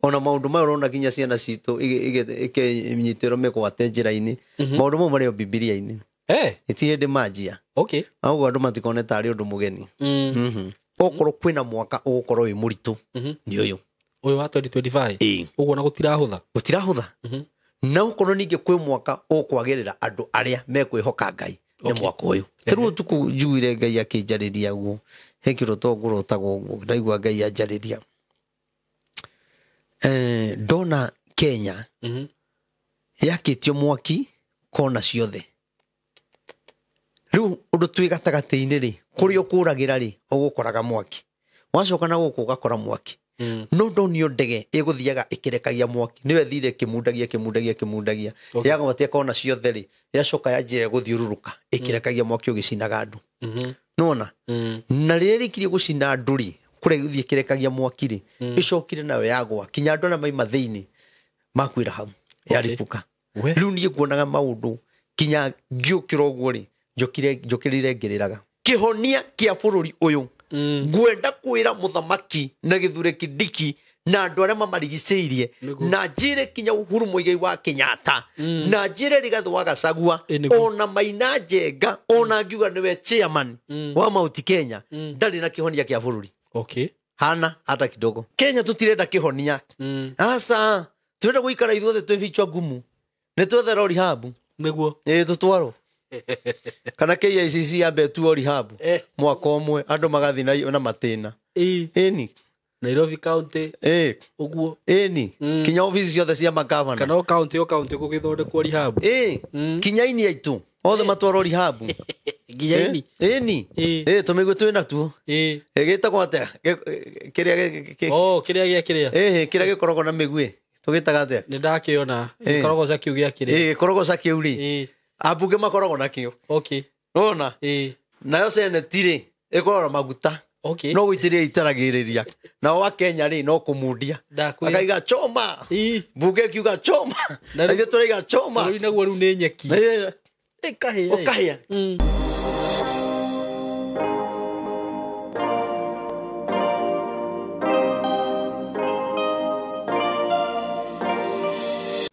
ona maundu ma urona kinya ciana citu ikinyitiro mekwa njira-ini maundu mo mari Biblia-ini iti hindi majia augo andu matikone tari undu mugeni okorwo kwina mwaka ugukorwo wi muritu ni uyu wa 2025 uguo na gutirahutha na ukorwo ninge kwi mwaka ukwagirira andu aria mekwihoka Ngai ni mwaka uyu kiru tuku njuire Ngai akinjariria guo hekiro tonguro tago ndaigua Ngai anjariria dona Kenya yakitio mwaki kona ciothe riu undu twi gatagati-ini ri kuri ukuragira ri ugukoraga mwaki wacoka na guku ugakora mwaki no ndonio ndege iguthiaga ikirekagia mwaki niwe thire kimundagia yagotia kona ciothe ri yacoka yanjire guthiururuka ikirekagia mwaki ugicinaga andu nona na riri kiri gucina andu ri kure guthie kirekagia mwaki ri icokire nayo yagwa kinya andu na maima thiini makwira hau yaripuka riu nie kuonaga maundu kinya ngiukira uguo ri njokirire ngiriraga kihonia kia bururi uyu ngwenda kwira muthamaki na githure Kindiki na andu aria mamarigiceirie na njire kinya Uhuru Muigai wa Kenyatta na njire Rigathi wa Gachagua ona Maina Njenga ona ngiuga niwe chairman wa Mount Kenya ndari na kihonia kia bururi hana hata kidogo Kenya tutirenda kihonia asa turenda guikara ithuothe twibichwa ngumu ni twethe rori habu niguo tutwaro kana KICC ambe tu rehab mwaka umwe andu magathi na matina ni Nairobi county uguo ni kinya office ciothe cia magavana kana county gugithondekwo rehab kinya ini aitu othe matwaro rehab ginya ni tumigwe twina tu gitagwo atia kiria gikorogo na migwe tugitaga atia ni ndakiona gikorogo kiu gia kiria gikorogo kiu ri abuge makorogo nakio ona nayo seneti ri ikorora maguta no gwitiria itaragiriria na wa Kenya ri no kumundia akaiga choma buge kiuga choma na ithe turiga choma ri naguo riu ni nyeki ukahia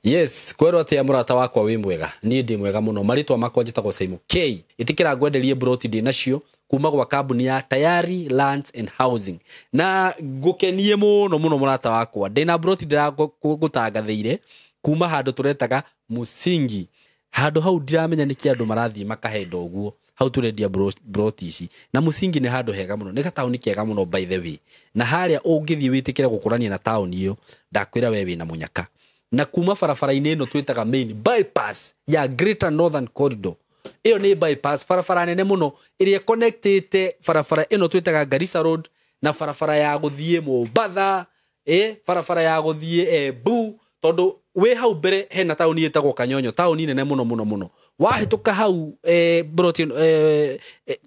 Yes, kwero atia murata wakwa wi mwega ni ndi mwega muno maritwa makwa njitagwo Simon K itikira ngwenderie broti ndi nacio kuma gwa kambuni ya Tayari Lands and Housing na gukenie muno murata wakwa ndina broti ndira gutangathire kuma handu turetaga Musingi handu hau ndiramenya niki andu marathie makahenda uguo hau turendia broti ici na Musingi ni handu hega muno ni gatauni kega muno by the way na haria ungithie witikire gukurania na tauni iyo ndakwira we wina munyaka na kuma barabara-ini ino twitaga main bypass ya Greater Northern Corridor iyo ni bypass barabara nene muno iria connectete barabara ino twitaga Garissa Road na barabara ya guthie Mombasa barabara ya guthie Embu tondu we hau mbere hena tauni itagwo Kanyonyo tauni nene muno wahituka hau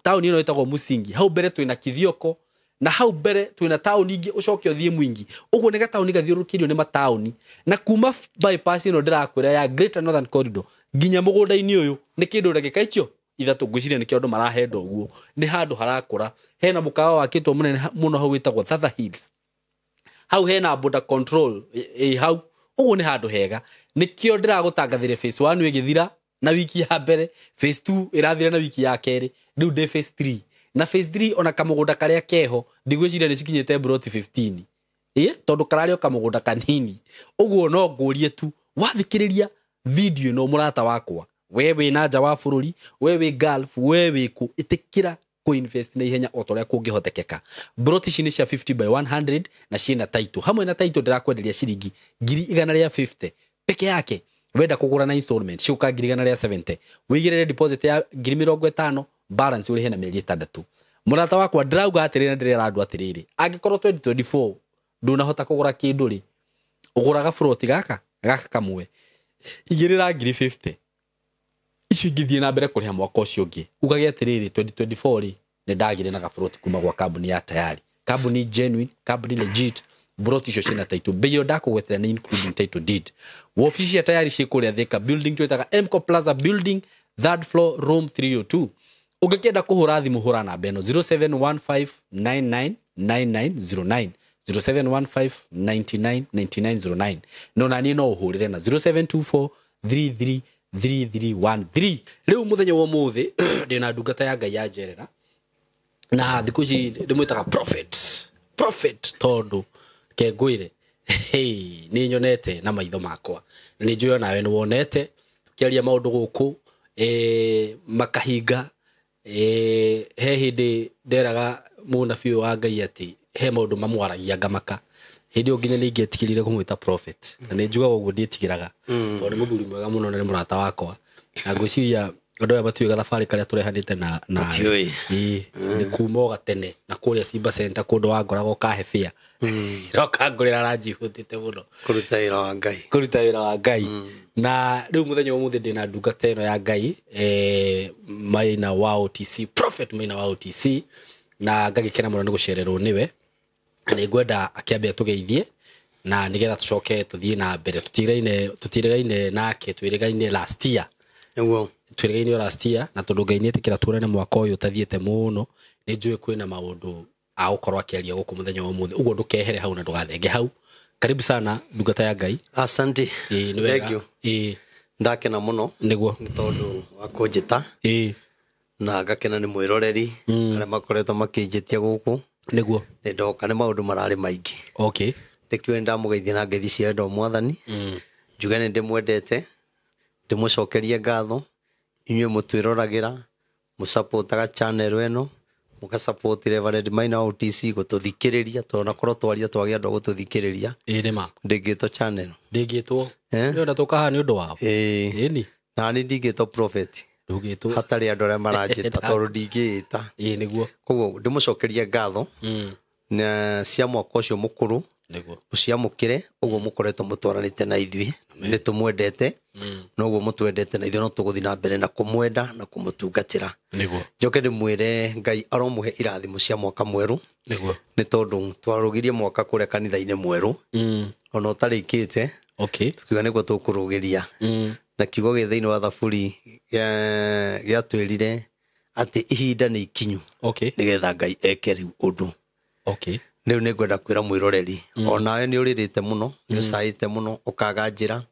tauni ino itagwo Musingi hau mbere twina Kithioko na hau mbere twina tauni ingi ucoke uthie Mwingi uguo ni gatauni gathiurukirio ni matauni na kuma bypass ino ndirakwira ya Greater Northern Corridor ginya mugunda-ini uyu ni kindu ndagika icio ithatu ngwiciria ni kiondu marahenda uguo ni handu harakura hena mukawa wakitwo munene muno hau witagwo Thatha Hills hau hena border control hau uguo ni handu hega ni kio ndiragutangathire phase 1 igithira na wiki ya mbere phase 2 irathira na wiki ya keri riu de phase 3 na phase 3 ona kamugunda karia keho ndigwiciria ni cikinyete broti 15 tondu karario kamugunda kanini uguo no ngurie tu wathikiriria video no murata wakwa wewe na nja wa bururi wewe Gulf wewe ku itikira ku invest na ihenya otoria kungihotekeka broti ici ni cia 50 by 100 na ciina title hamwe na title ndirakwenderia ciringi 150 peke yake wenda kugura na installment ciuka 170 wigirire deposit ya 50 balance uri hena mieri 6 murata wakwa ndirauga atiriri na ndirira andu atiriri angikorwo 2024 ndunahota kugura kindu ri uguraga froti gaka kamwe igirira 50 icio ngithie na mbere kuriha mwaka ucio ungi ugagia atiriri 2024 ri ni ndagire na froti kuma gwa kambuni ya Tayari kambuni genuine kambuni legit broti icio cina title beyo ndakugwetera ni including title deed wofici ya Tayari cikuria Thika building twitaga Mco Plaza building 3rd floor room 302 ungekenda kuhura thimu hura namba eno 0715999909 0715999909 no nani no uhurire na 0724333313 riu muthenya wa muthi ndina ndungata ya Ngai ya Njerera na thiku ici ndimwitaga prophet tondu kengwire ni nyonete na maitho makwa ni njuyo nawe ni wonete tukiaria maundu guku makahinga he hindi nderaga munabii wa Ngai ati he maundu mamwaragia ngamaka hindi onginya ni ngetikirire kumwita prophet na ni njugaga uguo ndietigiraga tondu muthuri mwega muno na ni murata wakwa na ngwiciria andu aya matuiga thabari karia turehanite na ni kuma gatene na kuria Simba Center kundu wangoragwo kahebia roka ngurira ranji hutite muno kuruta wira wa Ngai na riu muthenya wa muthi ndina ndungata ino ya Ngai Maina wa OTC prophet Maina wa OTC na ngagikena muno ni gucererwo niwe ni ngwenda akiambia tugeithie na nigetha tucoke tuthie na mbere tutiregaine nake twirigaine last year niguo twirigaine last year na tondu Ngai nietikira turane mwaka uyu tathiete muno ni njui kwina maundu a gukorwa akiaria guku muthenya wa muthi uguo ndukehere hau na ndugathenge hau karibu sana ndungata ya Ngai asante ni wega ndakena muno niguo ni tondu wa kunjita na ngakena ni mwiroreri aria makoretwo makinjitia guku niguo ni ndoka ni maundu marari maingi okay ndikio ndamugeithia na ngethi cia ndo mwathani njuge ni ndimwendete ndimucokerie ngatho inyuĩ mutwĩroragira musupportaga channel eno mukasupport Reverend Maina wa OTC gututhikiriria tona korwo twaria twagia ndo gututhikiriria nima ndingitwo channel ndingitwo ndio ndatoka ha ni undu wao ni na ni ndingitwo prophet ndugitwo hatari andu aria maranjita tondu ndingita niguo koguo ndimucokerie ngatho na cia mwaka ucio mukuru niguo uciamukire uguo mukoretwo mutwaranite na ithui ni tumwendete no uguo mutwendete na ithui no tuguthi na mbere na kumwenda na kumutungatira niguo njoke ndimwire Ngai aromuhe irathimo cia mwaka mweru niguo ni tondu twarugirie mwaka kuria kanitha-ini mweru ona utarikite okay tukiuga niguo tukurugiria na kiugo gi thiini wa thaburi gia twirire ati ihinda ni ikinyu okay nigetha Ngai eke riu undu okay riu ni ngwenda kwira mwiroreri onawe ni uririte muno ni ucaite muno ukaga njira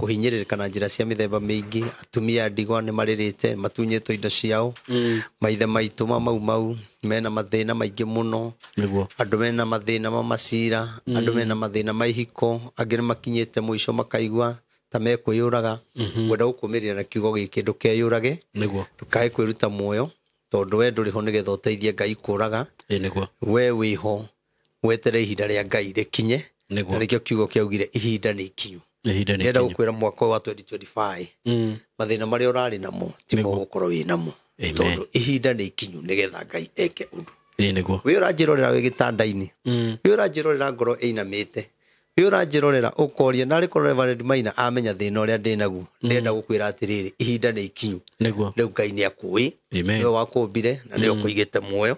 kuhinyiririka na njira cia mithemba mingi atumia ndigwa ni maririte matunyitwo indo ciao maithe maitu mau mena mathina maingi muno niguo andu mena mathina macira andu mena mathina maihiko angi ni makinyite muico makaigua ta mekwiyuraga ngwenda gukumirira na kiugo giki ndukeyurage niguo ndukae kwiruta muoyo tondu we nduri ho nigetha uteithie Ngai kuraga niguo we wiho wetere ihinda ria Ngai rikinye na nikio kiugo kiaugire ihinda ni ikinyu nenda gukwira mwaka wa 2025 mathina maria urari namo timo gukorwo wi namo tondu ihinda ni ikinyu nigetha Ngai eke undu niguo we uranjirorera we gitanda-ini we uranjirorera ngoro einamite we uranjirorera ukoria na rikorwo Reverend Maina amenya thina uria ndinaguo ndenda gukwira atiriri ihinda ni ikinyu niguo riu Ngai ni akui we wakumbire na ni ukuigite muoyo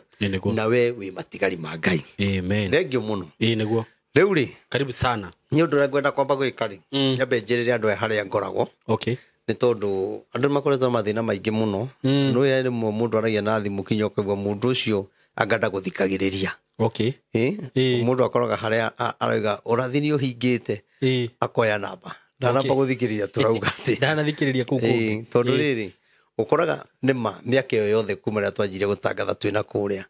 na we wi matigari ma Ngai amen thengio muno niguo riu ri karibu sana ni undu ngwenda kwamba gwikari nyambe njirire andu haria ngoragwo okay ni tondu andu makoretwo mathina maingi muno no ya ni mundu aragia na thimu kinyo kugwa mundu ucio angada guthikagiriria okay mundu akoraga haria arauga urathini uhingite akoya namba ndanamba guthikiriria turauga ati ndanathikiriria kuku tondu riri ukoraga nima miaka iyo yothe kuma ria twanjire gutangatha twina kuria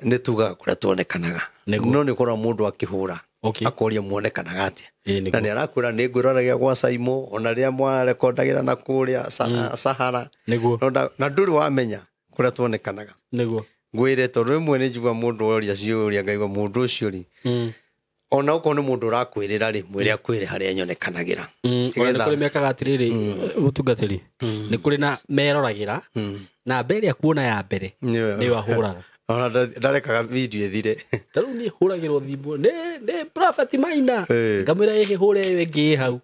ni tugaga kuria tuonekanaga no ni kora mundu akihura akoria muonekanaga atia na ni arakwira ni ngwiroragia gwa Saimo ona ria mwa rekordagira na kuria Sahara na nduri wamenya kuria tuonekanaga niguo ngwire tondu rimwe ni njigua mundu oria ciuria ngaigua mundu ucio ri ona uko ni mundu urakwirira ri mwire akwire haria nyonekanagira ona kuri miaka gatiriri mutungatiri ni kuri na meroragira na mbere ya kuona ya mbere ni wahuraga ona ndarekaga video ithire taru ni huragirwo thimu ne prophet Maina ngamwira ehe hure we ngi hau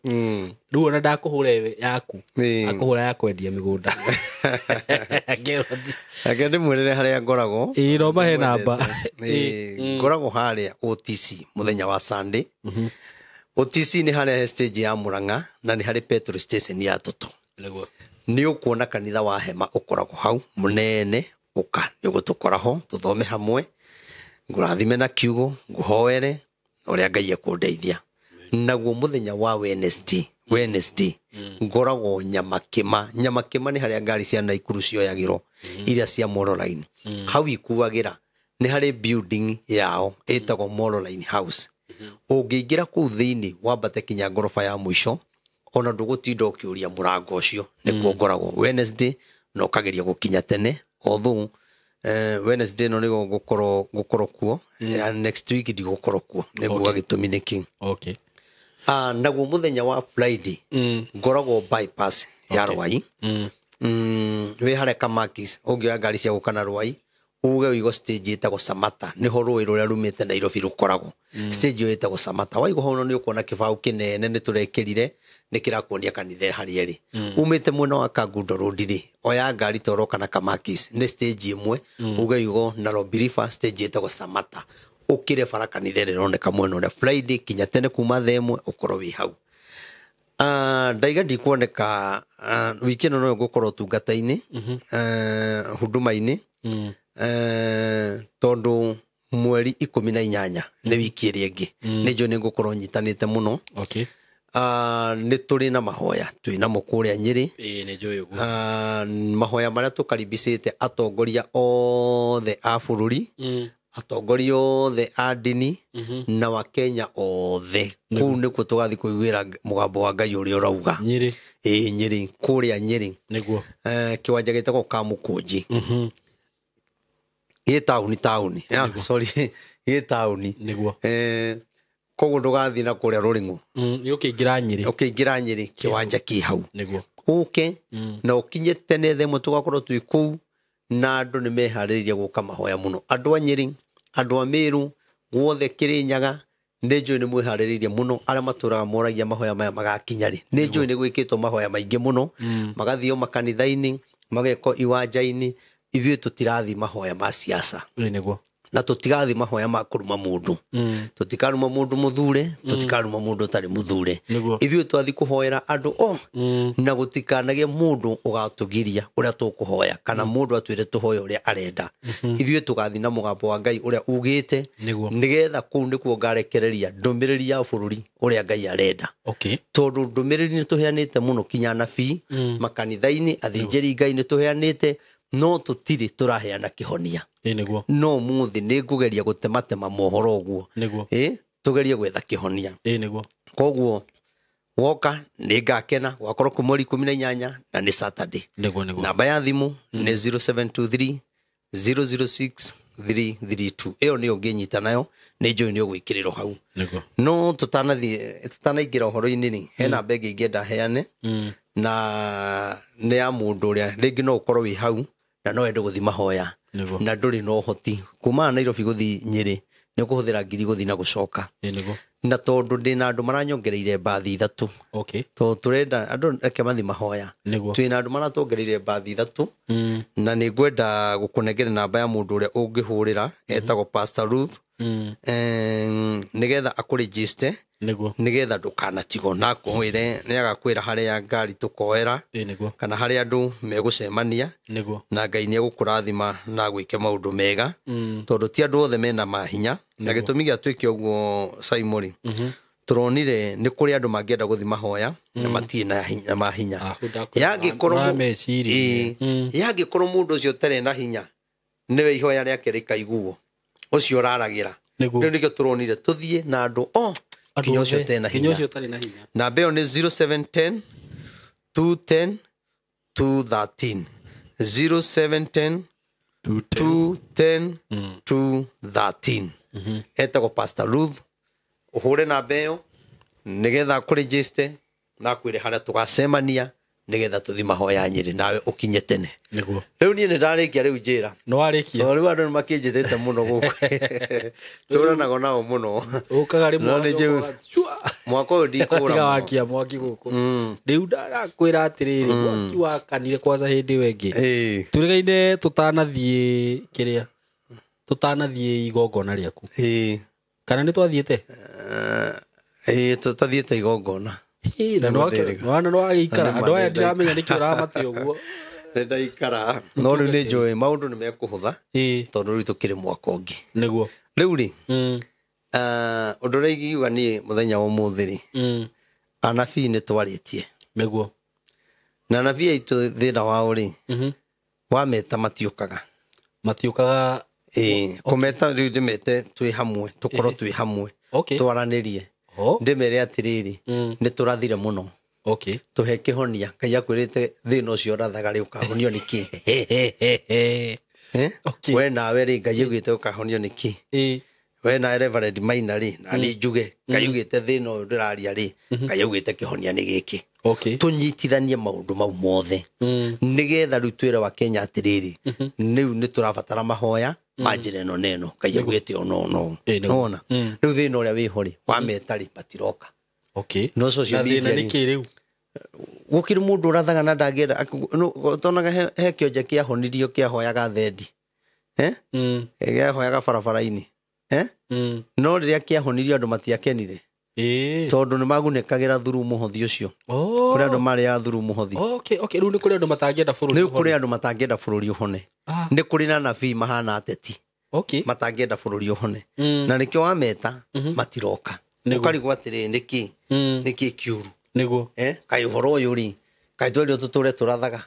riu ona ndakuhura we yaku akuhura ya kwendia migunda agende mwirire haria ngoragwo no mahe namba ngoragwo haria OTC muthenya wa Sunday OTC ni haria stage ya Muranga na ni haria petrol station ya Toto ni ukuona kanitha wa hema ukoragwo hau munene uka ni gutukora ho tuthome hamwe ngurathime na kiugo nguhoere oria Ngai ekundeithia naguo muthenya wa Wednesday ngoragwo nyamakima ni haria ngari cia Naikuru cioyagirwo iria cia Molo Line hau ikuagira ni hari building yao etagwo Molo Line House ungiingira kuu thiini wambate kinya ngorofa ya mwisho ona ndugutinda ukiuria murango ucio nikuo ngoragwo Wednesday no kageria gukinya tene although Wednesday no nigo gukorwo kuo next week ndigukorwo kuo niguo gitumi niki okay naguo muthenya wa Friday ngoragwo bypass ya Rwai we hare Kamakis ungioya ngari cia gukana Rwai uge wigo stage etagwo Samata niho rũĩ rũrĩa rumĩte Nairobi rũkoragwo stage yo etagwo Samata waigo hono ni ukona kibao kinene ni turekirire ni kirakuonia kanitha hari eri umite mwena wa Kagundo Road ri oya ngari toroka na Kamakis ni stage imwe uge wigo Nairobi River stage etagwo Samata ukire bara kanitha rironeka mwena ule Friday kinya tene kuma themwe ukoro wi hau ndaiga ndikuoneka wiki no gukorwo tungata-ini huduma-ini tondu mweri 18 ni wiki iri ingi nijo ni ngukorwo nyitanite muno okay ni turi na mahoya twina mukuria Nyeri nijo mahoya maria tukaribicite atongoria othe a bururi atongoria othe a ndini na Wakenya othe kuu nikuo tugathi kuiguira mugambo wa Ngai uria urauga Nyeri Nyeri kuria Nyeri niguo kiwanja gitagwo Kamukunji tauni sorry tauni niguo koguo ndugathi na kuria Ruringu ukiingira Nyeri kiwanja ki hau niguo uke na ukinye tene themo tugakorwo twi kuu na andu ni mehaririria guka mahoya muno andu a Nyeri andu a Meru guothe Kirinyaga nejo ni mwihaririria muno aria maturaga moragia mahoya maya magakinya ri nejo ni gwikitwo mahoya maingi muno magathio makanitha-ini mageko iwanja-ini ithuĩ tutirathi mahoya ma siasa niguo na tutigathi mahoya ma kuruma mundu tutikaruma mundu muthure tutikaruma mundu tari muthure ithuĩ twathi kuhoera andu na gutikanagie mundu ugatugiria uria tukuhoya kana mundu atwire tuhoya uria arenda ithuĩ tugathi na mugambo wa Ngai uria ugite nigetha kuu nikuo ngarekereria ndumiriri ya bururi uria Ngai arenda okay tondu ndumiriri ni tuheanite muno kinya nabii makanitha-ini athinjiri Ngai ni tuheanite no tutiri turaheana kihonia niguo no muthi ni ngugeria gutematema mohoro uguo tugerie gwetha kihonia niguo koguo woka ni ngakena gwakorwo ku mweri 18 na ni Saturday niguo namba ya thimu ni 0723 006 332 iyo ni unginyita nayo ni njui ni ugwikirirwo hau no tutanaingira uhoro-ini ni hena mbegi ingenda heane na ni ya mundu uria ringi no ukorwo wi hau na no ende guthi mahoya na nduri no hoti kuma Nairobi guthi Nyeri ni kuhuthira ngiri guthi na gucoka na tondu ndina andu maranyongereire bathi 3 okay to turenda andu eke mathi mahoya twina andu maratongereire bathi 3 na ni ngwenda gukunengere namba ya mundu uria ungihurira etagwo Pastor Ruth nigetha akuregister nigetha ndukanatigwo na kwire ni agakwira haria ngari tukoera kana haria andu megucemania na Ngai ni egukurathima na gwike maundu mega tondu ti andu othe mena mahinya na gitumi gia twike uguo Simon turonire ni kuri andu mangienda guthi mahoya na matie na hinya mahinya yagikorwo mundu ucio tare na hinya niwe ihoya riake rikaiguo ucio raragira riu nigio turonire tuthie na andu kinya ucio tena hinya na beo ni 0710 210 213 0710 210 213 etagwo Pastor Ruth uhure na beo nigetha kuregister na kwire haria tugacemania nigetha tuthi mahoya Nyeri nawe ukinye tene riu nie ndarikia riu njira no arikia riu andu makinjitete muno guku turanago nao muno ukaga rimwe mwaka uyu ndikura tiga wakia mwaki guku riu ndarakwira atiriri mwaki wakanire kwanza hindi wengi turigaine tutanathie kiria tutanathie igongona riaku kana ni twathiete tutathiete igongona na no agikara andu aya ndiramenya niki uramate uguo ndaikara no riu ni njui maundu ni mekuhutha tondu riu tukiri mwaka ungi niguo riu ri Undu ria ingiuga ni muthenya wa muthiri anabii ni twaritie meguo na anabii aitu thina wao ri wameta matiukaga kumeta riu ndimete twi hamwe tukorwo twi hamwe twaranirie ndimere atiriri ni turathire muno tuhe kihonia Ngai akwirite thina ucio rathaga ri ukahonio niki we nawe ri Ngai augite ukahonio niki we na Reverend Maina ri na ni njuge Ngai augite thina uyu ndiraria ri Ngai augite kihonia ni giki tunyitithanie maundu mau mothe nigetha riu twire wa Kenya atiriri niu ni turabatara mahoya majire no neno Ngai augite ono nona riu thina uria wiho ri wametari batiroka no social media ri gukiri mundu urathaga na ndangenda tonaga he kionje kia honirio kia hoyaga thendi kia hoyaga barabara-ini no riria kia honirio andu matiakenire tondu ni magunikagira thuru muhothi ucio kuri andu mari ya thuru muhothi riu ni kuri andu matangenda bururi ni kuri andu matangenda bururi uhone ni kuri na nabii mahana ateti matangenda bururi uhone na nikio wameta matiroka ukarigwo atiri niki kiuru niguo kai uhoro uyu ri kai twendio tuture turathaga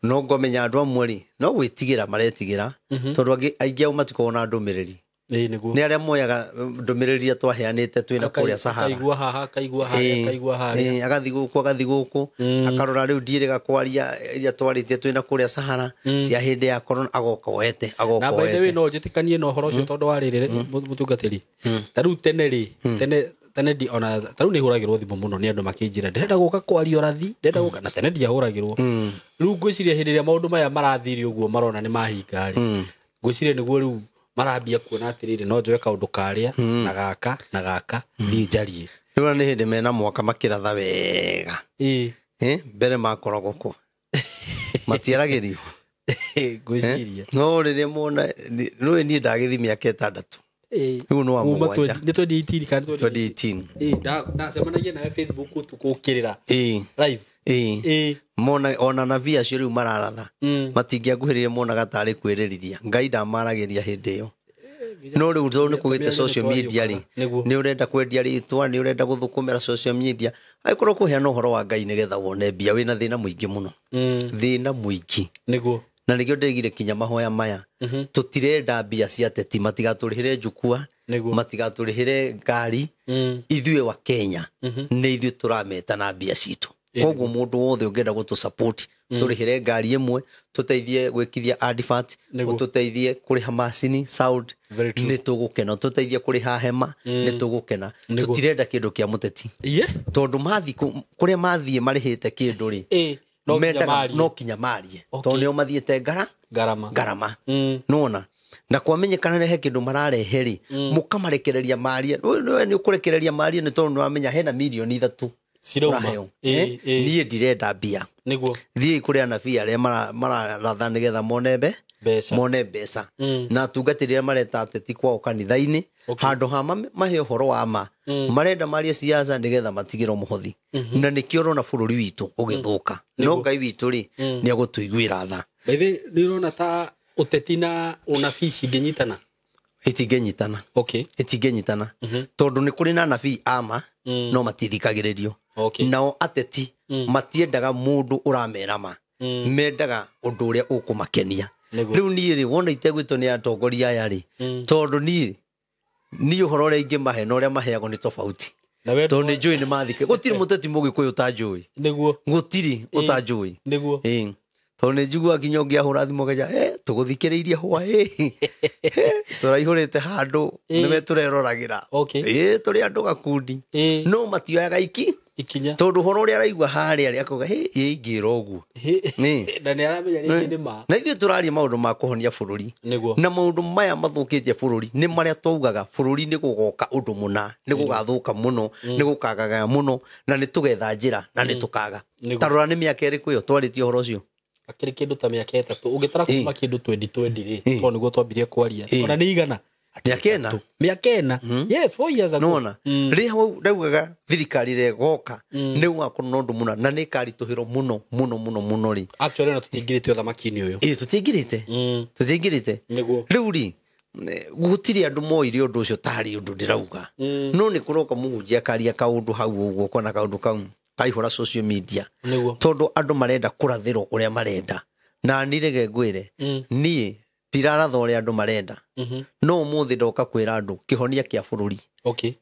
no ngomenya andu amwe ri no gwitigira maretigira tondu aingi au matikona ndumiriri ni aria moyaga ndumiriri twaheanite twina kuria Sahara kaigua haha kaigua haria agathi guku akarora riu ndiiriga kwaria iria twaritie twina kuria Sahara cia hindi ya corona agoka ohete na by the way no njitikanie no horo ucio tondu waririre mutungatiri taru tene di ona taru ni huragirwo thimu muno ni andu makinjira ndenda guka kwario rathi ndenda guka na tene dia huragirwo riu ngwiciria hindi ria maundu maya marathiri uguo marona ni mahinga ri ngwiciria niguo riu marambia kuona atiriri no njoe kaundu karia na gaka thii njarie riu ni hindi mena mwaka makiratha wega mbere makoragwo ku matiaragirio ngwiciria no riria mona no ni ndagithi miaka 6 riu no amwacha ni 2018 kana 2018 ndacemanagia nawe Facebook tukukirira live mona ona na via cio riu mararatha matingianguhirire mona gatari kwirerithia Ngai ndamaragiria hindi iyo no riu tondu ni kugite social media ri ni urenda kwendia ritwa ni urenda guthukumira social media aikorwo kuheana uhoro wa Ngai nigetha wone mbia wina thina muingi muno thina muingi niguo na nikio ndigire kinya mahoya maya tutirenda mbia cia teti matigaturihire njukua matigaturihire ngari ithuĩ wa Kenya ni ithuĩ turameta na mbia citu koguo mundu wothe ungenda gutu support turihire ngari imwe tuteithie gwikithia advert tuteithie kuriha macini sound ni tugukena tuteithie kuriha hema ni tugukena tutirenda kindu kia muteti tondu mathi kuria mathie marihite kindu ri no kinya marie tondu nio mathiete garama nona na kwamenyekana ne he kindu mararehe ri mukamarekereria marie ni ukurekereria marie ni tondu wamenya hena milioni 3 sirauma niĩ ndirenda mbia niguo thiĩ kuri anabii aria mararatha nigetha mone mbeca na tungatĩrĩra mareta ateti kwao kanitha-inĩ handũ ha mahe ũhoro wa ma marenda marie siasa nigetha matigĩrwo mũhothi na nĩkĩo ũrona bũrũri witũ ũgĩthũka no Ngai witũ rĩ nĩ agũtũiguĩra tha baithe nĩ ũrona ta ũteti na ũnabii cingĩnyitana itingenyitana tondu ni kuri na anabii ama no matithikagĩrĩrio nao ateti matiendaga mundu uramera ma mendaga undu uria ukumakenia riu ni ri wona itegwitwo ni atongoria aya ri tondu ni uhoro uria ingimahe na uria maheagwo ni tofauti tondu ni njui ni mathike gutiri muteti mugikuyu utanjui niguo gutiri utanjui niguo tondu ni njigua nginya ungiahura thimu geja tuguthikiriirie hwa turaihurite handu niwe tureroragĩra turi andu gakundi no matioyaga ikinya tondu horo uria araigua haria ri akuga ingira uguo na ni aramenya ni kindi ma na ithuĩ turaria maundu ma kuhonia bũrũri na maundu maya mathukitie bũrũri ni maria twaugaga bũrũri ni gugoka undu muna ni gugathuka muno ni gukagaga muno na ni tugetha njira na ni tukaga tarora ni miaka ĩrĩkũ iyo twaritie uhoro ucio akiri kindu ta miaka 3 ugitara kuma kindu 2020 ri to niguo twambirie kwaria ona ni igana miaka 4 yes 4 years ago nona ri hau ndaugaga thirikari re goka ni ugakorwo na undu muna na ni karituhiro muno ri actually na tutingirite othamaki-ini uyu tutingirite niguo riu ri gutiri andu moire undu ucio tari undu ndirauga no ni kuroka muhunjia karia kaundu hau uguo kona kaundu kau kaihura social media tondu andu marenda kurathiro uria marenda na nirege ngwire nie tiraratha uria andu marenda no umuthi ndoka kwira andu kihonia kia bururi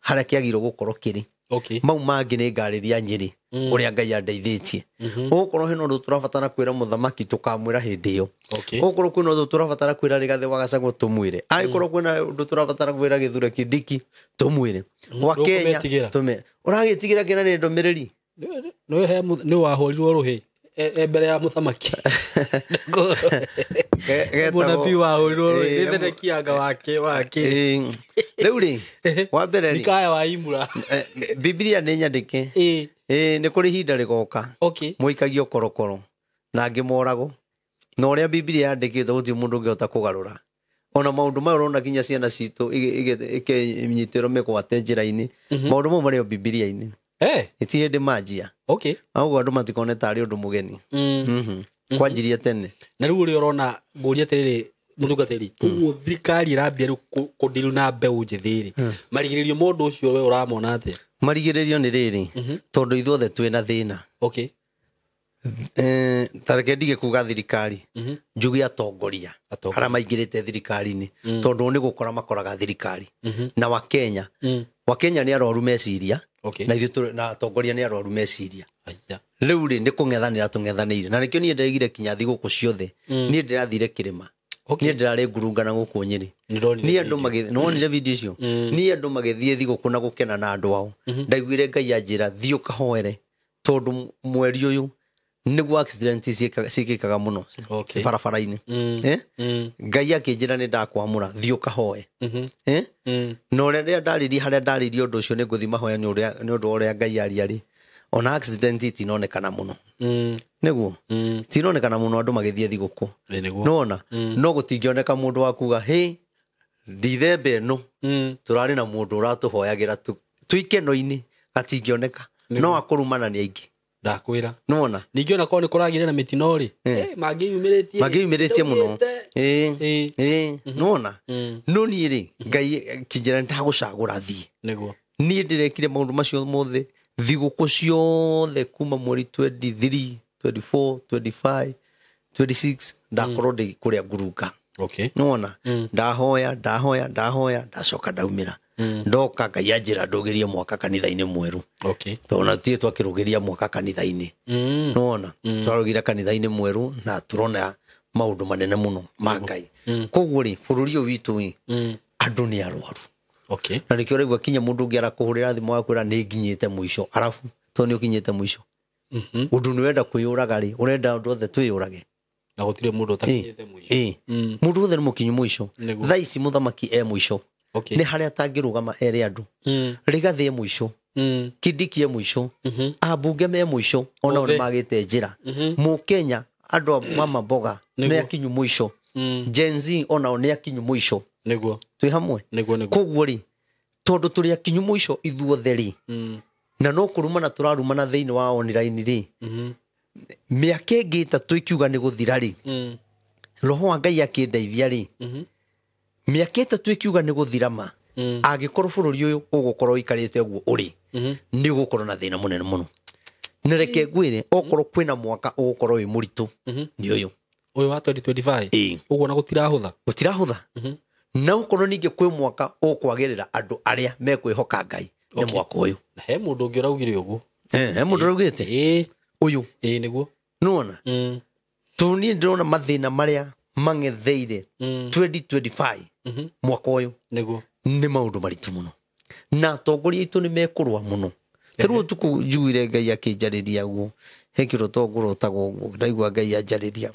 haria kiagiro gukorwo kiri mau mangi ni ngariria Nyeri uria Ngai andeithitie ukorwo hino ndu turabatara kwira muthamaki tukamwira hindi iyo ukorwo kwina ndu turabatara kwira Rigathi wa Gachagua tumwire aikorwo kwina ndu turabatara kwira Githure Kindiki tumwire wa Kenya tume uragitigira kina ni ndomiriri ni wahorirwo ruhi mbere ya muthamaki bona fi wahorirwo ruhi ndete kianga wake riu ri wa mbere ri nikaya wa imura Biblia ni nyandike ni kuri hinda rigoka muikagio korokoro na ngimorago na uria Biblia yandikitwo guti mundu ngiota kugarura ona maundu mayo rona kinya ciana citu ikinyitiro mekwate njira-ini maundu mo mario Biblia-ini iti hindi manjia au andu matikone tari undu mugeni kwanjirie tene na riu uri urona nguria tiriri mutungatiri uguo thirikari irambia riu kundiru na mbeu njithiri marigiririo mundu ucio we uramona atia marigiririo ni riri tondu ithuothe twina thina tareke ndige kuga thirikari njugi atongoria ara maingirite thirikari-ini tondu ni gukora makoraga thirikari na Wakenya ni aroru meciria na ithu na atongoria ni aroru meciria riu ri ni kungethanira tung'ethanire na nikio nie ndeigire kinya thiguku ciothe nie ndirathire kirima nie ndirari ngurungana guku Nyeri nie andu nonire video icio nie andu magithie thiguku na gukena na andu ao ndaiguire Ngai anjira thio kahoere tondu mweri uyu niguo accident cikikaga muno barabara-ini Ngai akinjira ni ndakwamura thio kahoe no uria ndaririe haria ndaririe undu ucio ni nguthi mahoya ni undu uria Ngai ariari ona accident itinonekana muno niguo tinonekana muno andu magithie thiguku nona no gutingioneka mundu wa kuga ndithembe no turari na mundu uratuhoyagira tuikeno-ini gatingioneka no akurumana ni aingi ndakwira nona ningiona ko ni kuragire na mitino ri magiyumiritie muno nona no ni ri Ngai kinjira ndagucagura thii niguo ni ndirekire maundu macio mothe thiguku ciothe kuma mweri 23 24 25 26 ndakorwo ndi kuria ngurunga nona ndahoya ndacoka ndaumira ndoka Ngai anjira ndugirie mwaka kanitha-ini mweru tona tie twakirugiria mwaka kanitha-ini nona twarugira kanitha-ini mweru na turona maundu manene muno ma Ngai koguo ri bururi uyu witu andu ni arwaru na nikio rigwa kinya mundu ngiara kuhurira thimu wakwira ni nginyite muico arafu to ni ukinyite muico undu ni wenda kwiyuraga ri urenda undu othe twiyurage na gutire mundu utakinyite muico mundu othe ni mukinyu muico thaici muthamaki muico ni haria tangirugama eri andu Rigathi muico Kindiki muico abunge me muico ona uri magite njira mu Kenya andu mama boga ni akinyu muico Gen Z ona ni akinyu muico niguo twi hamwe koguo ri tondu turi akinyu muico ithuothe ri na no kurumana turarumana thiini wa online ri miaka ingi itatu ikiuga ni guthira ri roho wa Ngai akindeithia ri miaka itatu ikiuga ni guthira ma agikorwo bururi uyu ugukorwo ikarite uguo uri ni ugukorwo na thina munene muno nereke ngwire okorwo kwina mwaka ugukorwo wi muritu ni uyu wa 2025 uguo na gutirahutha na ukorwo ninge kwi mwaka ukwagirira andu aria mekwihoka Ngai ni mwaka uyu na he mundu ungi uraugire uguo he mundu uraugite uyu niguo nona tuni ndona mathina maria mangetheire 2025 mwaka uyu niguo ni maundu maritu muno na tongoria itu ni mekurwa muno teru tuku njuire Ngai akinjariria guo hekiro tongoro tago ndaigua Ngai anjariria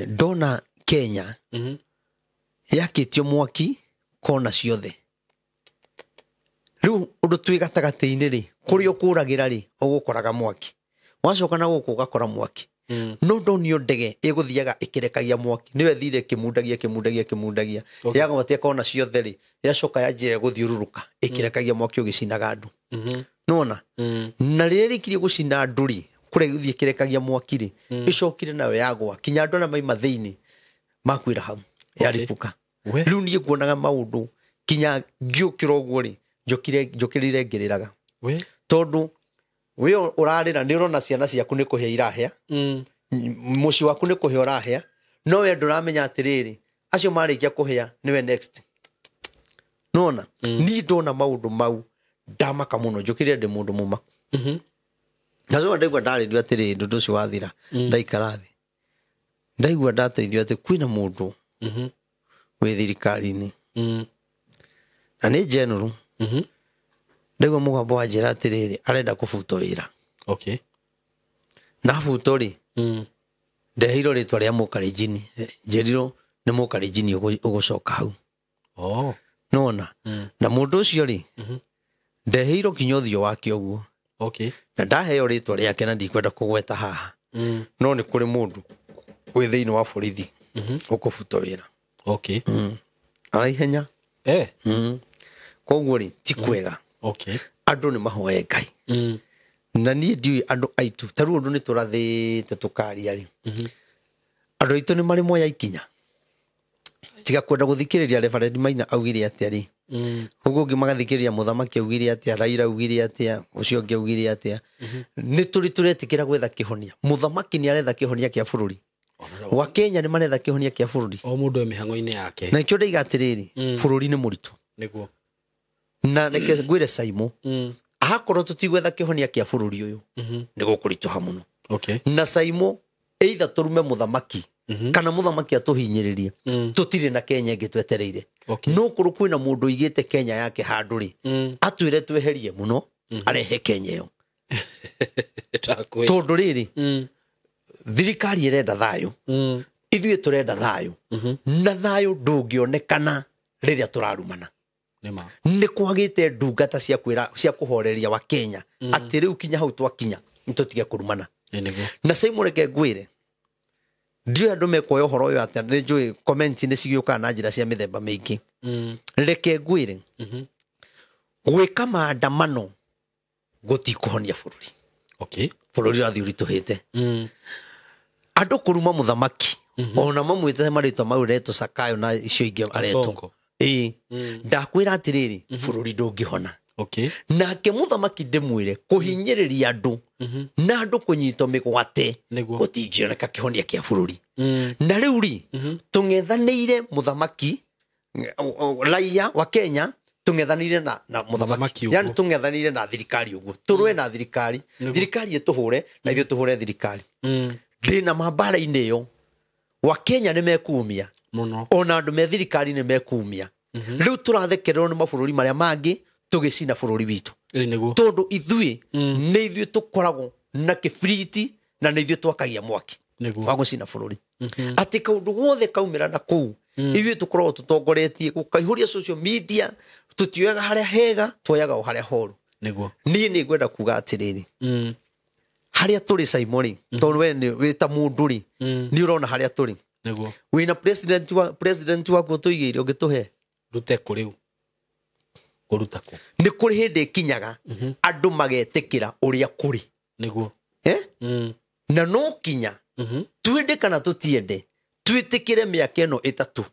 ndona Kenya yakitio mwaki kona ciothe riu undu twi gatagati-ini ri kuria ukuragira ri ugukoraga mwaki wacoka na guku ugakora mwaki no ndonio ndege iguthiaga ikirekagia mwaki niwe thire kimundagia yagabatia kona ciothe ri yacoka yanjire guthiururuka ikirekagia mwaki ugicinaga andu nona na riria rikirie gucina andu ri kuria guthie kirekagia mwaki ri icokire nawe yagwa kinya andu na maima thiini makwira hau yaripuka riu nie kuonaga maundu kinya ngiukira uguo ri njokirire ngiriraga tondu we urarira ni urona ciana ciaku ni kuhia irahia muci waku ni kuhia urahia no we nduramenya atiriri acio marikia kuhia niwe next nona ni ndona maundu mau ndamaka muno njokirire ndi mundu mumaku nazo ndaigua ndarĩrio atĩrĩ ndũndũ ũcio wathira ndaikara thĩ ndaigua ndateithio atĩ kwĩna mũndũ wĩ thirikari-inĩ na nĩ general ndaigua mũgambo wa njĩra atĩrĩrĩ arenda kũbutwo wĩra na butwo rĩ ndeheirwo rĩtwa rĩa mũkarenjini njerirwo nĩ mũkarenjini ũgũcoka hau nona na mũndũ ũcio rĩ ndeheirwo kinya ũthiũ wake ũguo na ndaheo rĩtwa rĩake na ndikwenda kũgweta haha no nĩ kũrĩ mũndũ wĩ thĩinĩ wa borithi ũkũbutwo wĩra araihenya koguo rĩ ti kwega andũ nĩ mahoe Ngai na niĩ ndiũĩ andũ aitũ ta rĩu ũndũ nĩ tũrathĩte tũkaria rĩ andũ aitũ nĩ marĩ moya ikinya tiga kwenda gũthikĩrĩria Reverend Maina augire atĩa rĩ ũguo ũngĩ magathikĩrĩria mũthamaki augire atĩa Raila augire atĩa ũcio ũngĩ augire atĩa nĩ tũretĩkĩra gwetha kĩhonia mũthamaki nĩ aretha kĩhonia kĩa bũrũri wa Kenya nĩ maretha kĩhonia kĩa bũrũri o mũndũ mĩhang'o-inĩ yake na ikĩo ndaiga atĩrĩrĩ bũrũri nĩ mũritũ nĩguo na reke ngwĩre Saimo ahakorwo tũtigwetha kĩhonia kĩa bũrũri ũyũ nĩ gũkũritũha mũno na Saimo either tũrume mũthamaki kana mũthamaki atũhinyĩrĩrie tũtirĩ na Kenya ĩngĩ twetereire no kũrũ kwĩna mũndũ igĩte Kenya yake handũ rĩ atwĩre tweherie mũno arehe Kenya ĩyo tondũ rĩrĩ thirikari ĩrenda thayũ ithuĩ tũrenda thayũ na thayũ ndũngĩonekana rĩrĩa tũrarumana nĩ kwagĩte ndungata cia kũhoreria wa Kenya atĩ rĩu kinya hau twakinya nĩ tũtige kũrumana na Saimo reke ngwĩre ndiũ andũ mekuoya ũhoro ũyũ atĩ nĩ njũĩ comment nĩ cigĩũkaga na njĩra cia mĩthemba mĩingĩ reke ngwĩre gwĩka maandamano gũtikũhonia bũrũri bũrũri ũrathiĩ ũritũhĩte andũ kũruma mũthamaki ona mamwĩte marĩtwa mau retwo Sakayo na icio ingĩ aretwo ndakwĩra atĩrĩrĩ bũrũri ndũngĩhona nake mũthamaki ndĩmwĩre kũhinyĩrĩria andũ na andũ kũnyitwo mĩgwate gũtingĩoneka kĩhonia kĩa bũrũri na rĩu rĩ tũng'ethanĩire mũthamaki raia wa Kenya tũng'ethanĩire na mũthamaki yani tũng'ethanĩire na thirikari ũguo tũrũe na thirikari ĩtũhũre na ithuĩ tũhũre thirikari ndĩna mambara-inĩ ĩyo wa Kenya nĩ mekumia ona andũ me thirikari nĩ mekumia rĩu tũrathekererwo nĩ mabũrũri marĩa mangĩ tũgĩcina bũrũri witũ tondũ ithuĩ nĩ ithuĩ tũkoragwo na kĩbiriti na nĩ ithuĩ twakagia mwaki wa gũcina bũrũri atĩ kaũndũ guothe kaumĩra na kũu ithuĩ tũkoragwo tũtongoretie gũkaihũria social media tũtioyaga harĩa hega tuoyaga o harĩa horu niĩ nĩ ngwenda kuga atĩrĩrĩ harĩa tũrĩ Saimo rĩ tondũ we wĩ ta mũndũ rĩ nĩ ũrona harĩa tũrĩ wĩna president waku ũtũigĩire ũngĩtũhe rute kũrĩu kũruta kũ nĩ kũrĩ hĩndĩ ĩkinyaga andũ magetĩkĩra ũrĩa kũrĩ na no kinya twende kana tũtiende twĩtĩkĩre mĩaka ĩno ĩtatũ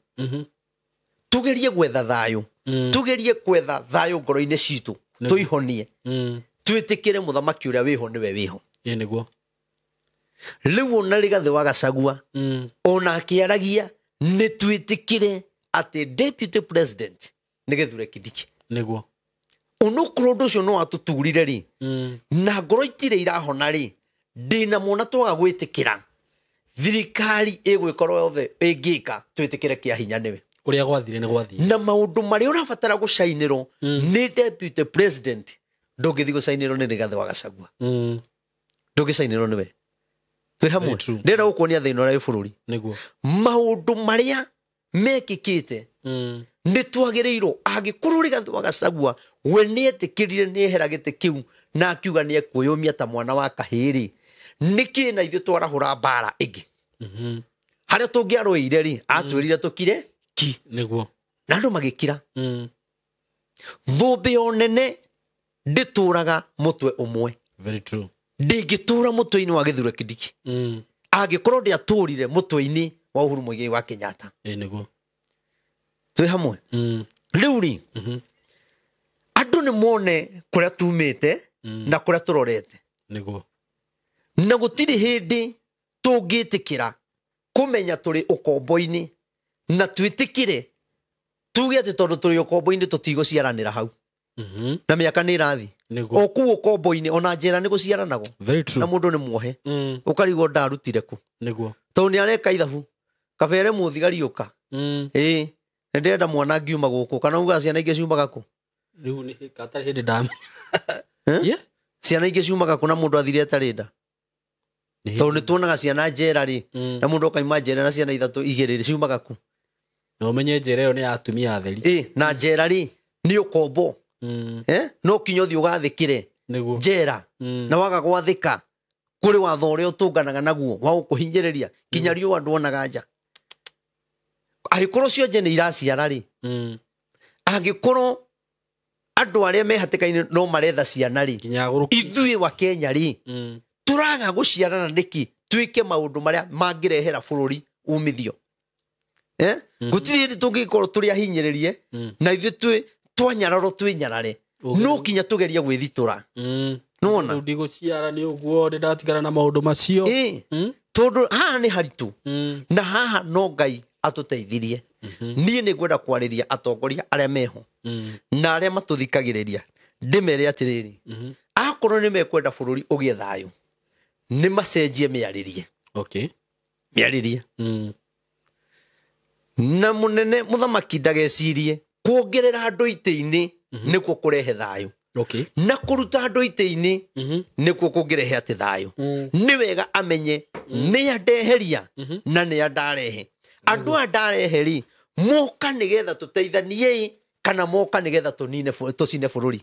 tugerie gwetha thayũ tugerie gwetha thayũ ngoro-inĩ citũ tũihonie twĩtĩkĩre mũthamaki ũrĩa wĩho nĩwe wĩho rĩu ona Rigathĩ wa Gachagua ona akĩaragia nĩ twĩtĩkĩre atĩ deputy president nĩ Gĩthure Kindiki onokorwo ũndũ ũcio no atũturire rĩ na ngoro itirĩ irahona rĩ ndĩna mona twaga gwĩtĩkĩra thirikari ĩgwĩkorwo yothe ĩngĩka twĩtĩkĩre kĩa hinya nĩwe ũrĩa gwathire nĩ gwathire na maũndũ marĩa ũrabatara gũcainĩrwo nĩ deputy president ndũngĩthiĩ gũcainĩrwo nĩ Rigathĩ wa Gachagua ndũngĩcainĩrwo nĩwe twĩ hamwe ndĩrenda gũkuonia thĩna ũrĩa wĩ bũrũri maũndũ marĩa mekĩkĩte nĩ twagĩrĩirwo angĩkorwo Rigathĩ wa Gachagua we nĩ etĩkĩrire nĩ ehera gĩtĩ kĩu na akiuga nĩ ekwĩyũmia ta mwana wa kahĩĩ nĩkĩ na ithuĩ twarahũra mbara ĩngĩ harĩa tũngĩarũĩire rĩ atwĩrire tũkire ki na andũ magĩkira thũmbĩ o nene ndĩtũraga mũtwe ũmwe ndĩngĩtũra mũtwe-inĩ wa Gĩthure Kindiki angĩkorwo ndĩatũrire mũtwe-inĩ wa Uhuru Mũigai wa Kenyatta twi hamwe riu ri andu ni mone kuria tumite na kuria turorete niguo na gutiri hindi tungitikira kumenya turi ukombo-ini na twitikire tuge ati tondu turi ukombo-ini tutiguciaranira hau na miaka ni irathi oku ukombo-ini ona njira ni guciaranago na mundu ni muohe ukarigwo ndarutire ku niguo tondu ni areka ithabu kabere muthigari uka ndenda mwana ngiuma guku kana uga ciana ingi ciumaga ku riu ni katari hindi ndamenya ciana ingi ciumaga ku na mundu athire atarenda tondu ni tuonaga ciana njera ri na mundu okaima njera na ciana ithatu igiri ciumaga ku no menye njera iyo ni ya atumia atheri na njera ri ni ukombo no kinyo thi ugathikire njera na waga gwathika kuri watho uria utunganaga naguo wa gukuhinyiriria kinya riu andu onaga nja agikoro cio nje ni iraciara ri agikoro andu aria mehatikaine no maretha ciana ri ithui wa Kenya ri turaga guciarana niki twike maundu maria mangirehera bururi umithio gutiri hindi tungikorwo turi ahinyiririe na ithui twi twanyararo twinyarare no kinya tugeria gwithitura nona ndiguciara ni uguo ndatigara na maundu macio tondu haha ni haritu na haha no Ngai atuteithirie nie ni gwenda kwariria atongoria aria meho na aria matuthikagiriria ndimere atiriri akorwo ni mekwenda bururi ugie thayo ni macenjie miaririe miaririe na munene muthamaki ndagecirie kuongerera andu ite-ini nikuo kurehe thayo na kuruta andu ite-ini nikuo kungirehe ati thayo ni wega amenye ni andeheria na ni andarehe andu andareheri moka nigetha tuteithanie kana moka nigetha tunine tucine bururi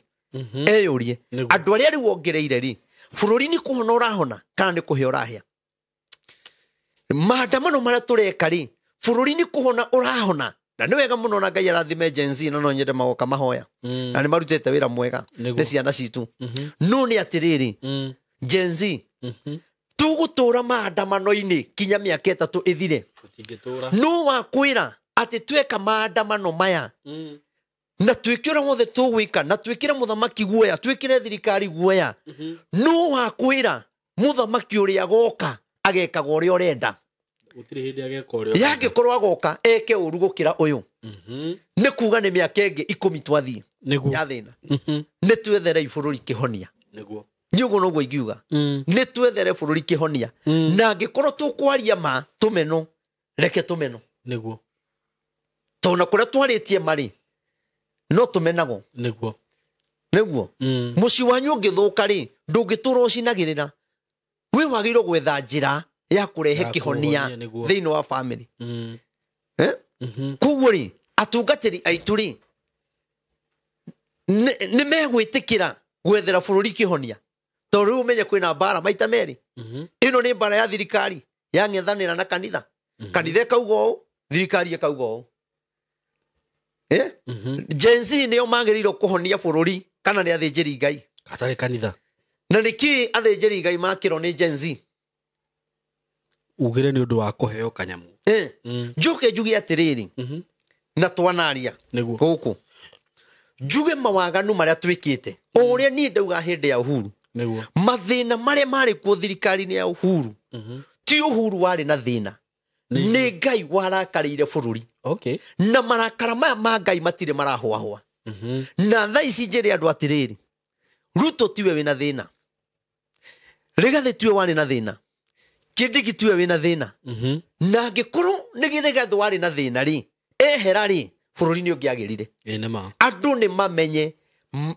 eyurie andu aria riu ongereire ri bururi ni kuhona urahona kana ni kuhe urahia maandamano maria tureka ri bururi ni kuhona urahona na ni wega muno na Ngai arathime Gen Z no nyende magoka mahoya na ni marutete wira mwega ni ciana citu no ni atiriri Gen Z tugutura maandamano-ini kinya miaka 3 ithire no wakwira ati tweka maandamano maya na twikira mothe tugwika na twikira muthamaki guoya twikire thirikari guoya no wakwira muthamaki uria goka agekaga uria urenda utiri hindi ageka uria yake korwo agoka eke uru gukira uyu ni kuga ni miaka ingi 10 twathie ya thina ni twethere ibururi kihonia niguo nyugo no gwo ingiuga ni twethere bururi kihonia na ngikorwo tukwaria ma tumeno reke tumeno niguo tona kuria twaritie mari no tumenago niguo muci wanyu ngithuka ri ndungitura ucinagirira wi wagiro gwetha njira ya kurehe kihonia thiini wa family kuguo ri atungatiri aitu ri ni megwitikira gwethera bururi kihonia tondu umenye kwina mbara maita meri ino ni mbara ya thirikari ya ngethanira na kanitha kanitha kauga ũũ thirikari kauga ũũ Gen Z nĩo magĩrĩirwo kũhonia bũrũri kana nĩ athĩnjĩri Ngai katari kanitha na nĩkĩ athĩnjĩri Ngai makĩrwo nĩ Gen Z ugire nĩ ũndũ wa kũheo kanyamu njuke njuge atĩrĩrĩ na twanaria gũkũ njuge mawaganu marĩa twĩkĩte ũrĩa niĩ ndauga hĩndĩ ya Uhuru mathĩna marĩa marĩ kuo thirikari-inĩ ya Uhuru ti Uhuru warĩ na thĩna nĩ Ngai warakarĩire bũrũri na marakara maya ma Ngai matirĩ marahũahũa na thaa ici njĩre andũ atĩrĩrĩ Ruto tiwe wĩna thĩna Rigathi tiwe warĩ na thĩna Kindiki tiwe wĩna thĩna na angĩkorwo nĩ Rigathi warĩ na thĩna rĩ ehera rĩ bũrũri nĩ ũngĩagĩrire andũ nĩ mamenye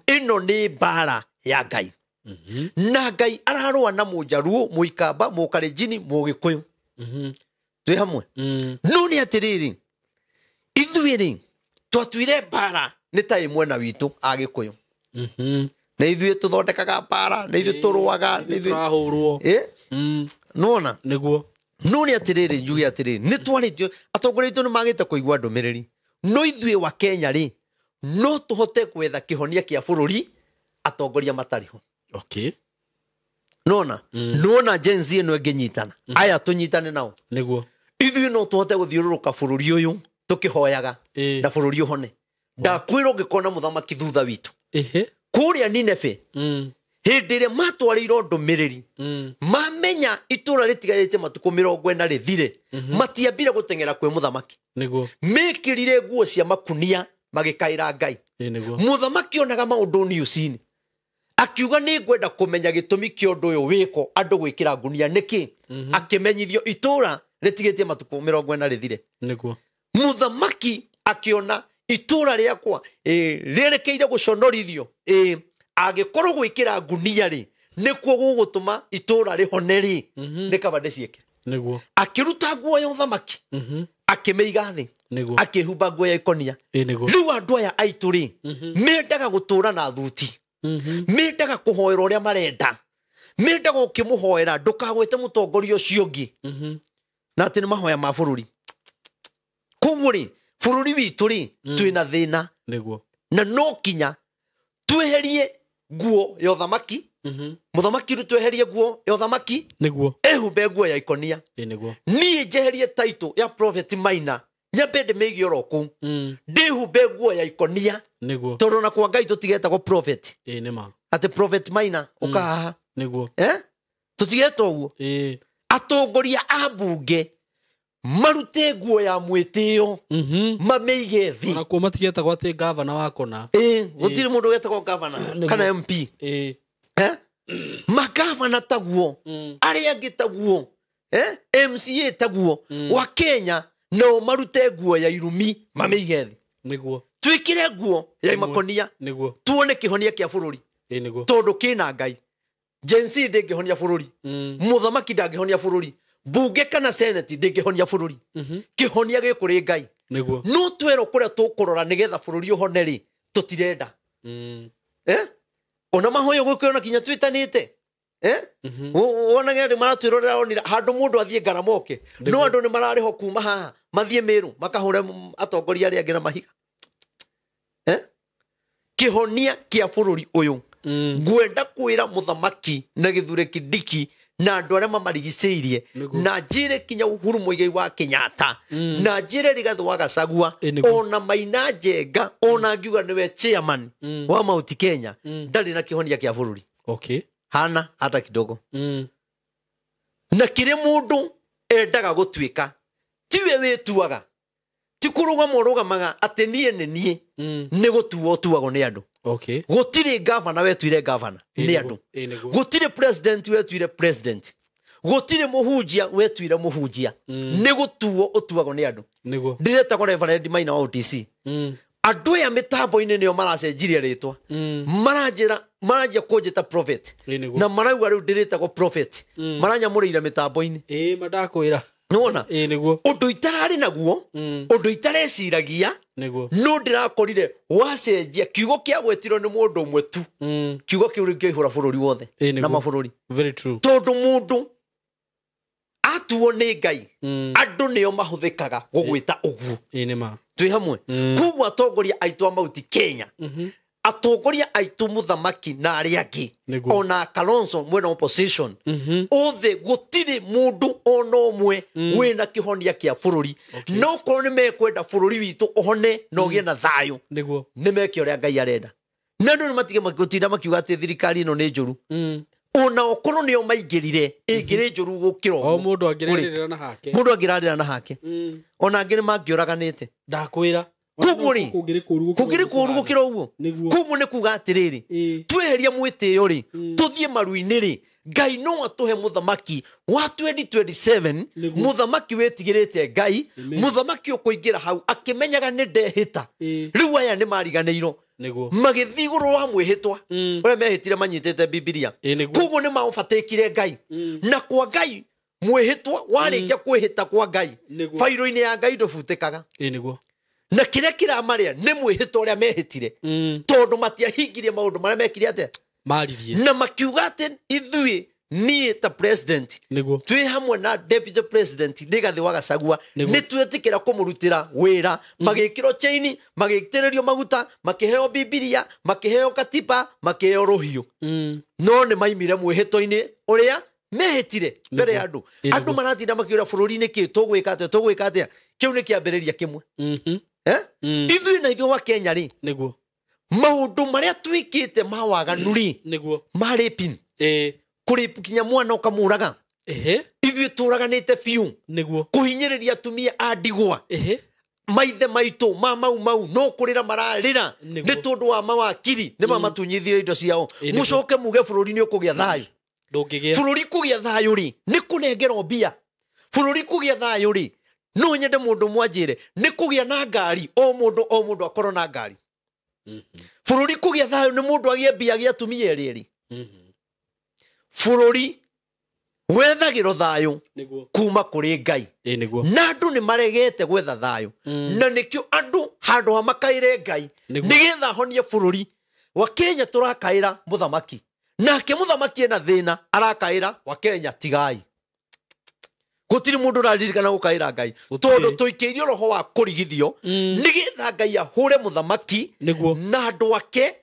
ĩno nĩ mbara ya Ngai na Ngai ararũa na Mũjaruo Mũikamba Mũkalenjin Mũgĩkũyũ twĩ hamwe no nĩ atĩrĩrĩ ithuĩ rĩ twatuire mbara nĩ ta ĩmwe na witũ Agĩkũyũ na ithuĩ tũthondekaga mbara na ithuĩ tũrũaga na ithuĩ nona nĩguo no nĩ atĩrĩrĩ njuge atĩrĩrĩ nĩ twarĩtio atongoria aitũ nĩ magĩte kũigua ndũmĩrĩri no ithuĩ wa Kenya rĩ no tũhote gwetha kĩhonia kĩa bũrũri atongoria matarĩ ho nona Gen Z ĩno ĩngĩnyitana aya tũnyitane nao nĩguo ithuĩ no tũhote gũthiũrũrũka bũrũri ũyũ tukihoyaga na bururi uhone ndakwira ngikona muthamaki thutha witu kuria Nineve hindi ria matwariro ndumiriri mamenya itura ritigayite matuko 40 rithire matiambire gutengera kwe muthamaki niguo mekirire nguo cia makunia magikaira Ngai muthamaki onaga maundu niucini akiuga ni ngwenda kumenya gitumi kia undu uyu wiko andu gwikira ngunia niki akimenyithio itura ritigitie matuko 40 rithire niguo muthamaki akiona itura riakwa rierekeire guconorithio agikorwo gwikira ngunia ri nikuo gugutuma itura rihone ri nikabande cieke niguo akiruta nguo ya uthamaki akimeiga thi akihumba nguo ya ikonia riu andu aya aitu ri mendaga gutura na thuti mendaga kuhoera uria marenda mendaga ukimuhoera ndukagwete mutongoria ucio ngi na ati ni mahoya ma bururi kumuri bururi witu ri twina thina niguo na no kinya tweherie nguo ya uthamaki muthamaki ru tweherie nguo ya uthamaki niguo ehumbe nguo ya ikonia niguo ni jeherie title ya prophet Maina nyambe ndimigi oroku ndihumbe nguo ya ikonia niguo tondu na kwa Ngai tutigetagwo prophet nima ati prophet Maina ukahaha niguo tutigetwo uguo atongoria abunge marute nguo ya mwitio mameige thi ona kuo matigetagwo ati governor wakona gutire mundu getagwo governor kana MP magavana taguo aria ngitaguo MCA taguo wa Kenya no marute nguo ya irumi mameige thi niguo twikire nguo ya makonia niguo tuone kihonia kia bururi niguo tondu kina Ngai jensi ndingihonia bururi muthamaki ndangihonia bururi bunge kana senate ndingihonia bururi kihonia gikuri Ngai niguo no twero kuria tukurora nigetha bururi uhone ri tutirenda ona mahoyo gukona kinya twitanite wona ngende maratwirorera onira handu mundu athie ngaramoke no andu ni marariho kuma haha mathie Meru makahure atongoria ari angina mahiga kihonia kia bururi uyu ngwenda kwira muthamaki na githure Kindiki na andu aria mamarigiceirie na njire kinya Uhuru Muigai wa Kenyatta na njire Rigathi wa Gachagua ona Maina Njenga ona ngiuga niwe chairman wa Mount Kenya ndari na kihonia kia bururi hana hata kidogo na kire mundu endaga gutwika tiwe wituaga tikuruga morugamaga ati nie nenie ni gutuo tuago ni andu gutire governor wetwire governor ni andu gutire president wetwire president gutire muhunjia wetwire muhunjia ni gutuo utuago ni andu ndireta ko Reverend Maina wa OTC andu ya mitambo ine nio maracenjirie ritwa marajia kunjita prophet na marauga riu ndireta ko prophet maranyamurire mitambo ine madakwira nona undu itarari naguo undu itareciragia no ndirakorire wacenjia kiugo kia gwetiro ni mundu umwe tu kiugo kiu ringihura bururi wothe na mabururi tondu mundu atuo ni Ngai andu nio mahuthikaga gugwita uguo twi hamwe kugu atongoria aitu a Mount Kenya atongoria aitu muthamaki na aria angi ona Kalonzo mwena opposition othe gutire mundu ona umwe wina kihonia kia bururi no ko ni mekwenda bururi witu ohone no gie na thayo ni meke uria Ngai arenda na ndu matige magutinda makiuga ati thirikari ino ni njuru ona okoro nio maingirire ingire njuru gukiro o mundu angirarira na hake ona ngire mangioraganite ndakwira kuguri kuru gukira uguo kumu ni kuga atiriri tweheria mwitio ri tuthie maruini ri Ngai no atuhe muthamaki wa 2027 muthamaki wetigirite Ngai muthamaki ukuingira hau akimenyaga ni ndehita riu aya ni mariganeiro magithiguru wa mwihitwa uria mehitire manyitete Biblia kugu ni maofatikire Ngai na kwa Ngai mwihitwa warikia kwihita kwa Ngai fairo-ini ya Ngai ndubutikaga na kire kira maria ni mwihito uria mehitire tondu matiahingirie maundu maria mekire ate maririe na makiuga ati ithui ni ta president twi hamwe na deputy president Rigathi wa Gachagua ni twetikira kumurutira wira magikiro chaini magikitererio maguta makiheo Biblia makiheo katiba makiheo rohio no ni maimire mwihito-ini uria mehĩtire mbere ya andũ andũ maratinda makĩũra bũrũri-inĩ kĩ tũgwĩka atĩa kĩu nĩ kĩambĩrĩria kĩmwe ithuĩ na ithuĩ wa Kenya rĩ maũndũ marĩa twĩkĩte ma waganu rĩ marĩ pin kũrĩ kinya mwana ũkamũraga ithuĩ tũraganĩte biũ kũhinyĩrĩria atumia a ndigwa maithe maitũ mau no kũrĩra mararĩra nĩ tondũ wa mawakiri nĩ mamatunyithire indo ciao mũcoke muge bũrũri-inĩ ũkũgĩa thayũ bũrũri kũgĩa thayũ rĩ nĩ kũnengerwo mbia bũrũri kũgĩa thayũ rĩ no nyende mũndũ mwanjĩre nĩ kũgĩa na ngari o mũndũ akorwo na ngari bũrũri kũgĩa thayũ nĩ mũndũ agĩe mbia agĩe atumia erĩ bũrũri wethagĩrwo thayũ kuma kũrĩ Ngai na andũ nĩ maregete gwetha thayũ na nĩkĩo andũ handũ ha makaĩre Ngai nĩgetha ahonie bũrũri wa Kenya tũrakaĩra mũthamaki nake mũthamaki ena thĩna arakaĩra wa Kenya tigai gũtirĩ mũndũ ũraririkana gũkaĩra Ngai tondũ tũikĩirio roho wa kũrigithio nĩgetha Ngai ahũre mũthamaki na andũ ake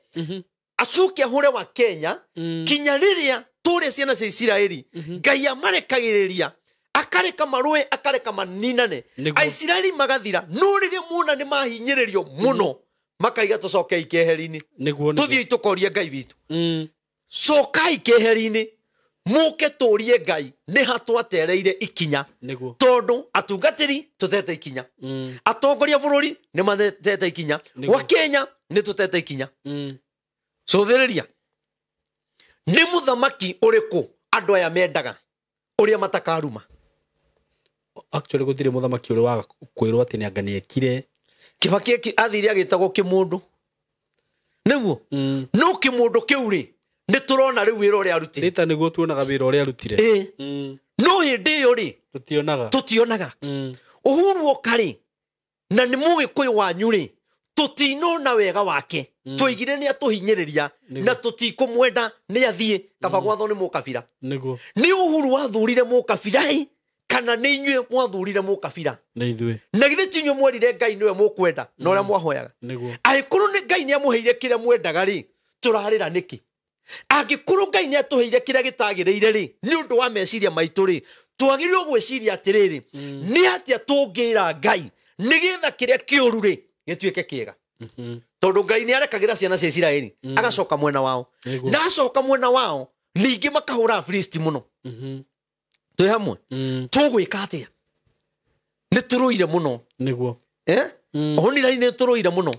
acoke ahũre wa Kenya kinya rĩrĩa tũrĩa ciana cia Isiraeli Ngai amarekagĩrĩria akareka marũe akareka maninane Aisiraeli magathira no rĩrĩa mona nĩ mahinyĩrĩrio mũno makaiga tũcoke ikeheri-inĩ tũthiĩ tũkorie Ngai witũ cokai keheri-inĩ mũke tũrie Ngai nĩ hatwatereire ikinya tondũ atungatĩri tũtete ikinya atongoria bũrũri nĩ matete ikinya wa Kenya nĩ tũtete ikinya cũthĩrĩria nĩ mũthamaki ũrĩkũ andũ aya mendaga ũrĩa matakaruma actually gũtirĩ mũthamaki ũrĩ wa kwĩrwo atĩ nĩ anga nĩekire Kibaki athire agĩtagwo kĩmũndũ nĩguo no kĩmũndũ kĩu rĩ nĩ tũrona rĩu wĩra ũrĩa arutire rĩta nĩguo tuonaga wĩra ũrĩa arutire no hĩndĩ ĩyo rĩ tũtionaga Uhuru oka rĩ na nĩ mũgĩkũyũ wanyu rĩ tũtinona wega wake tũigire nĩ atũhinyĩrĩria na tũtikũmwenda nĩ athiĩ kaba gwathwo nĩ mũkabira nĩ Uhuru wathurire mũkabira kana nĩ inyuĩ mwathurire mũkabira na ithuĩ na githĩ ti inyuĩ mwerire Ngai nĩwe mũkwenda na ũrĩa mwahoyaga angĩkorwo nĩ Ngai nĩ amũheire kĩrĩa mwendaga rĩ tũrarĩra nĩkĩ angĩkorwo Ngai nĩ atũheire kĩrĩa gĩtagĩrĩire rĩ nĩ ũndũ wa meciria maitũ rĩ twagĩrĩirwo gwĩciria atĩrĩrĩ nĩ atĩa tũngĩra Ngai nĩgetha kĩrĩa kĩũru rĩ gĩtuĩke kĩega tondũ Ngai nĩ arekagĩra ciana cia Isiraeli agacoka mwena wao na acoka mwena wao ningĩ makahũra Afilisti mũno twĩ hamwe tũgwĩka atĩa nĩ tũrũire mũno nĩguo ohonira-inĩ nĩ tũrũire mũno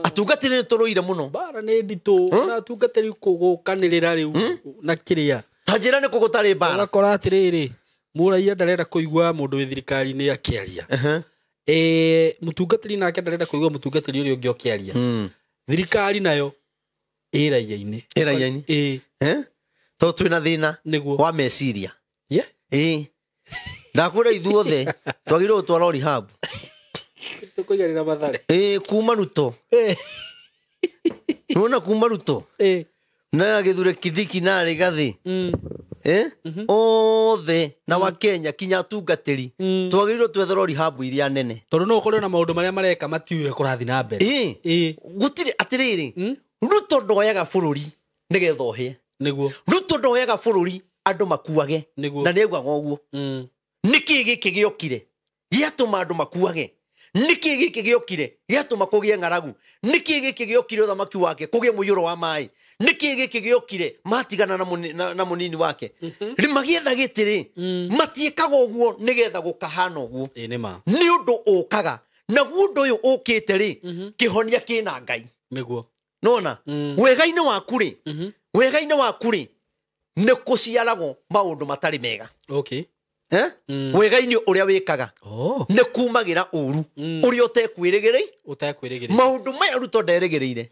atungatĩri nĩ tũrũire mũno bara nĩ nditũ na atungatĩri kũgũkanĩrĩra rĩu na kĩrĩa ta njĩra nĩ kũgũtarĩ bara ũgakora atĩrĩrĩ mũraia ndarenda kũigua mũndũ wĩ thirikari-inĩ akĩaria mũtungatĩri nake ndarenda kũigua mũtungatĩri ũrĩa ũngĩ ũkĩaria thirikari nayo ĩraiya-inĩ tondũ twĩna thĩna wa meciria ndakwĩra ithuothe twagĩrĩirwo gũtwara rehab tũkũiganĩra matharĩ kuma Ruto nĩwona kuma Ruto na Gĩthure Kindiki na Rigathĩ othe na wa Kenya kinya atungatĩri twagĩrĩirwo twetherwo rehab iria nene tondũ no ũkorwo na maũndũ marĩa mareka matiũĩ kũrathi na mbere gũtirĩ atĩrĩrĩ Ruto ndoyaga bũrũri nĩgetha ũhĩe Ruto ndoyaga bũrũri andũ makuage na nĩ augaga ũguo nĩkĩ gĩkĩ gĩokire gĩatũma andũ makuage nĩkĩ gĩkĩ gĩokire gĩatũma kũgĩe ng'aragu nĩkĩ gĩkĩ gĩokire ũthamaki wake kũgĩe mũiyũro wa maĩ nĩkĩ gĩkĩ gĩokire matigana na mũnini wake magĩetha gĩtĩrĩ matiĩkaga ũguo nĩgetha gũkahana ũguo nĩ ũndũ ũkaga naguo ũndũ ũyũ ũkĩte rĩ kĩhonia kĩna Ngai nona wegai-inĩ waku rĩ nĩ kũciaragwo maũndũ matarĩ mega wega-inĩ ũrĩa wĩkaga nĩ kumagĩra ũru ũrĩa ũtekwĩrĩgĩrĩire maũndũ maya Ruto nderĩgĩrĩire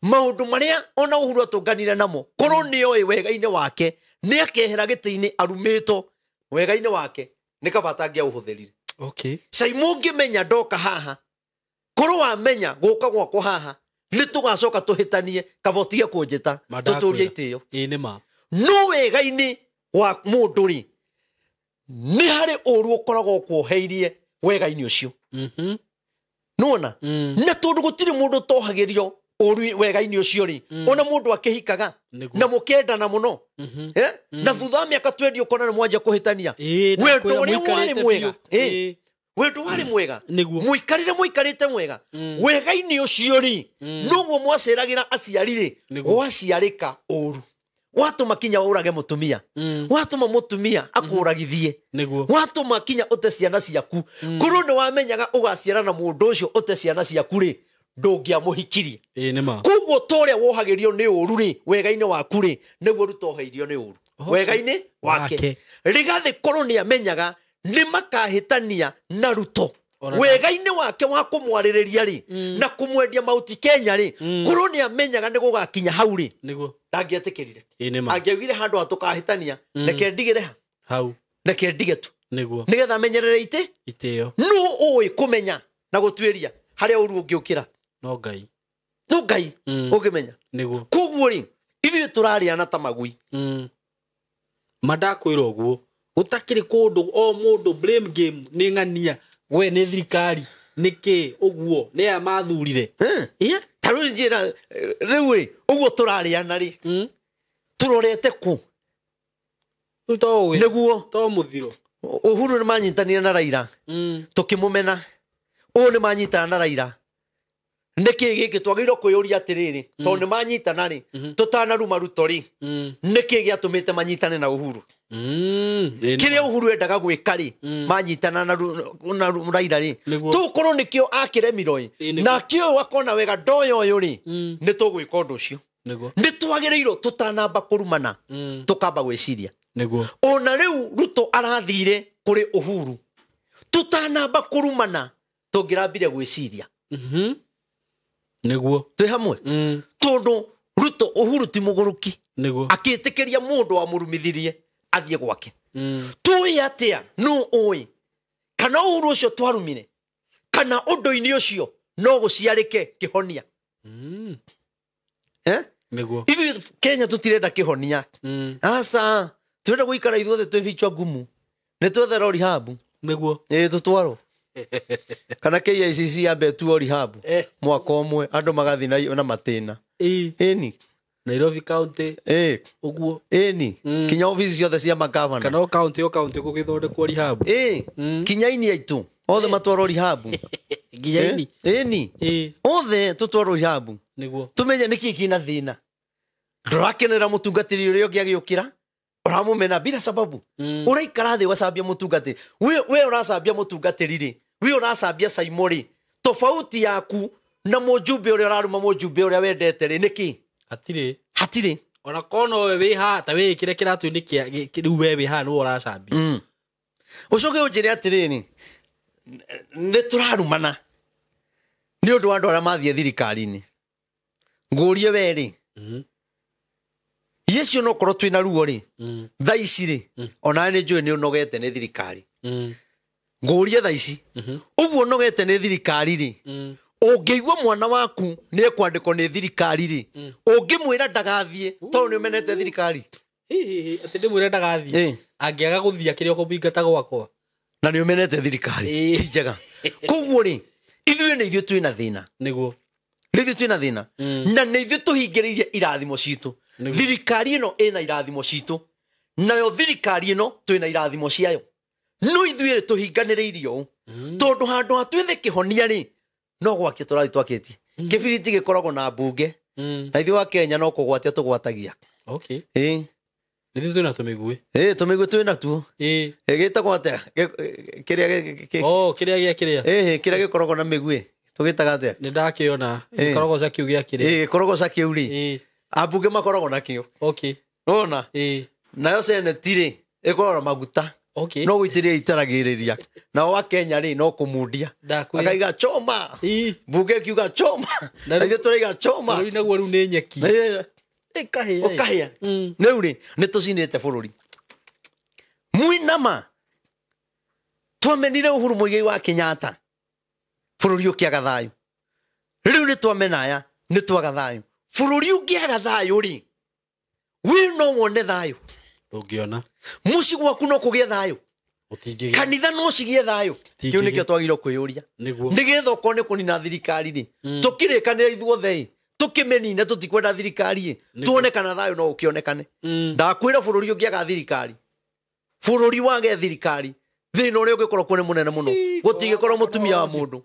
maũndũ marĩa ona Uhuru atũnganire namo korwo nĩoĩ wega-inĩ wake nĩ akehera gĩtĩ-inĩ arumĩtwo wega-inĩ wake nĩ kaba atangĩaũhũthĩrire cai mũngĩmenya ndoka haha korwo wamenya gũka gwakwa haha nĩ tũgacoka tũhĩtanie kaba ũtige kũnjĩta tũtũrie itĩo no wega-inĩ wa mũndũ rĩ nĩ harĩ ũru ũkoragwo kuoheirie wega-inĩ ũcio nona na tondũ gũtirĩ mũndũ tohagĩrio ũru wega-inĩ ũcio rĩ ona mũndũ akĩhikaga na mũkendana mũno na thutha wa mĩaka 20 ũkona nĩ mwanja kũhĩtania wendo ũrĩa warĩ mwega wendo warĩ mwega mũikarĩte mwega wega-inĩ ũcio rĩ noguo mwacĩragĩra aciari rĩ gwaciarĩka ũru watũma kinya ũrage mũtumia watũma mũtumia akũragithie watũma kinya ũte ciana ciaku korwo nĩ wamenyaga ũgaciara na mũndũ ũcio ũte ciana ciaku rĩ ndũngĩamũhikirie koguo torĩa wohagĩrio nĩ ũru rĩ wega-inĩ waku rĩ nĩguo rutoheirio nĩ ũru wega-inĩ wake Rigathĩ korwo nĩ amenyaga nĩ makahĩtania na Ruto wega-inĩ wake wa kũmwarĩrĩria rĩ na kũmwendia Mount Kenya rĩ korwo nĩ amenyaga nĩ gũgakinya hau rĩ ndangĩetĩkĩrire angĩaugire handũ ha tũkahĩtania reke ndigĩre hau reke ndige tu nĩgetha amenyerere itĩo no ũĩ kũmenya na gũtuĩria harĩa ũru ũngĩũkĩra no Ngai ũngĩmenya koguo rĩ ithuĩ tũrarĩana ta magui mandakwĩra ũguo gũtakĩrĩ kũndũ o mũndũ blame game nĩ ng'ania we nĩ thirikari nĩkĩ ũguo nĩ aya mathurire tarũ njĩra rĩu rĩ ũguo tũrarĩana rĩ tũrorete kũ nĩguo to mũthiro Uhuru nĩ manyitanire na Raila tũkĩmũmena ũũ nĩ manyitana na Raila nĩkĩ gĩkĩ twagĩrĩirwo kwĩyũria atĩrĩrĩ tondũ nĩ manyitana rĩ tũtanaruma Ruto rĩ nĩkĩ gĩatũmĩte manyitane na Uhuru kĩrĩa Uhuru endaga gwĩka rĩ manyitana na Raila rĩ tũkorwo nĩkĩo akĩremirwo na kĩo akona wega ndoyo ũyũ rĩ nĩ tũgwĩka ũndũ ũcio nĩ twagĩrĩirwo tũtanamba kũrumana tũkamba gwĩciria ona rĩu Ruto arathire kũrĩ Uhuru tũtanamba kũrumana tũngĩrambire gwĩciria nĩguo twĩ hamwe tondũ Ruto Uhuru ti mũgũrũki akĩtĩkĩria mũndũ wa mũrumithirie athiĩ gwake tũĩ atĩa no ũĩ kana Uhuru ũcio twarumire kana ũndũ-inĩ ũcio no gũciarĩke kĩhonia ithuĩ Kenya tũtirenda kĩhonia aca tũrenda gũikara ithuothe twĩ vichwa ngumu nĩ twethera Rehab nĩguo tũtwarwo kana KICC yambe tuo Rehab mwaka ũmwe andũ magathi na matĩna ĩni Nairobi county ũguo kinya ofisi ciothe cia magavana kana county gũgĩthondekwo Rehab kinyaini aitũ othe matwarwo Rehab kinyaini othe tũtwarwo Rehab nĩguo tũmenye nĩkĩ kĩna thĩna ndũrakenera mũtungatĩri ũrĩa ũngĩ agĩũkĩra ũramũmena bila sababu ũraikara thĩ ũgacambia mũtungatĩri we ũracambia mũtungatĩri rĩ we ũracambia Saimo rĩ tofauti yaku na mũjumbe ũrĩa ũraruma mũjumbe ũrĩa wendete rĩ nĩkĩ hatirĩ ona kono we wĩ haha ta wĩkĩre kĩratũ-inĩ kĩu we wĩ haha nĩwe ũracambia ũcoke ũnjĩre atĩrĩrĩ nĩ tũrarumana nĩ ũndũ wa andũ arĩa mathiĩ thirikari-inĩ ngũrie we rĩ Yesu no korwo twina ruo ri thaa ici ri ona nĩ njũĩ nĩ ũnogete nĩ thirikari ngũrie thaa ici ũguo ũnogete nĩ thirikari ri ũngĩigua mwana waku nĩ ekwandĩkwo nĩ thirikari ri ũngĩmwĩra ndagathiĩ tondũ nĩ ũmenete thirikari atĩ ndĩmwĩre ndagathiĩ angĩaga gũthiĩ kĩrĩa ũkũbingata gwakwa na nĩ ũmenete thirikari ti njega koguo ri ithuĩ nĩ ithuĩ twĩna thĩna nĩguo ithuĩ twĩna thĩna na nĩ ithuĩ tũhingĩrĩirie irathimo citũ thirikari ĩno ĩna irathimo citũ nayo thirikari ĩno twĩna irathimo ciayo no ithuĩ tũhinganĩrĩirio tondũ handũ ha twethe kĩhonia rĩ no gwakia tũrathi twakĩtie kĩbiriti gĩkoragwo na mbunge na ithuĩ wa Kenya no kũgwatia tũgwatagia nĩ ithuĩ twĩna tũmĩguĩ tũmĩguĩ twĩna tuo gĩtagwo atĩa kĩrĩa gĩkoragwo na mĩguĩ tũgĩtaga atĩa nĩ ndakĩona gĩkoragwo kiu gĩa kĩrĩa gĩkoragwo kiu rĩ ambunge makoragwo nakĩo nona nayo seneti rĩ ĩkoragwo na maguta no gũitĩrĩria itaragĩrĩria nao wa Kenya rĩ no kũmundia akaiga choma mbunge kiuga choma na ithuĩ tũraiga choma naguo rĩu nĩ nyeki ũkahĩa rĩu rĩ nĩ tũcinĩte bũrũri mwinama twamenire Uhuru Muigai wa Kenyatta bũrũri ũkĩaga thayũ rĩu nĩ twamenaya nĩ twaga thayũ bũrũri ũngĩaga thayũ rĩ we no wone thayũ ndũngĩona mũciĩ gwaku no kũgĩe thayũ kanitha no cigĩe thayũ kĩu nĩkĩo twagĩrĩirwo kwĩyũria nĩgetha okorwo nĩ kũnina thirikari rĩ tũkĩrĩkanĩra ithuothe tukimenina tutikwenda thirikari tuonekana thayo no ukionekane ndakwira bururi ungiaga thirikari bururi wage thirikari thina uria ungikorwo kuo ni munene muno gutigikorwo mutumia wa mundu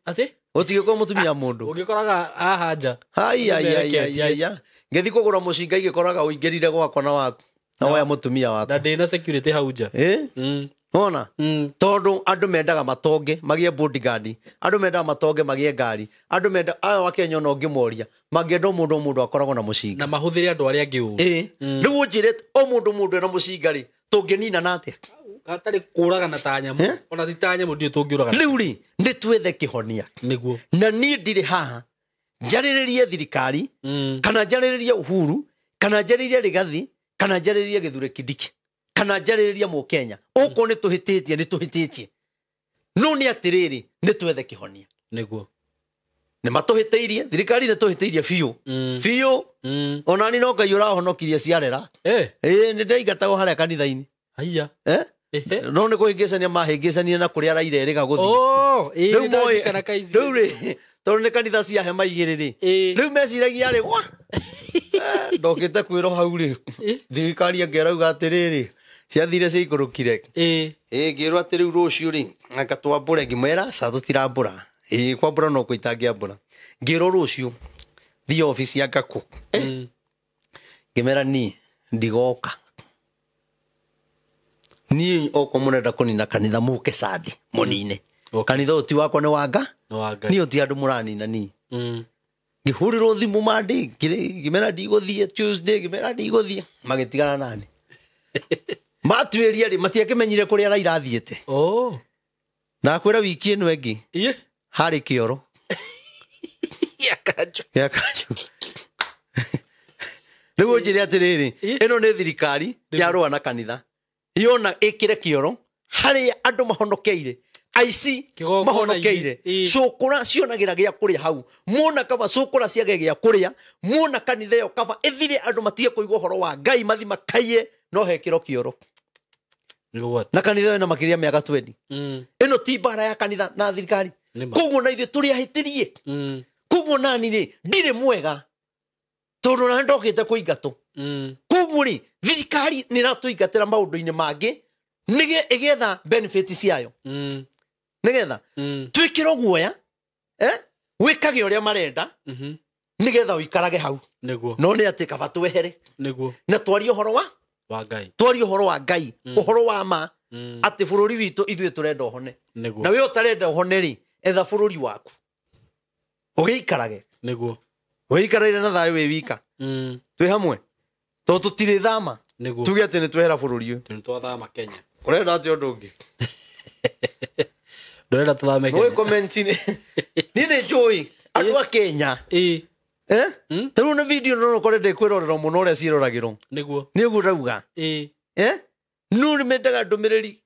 ati gutigikorwo mutumia wa mundu ungikoraga ahanja ai ngethi kugura mucinga igikoraga uingirire gwakwa na waku na waya mutumia waku na ndina security hauja ona tondu andu mendaga matonge magie bodyguard andu mendaga matonge magie ngari andu menda ayo wakenya no ngimoria magiendo mundu akoragwo na mucinga na mahuthire andu aria angi u riu njire o mundu na mucinga ri tunginina nate atari kuraga na tanyamu ona titanyamu ndio tungiuraga riu ri ndi twethe kihonia niguo na ni ndire haha njariririe thirikari kana njariririe Uhuru kana njariririe Rigathi kana njariririe Githure Kindiki kana njariririe Mukenya uko ni tuhititie no ni atiriri ni twethe kihonia niguo ni matuhiteirie thirikari ni tuhiteirie fiu onani no Ngai urahonokirie ciarera ni ndaigatagwo haria kanitha-ini haiya no ni kuhingicania mahingicania na kuria rairerega guthii riu moi kana kaizi riu ri tondu ni kanitha cia hema igiriri riu meciragia ri ndokite kwiro hau ri thirikari angerauga atiriri ciathire cia ikurukire ngirwo ati riu rucio ri anga twambure ngimera sa tutirambura kwambura no kuitangiambura ngirwo rucio thi office ya Ngaku ngimera ni ndigoka ni oko munenda kunina kanitha muke sadi munine kanitha uti wakwa ni wanga ni uti andu muranina ni ngihurirwo thimu mandi ngimera ndiguthie Tuesday ngimera ndiguthie magitigana nani matwiria ri matiakimenyire kuria ra irathiete na kwira wiki ino engi hari kioro yakacho riu njire atiriri ino ni thirikari yarua na kanitha yona ikire kioro hari andu mahonokeire aici mahonokeire cukura cionagira gia kuria hau muna kaba cukura ciage gia kuria muna kanitha yo kaba ithire andu matie kuigwa horo wa Ngai mathima kaiye no hekiro kioro na kanitha yo na makiria miaka 20 ino ti bara ya kanitha na thirikari kuguo na ithu turi ahitirie kuguo nani ri ndire mwega tondu na ndokite kuingato kuguo ri thirikari ni natuingatira maundu-ini mangi nige igetha benefits ciayo nigetha twikiro guoya wikage uria marenda nigetha uikarage hau no ni ati kaba twehere na twarie horo wa Ngai twarie horo wa Ngai uhoro wa ma ati bururi witu ithuĩ turenda uhone na we utarenda uhone ri etha bururi waku ugiikarage wiikarire na thayo we wika twi hamwe to tutire thama tuge ati ni twehera bururi uyu ni twathama Kenya urenda ati undu ungi ndorenda tuthame Kenya no comment ni njui andu a Kenya taru na video no kore de kwirorera muno uria ciroragirwo niguo ni uguo rauga no rimendaga ndumiriri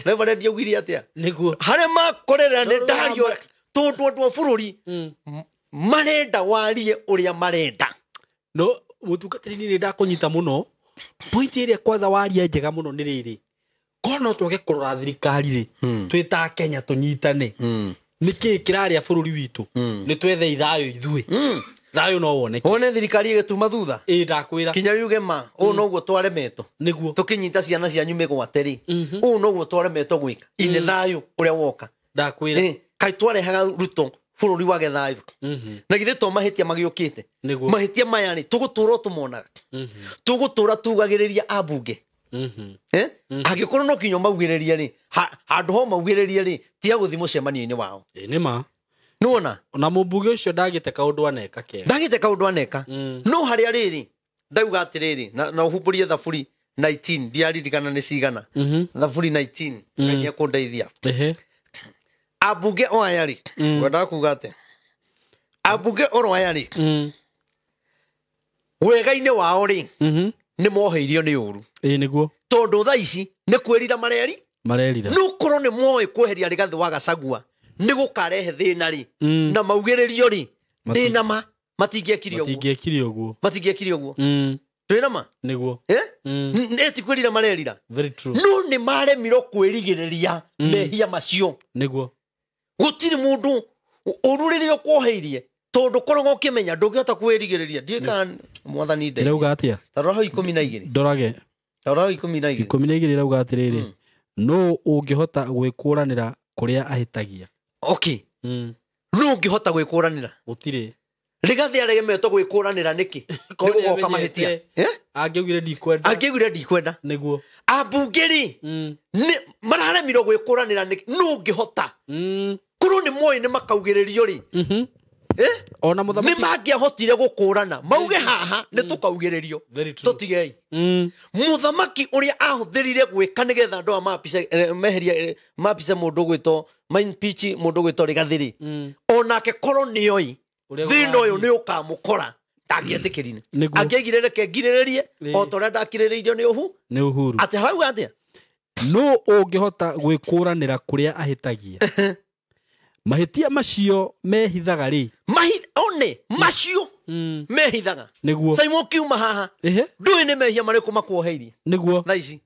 reverend yaugire atia niguo hare makorera ni ndario tondu andu a bururi marenda warie uria marenda no mutungatiri ni ndakunyita muno point iria kwanza waria njega muno ni riri kono twoge kurora thirikari ri twita Kenya tunyitane niki kiraria bururi witu ni twethe ithayo ithui thayo no woneke one thirikari igituma thutha ndakwira kinya yuge ma no guo twaremeto niguo tukinyita ciana cia nyume gwateri no guo twaremeto gwika ine thayo uria woka ndakwira kai twarehaga Ruto bururi wa gethayo na githe to mahitia magiukite mahitia maya ni tugutura tumonaga tugutura tugagiriria abunge agikorwo no kinyo maugiriria ri handu ho maugiriria ri tia guthi mucemanio-ini wao ni ma nuona ona mubunge ucio ndagite kaundu aneka ke ndagite kaundu aneka no haria riri ndauga atiriri na uhuburie thaburi 19 ndiaririkana ni cigana thaburi 19 ngania kundeithia abunge o aya ri wenda kuga ate abunge oro aya ri wega-ini wao ri ni moheirio ni uru niguo tondu tha ici ni kwirira marerira no korwo ni moe kweheria Rigathi wa Gachagua ni gukarehe thina ri na maugiririo ri thina ma matingiekirie uguo thina ma niguo neti kwirira marerira very true no ni maremiro kwirigiriria mehia macio niguo gutiri mundu ururirio kwoheirie tondu korogo kimenya ndungihota kwirigiriria ndieka mwathani ndei irauga atia taroho 12 ndorage taroho 12 12 irauga atiriri no ungihota gwikuranira kuria ahitagia okay no ungihota gwikuranira gutire rigathi aregemetwo gwikuranira niki nigugoka mahitia angiugire ndikwenda niguo ambungeri mararemirwo gwikuranira niki no ungihota kuru ni moyi ni makaugiririo ri ona muthamaki ni mangiahotire gukurana mauge haha ni tukaugiririo tutigei muthamaki uria ahuthirire gwika nigetha ndo mapice meheria mapice mundu gwito main pitch mundu gwito rigathiri onake koro nioi thino uyu ni ukamukora ndangietikirine angiigirire kengirirerie o toria ndakiririirio ni uhuru ati hau atia no ungihota gwikuranira kuria ahitagia mahitia macio mehithaga ri macio mehithaga niguo Simon kiuma haha ndui ni mehia mariku makuoheirie niguo thaici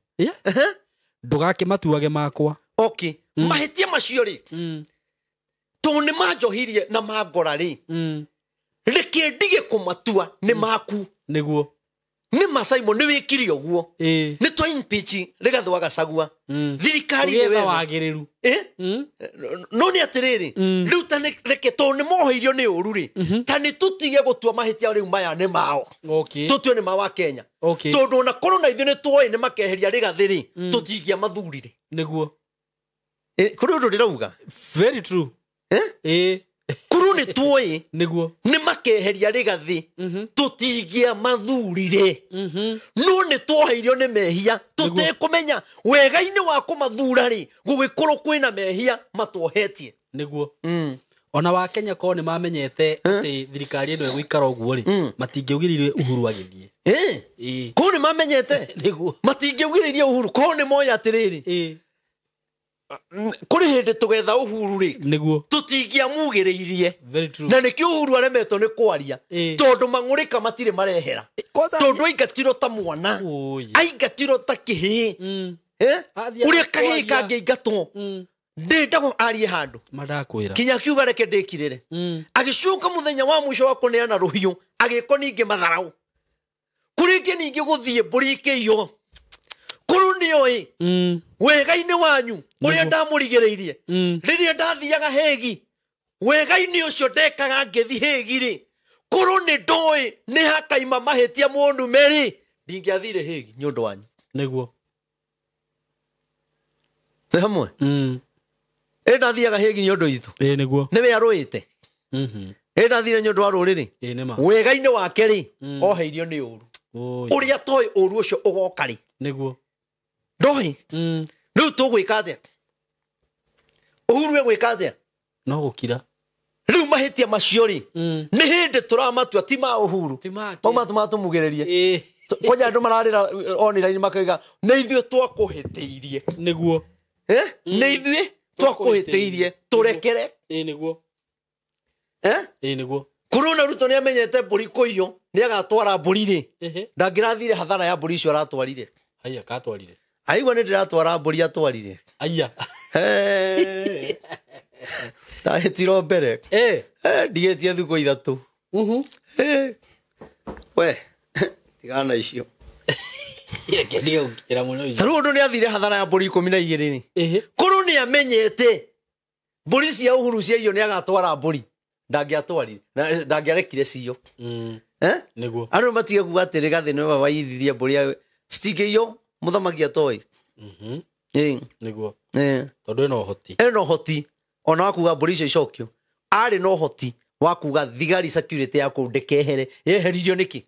ndugake matuage makwa okay mahitia macio ri to ni majohirie na magora ri reke ndige kumatua ni maku niguo ni Simon ni wikiri oguo ni twin pitch rigathwa gacagua thirikari ni wewe wagiriru no ni atiriri riu tane reke to ni mohirio ni uru ri tani tutige gutua mahitia riu maya ni mao okay tutue ni mawa Kenya okay tondu na korona ithu ni tuoi ni makeheria rigathiri tutingia mathurire niguo kuri undu ndirauga very true kuru ni tuoi niguo ni makeheria rigathi tutingia mathurire no ni twoheirio ni mehia tutekumenya wegaini wa kumathura ri gugikuru kwina mehia matwohetie niguo ona wa Kenya ko ni mamenyete ati thirikari eno guikara uguo ri matingiugiririe Uhuru agithie ko ni mamenyete niguo matingiugiririe Uhuru ko ni moya atiriri kuri hindi tugetha Uhuru ri niguo tutingia mugiriirie very true na nikio Uhuru aremetwo ni kwaria tondu mang'urika matire marehera tondu aingatiro ta mwana aingatiro ta kihi uria kahi kangiingatwo ndindago arie handu madakwira kinya kiuga reke ndikirire agicunga muthenya wa mwisho wa kuneana ruhiu agiko ningi matharau kuringi ningi guthie mburi iyo kuru nioi wegaini wanyu uria ndamurigiriirie riria ndathiaga Hegi wegaini ucio ndekaga ngethi Hegi ri kuru ni ndoi ni hakaima mahitia mundu meri ndingiathire Hegi nyundu wanyu niguo hamwe ndathiaga Hegi nyundu itu niguo niwe aruite ndathire nyundu wa ruriri wegaini wake ri oheirio ni uru uria toi uru ucio ugoka ri niguo ndoi riu tugwika atia Uhuru egwika atia no gukira riu mahitia macio ri ni hindi turamatua ti ma Uhuru mauma tumatumugererie koja andu mararira online makaiga ni ithue twakuhiteirie niguo ni ithue twakuhiteirie turekere niguo niguo kuruna ruto ni amenyete mburi kuiyo ni agatwara mburi ri ndangirathire hathara ya mburi icio aratwarire aya katwarire aigwa ni ndiratwara mburi atwarire aya tahitiro mbere ndigetie thuko ithatu we tigana icio ndio ukira muno icio taru ndu ni athire hathara ya mburi 12 ni kuru ni amenyete mburi cia Uhuru cia iyo ni agatwara mburi ndangiatwarire na ndangiarekire cio niguo andu matige kuga atiri gathi ni waithirie mburi stigio muthamaki atoi niguo tondu no hoti no hoti ona wakuga mburi icio icokio ari no hoti wakuga thigari security ya kundekehere yeheririo niki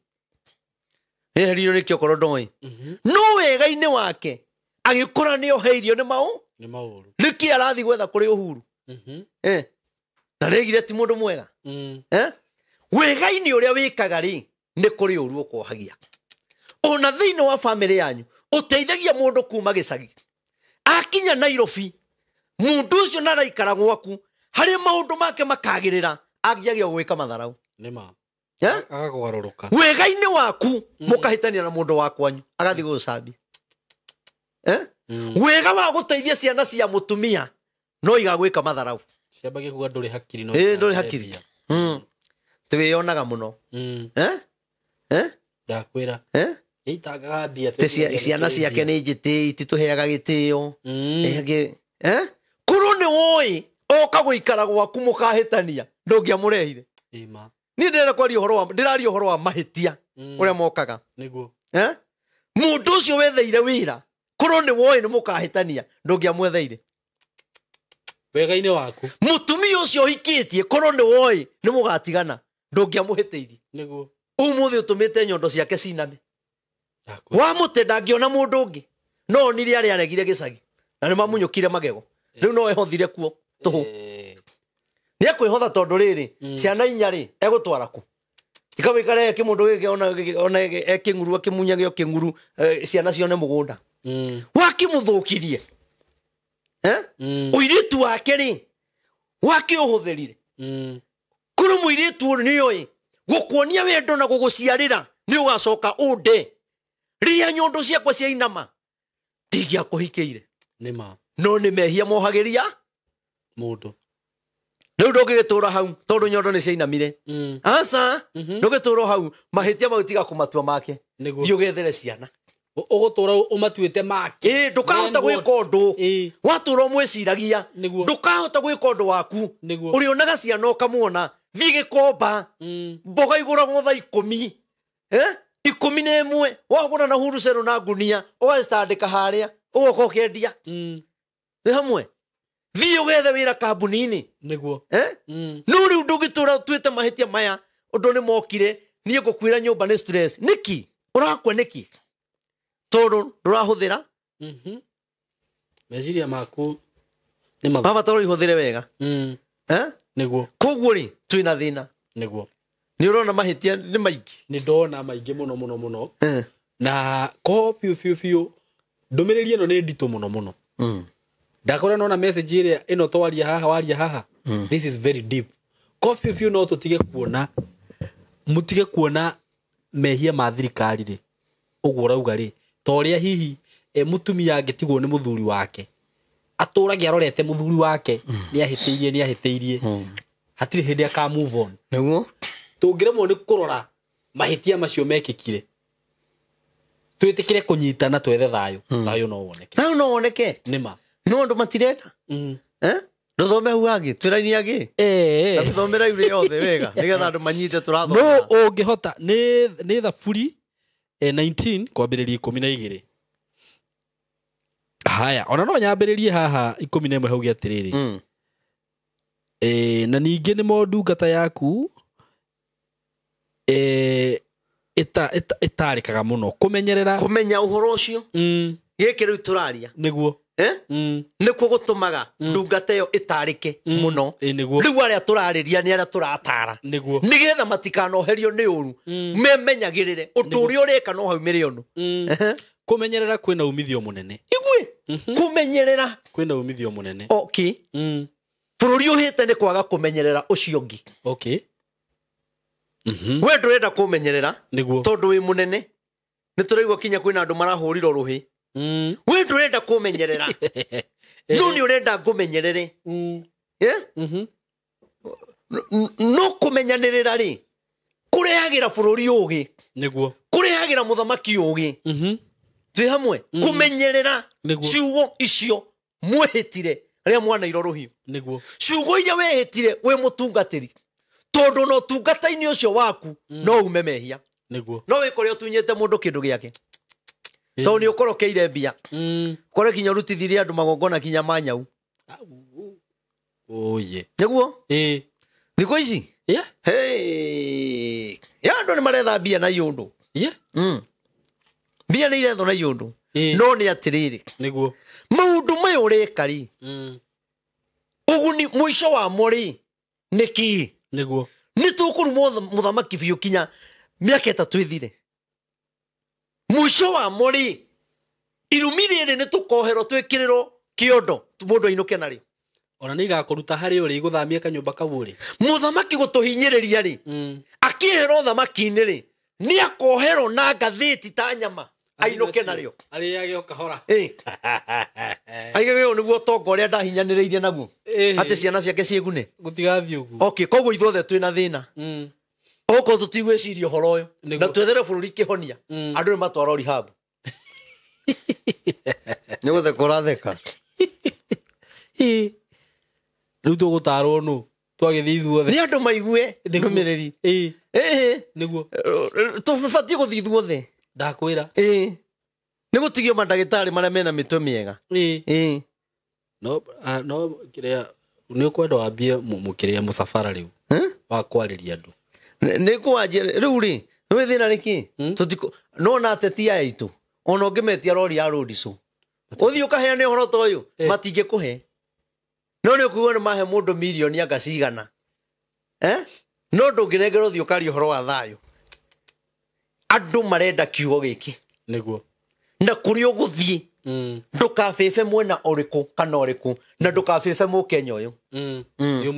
okoro ndoi no wegaini wake agikura ni oheirio ni mauru niki arathi gwetha kuri Uhuru na regire ti mundu mwega wegaini uria wikaga ri ni kuri uru ukohagia ona thino wa family yanyu uteithagia mundu kuma gicagi akinya Nairobi mundu ucio naraikara gwaku hari maundu make makagirira agiagia gwika matharau nima agakwaruruka wegaini waku mukahitania na mundu wakwanyu agathi gucambi wega wa guteithia ciana cia mutumia no igagwika matharau ciambage kuga nduri hakiri no nduri hakiri Twiyonaga muno. Ndakwira. Itagaga mbia ciana ciake nĩ njĩtĩi titũheaga gĩtĩo kũrũ nĩ woĩ oka gũikara gwaku mũkahĩtania ndũngĩamũrehire niĩ ndĩraria ũhoro wa mahĩtia ũrĩa mokaga mũndũ ũcio wetheire wĩra kũrũ nĩ woĩ nĩ mũkahĩtania ndũngĩamwetheire wega-inĩ waku mũtumia ũcio ũhikĩtie kũrũ nĩ woĩ nĩ mũgatigana ndũngĩamũhĩtĩirie ũmũthĩ ũtũmĩte nyondo ciake ciname wa mũte ndangĩona mũndũ ũngĩ no onire arĩa aregire gĩcagi na nĩ mamunyũkire magego rĩu no ehothire kuo tũhũ nĩ ekwĩhotha tondũ rĩrĩ ciana inya rĩ egũtwara kũ ikawĩkare kĩmũndũ gĩkĩ ona ekĩng'uru akĩmunyage kĩng'uru ciana cione mũgũnda wakĩmũthũkirie ũirĩtu wake rĩ wakĩũhũthĩrire kũrĩ mũirĩtu ũyũ nĩoĩ gũkuonia wendo na gũgũciarĩra nĩ ũgacoka ũnde rĩrĩa nyondo ciakwa ciainama ndingĩakũhikĩire no nĩ mehia mohagĩria mũndũ rĩu ndũngĩgĩtũra hau tondũ nyondo nĩ ciainamire aca ndũngĩtũra hau mahĩtia mau tiga kũmatua make thiĩ ũgethere ciana ũgũtũra ũmatuĩte make ndũkahota gwĩka ũndũ watũra ũmwĩciragia ndũkahota gwĩka ũndũ waku ũrĩonaga ciana ũkamuona thiĩ gĩkomba mboga igũragwo thaa 10 11 wagũra na huru cero na ngunia ũgacitandĩka harĩa ũgoka ũkendia nĩ hamwe thiĩ ũgethe wĩra kambuni-inĩ nĩguo no rĩu ndũngĩtũra tuĩte mahĩtia maya ũndũ nĩ mokire niĩ ngũkwĩra nyũmba nĩ stress nĩki ũrakua nĩki tondũ ndũrahũthĩra meciria maku baba tondũ ihũthĩre wega nĩguo koguo rĩ twĩna thĩna nĩguo nĩ ũrona mahĩtia nĩ maingĩ nĩ ndona maingĩ mũno na ko biũ ndũmĩrĩri ĩno nĩ nditũ mũno ndakora nona message ĩrĩa ĩno waria haha this is very deep ko biũ no mũtige kuona mehia ma thirikari rĩ ũguo ũrauga rĩ ta ũrĩa hihi mũtumia angĩtigwo nĩ mũthuri wake atũrage arorete mũthuri wake nĩ ahĩtĩirie hatirĩ hĩndĩ aka move on nĩguo tũngĩremwo nĩ kũrora mahĩtia macio mekĩkire twĩtĩkĩre kũnyitana twethe thayũ no woneke nĩma no andũ matirenda ndũthome hau hangĩ twĩra-inĩ angĩ na tũthomera iũrĩ yothe wega nĩgetha andũ manyite tũrathoma no ũngĩhota nĩ thaburi 19 kwambĩrĩria 12 haya ona no nyambĩrĩrie haha 11 hauge atĩrĩrĩ na ningĩ nĩ mo ndungata yaku ĩtarĩkaga mũno kũmenya ũhoro ũcio gĩkĩ rĩu tũraria nĩguo nĩkuo gũtũmaga ndungata ĩyo ĩtarĩke mũno rĩu arĩa tũrarĩria nĩ arĩa tũratara nĩgetha matikanoherio nĩ ũru memenyagĩrĩre ũndũ ũrĩa ũreka no haumĩre ũndũ kũmenyerera kwĩna umithio mũnene igwe kũmenyerera kwĩna umithio mũnene okay bũrũri ũhĩte nĩ kwaga kũmenyerera ũcio ũngĩ okay we ndũrenda kũmenyerera tondũ wĩ mũnene nĩ tũraigua kinya kwĩna andũ marahũrirwo rũhĩ we ndũrenda kũmenyerera no nĩ ũrenda ngũmenyerere no kũmenyanĩrĩra rĩ kũrehagĩra bũrũri ũgĩ kũrehagĩra mũthamaki ũgĩ twĩ hamwe kũmenyerera ciugo icio mwĩhĩtire rĩrĩa mwanairwo rũhiũ ciugo iria wehĩtire wĩ mũtungatĩri tondũ no tungata-inĩ ũcio waku no ume mehia no wĩkore ũtunyĩte mũndũ kĩndũ gĩake tondũ nĩ ũkorokeire mbia kore kinya ũrutithirie andũ magongona kinya manyau nĩguo thikũ ici andũ nĩ maretha mbia na iũndũ mbia nĩ irethwo na iũndũ no nĩ atĩrĩrĩ maũndũ maya ũreka rĩ ũguni mũico wamo rĩ nĩkĩ nĩ tũkũrumwo mũthamaki biũ kinya mĩaka ĩtatũ ĩthire mũico wamo rĩ irumi rĩrĩ nĩ tũkoherwo twĩkĩrĩrwo kĩondo mũndũ ainũke narĩ ona nĩ igakũruta harĩ ũrĩ igũthamia kanyũmba kau rĩ mũthamaki gũtũhinyĩrĩria rĩ akĩherwo thamaki-inĩ rĩ nĩ akoherwo na ngathĩti ta nyama ainũke narĩo arĩage kahora aigagĩrwo nĩguo ũtonga ũrĩa ndahinyanĩrĩirie naguo atĩ ciana ciake ciĩgune gũtigathiĩ ũguo okay koguo ithuothe twĩna thĩna oko tutigweciria horo uyu Nĩguo. na twethere bururi kihonia andu ni matwara rehab ni gutheka uratheka riu tugutarwo nu twagithii ithuothe ni andu maigue ndumiriri niguo tubatie guthii ithuothe ndakwira ni gutigio mandagitari maria mena mitwe miega no kiria ni ukwenda wambie mukiria musafara riu wa kwariria andu ni kwanjia riu ri we thina niki tutiko no na ateti aitu ona ungimetia rori ya road show uthio kaheane horo to uyu matinge kuhe no ni ukuona mahe mundu milioni anga cigana no ndungirengero thio kari horo wa thayo andu marenda kiugo giki niguo na kuri uguthie ndukabebe mwena uriku kana uriku na ndukabebe mukenya uyu yo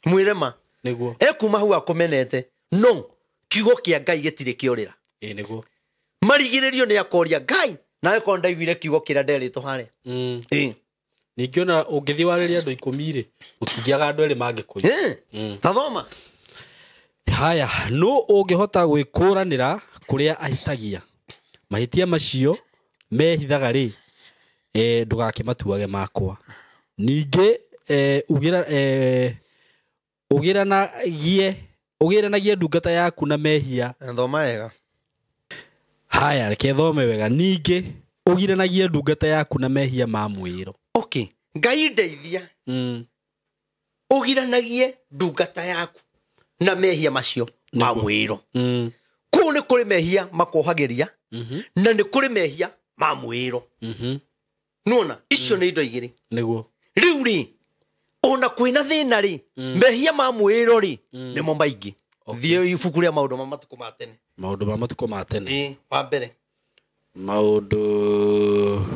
mwirema niguo ekuma hu akumenete no kiugo kia Ngai gitire kiorira niguo marigiririo ni akoria Ngai nawe ko ndaiguire kiugo kira nderito haria ningiona ungithii wariria andu 10 ri utingiaga andu eri mangikuya tathoma haya no ungihota gwikuranira kuria ahitagia mahitia macio mehithaga ri ndugakimatuage makwa ninge ugiranagie ndungata yaku na mehia thoma wega haya reke thome wega ninge ugiranagie ndungata yaku na mehia ma mwiro okay Ngai ndeithia ugiranagie ndungata yaku na mehia macio ma mwiro ku ni kuri mehia makohagiria na ni kuri mehia ma mwiro nuona icio ni indo igiri niguo riu ri ona kwina thina ri mehia ma mwiro ri nimo maingi thie ibuku ria maundu ma matuko ma tene wa mbere maundu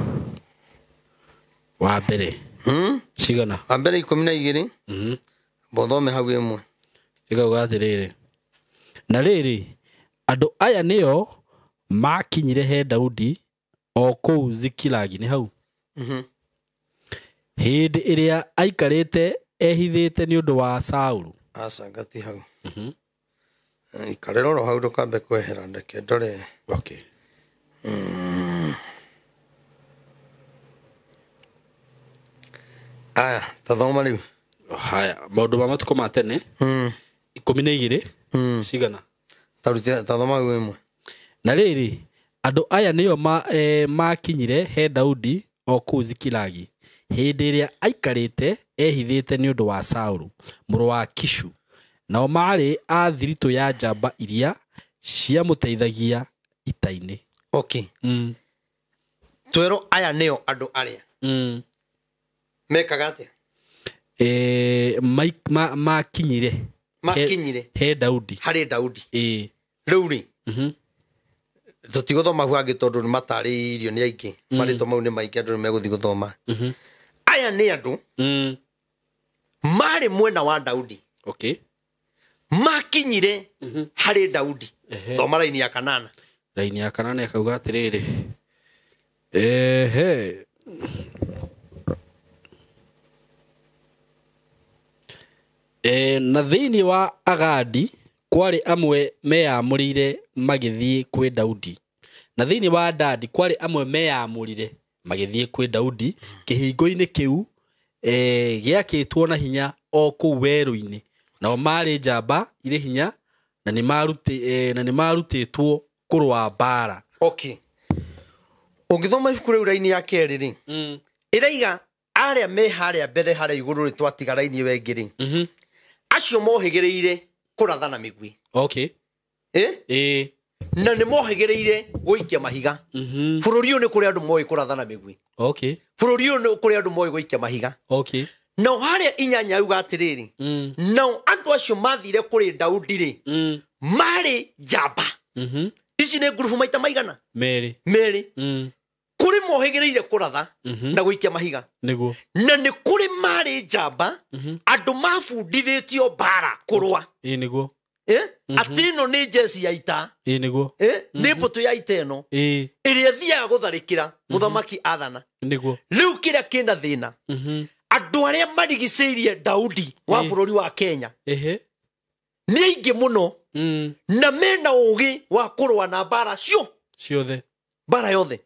wa mbere cigana wa mbere 12 bothome hau imwe igauga atiriri na riri andu aya nio makinyire he Daudi o kuu Zikilagi ni hau hindi iria aikarite ehithite ni undu wa Saulu acangati hau ikarero ro hau ndukambe kwehera ndeke ndore okay aya tathoma riu haya maundu ma matuko ma tene 12 cigana tarutia tathoma hau imwe na riri andu aya nio makinyire he Daudi o kuu Zikilagi hindi iria aikarite ehithite ni undu wa Saulu muru wa Kishu nao mari a thiritu ya njamba iria cia muteithagia itaini okay twero aya nio andu aria mekaga atia makinyire he Daudi hari Daudi riu ri tutigothoma hu angi tondu ni matariirio ni aingi marito mau ni maingi andu ni meguthi guthoma aya ni andu mari mwena wa Daudi okay makinyire hari Daudi thoma raini ya kanana akauga atiriri na thiini wa Agadi kwari amwe meyamurire magithie kwi Daudi na thiini wa Adadi kwari amwe meyamurire magithie kwi Daudi kihingo-ini kiu giakitwo na hinya o kuu weru-ini nao mari njamba iri hinya na ni marutitwo kurwa bara okay ungithoma ibuku riu raini ya keri ri iraiga aria me haria mbere haria iguru ri twatiga raini wengiri acio mohigireire kurathana migwi okay na ni mohigireire guikia mahiga bururi uyu ni kuri andu moi kurathana migwi okay bururi uyu ni kuri andu moi guikia mahiga okay no haria inyanya uga atiriri no andu acio mathire kuri Daudi ri mari njamba ici ni ngurubu maita maigana meri kuri mohigireire kuratha na guikia mahiga niguo na ni kuri mari njamba andu mabundithitio bara kurwa niguo atino ni jesi ya ita niguo ni mbutu ya ita ino iria thiaga gutharikira muthamaki athana niguo riu kiria kina thina andu aria marigiceirie Daudi wa bururi wa Kenya nĩ aingĩ mũno na mena ũgĩ wa kũrũa na mbara ciothe mbara yothe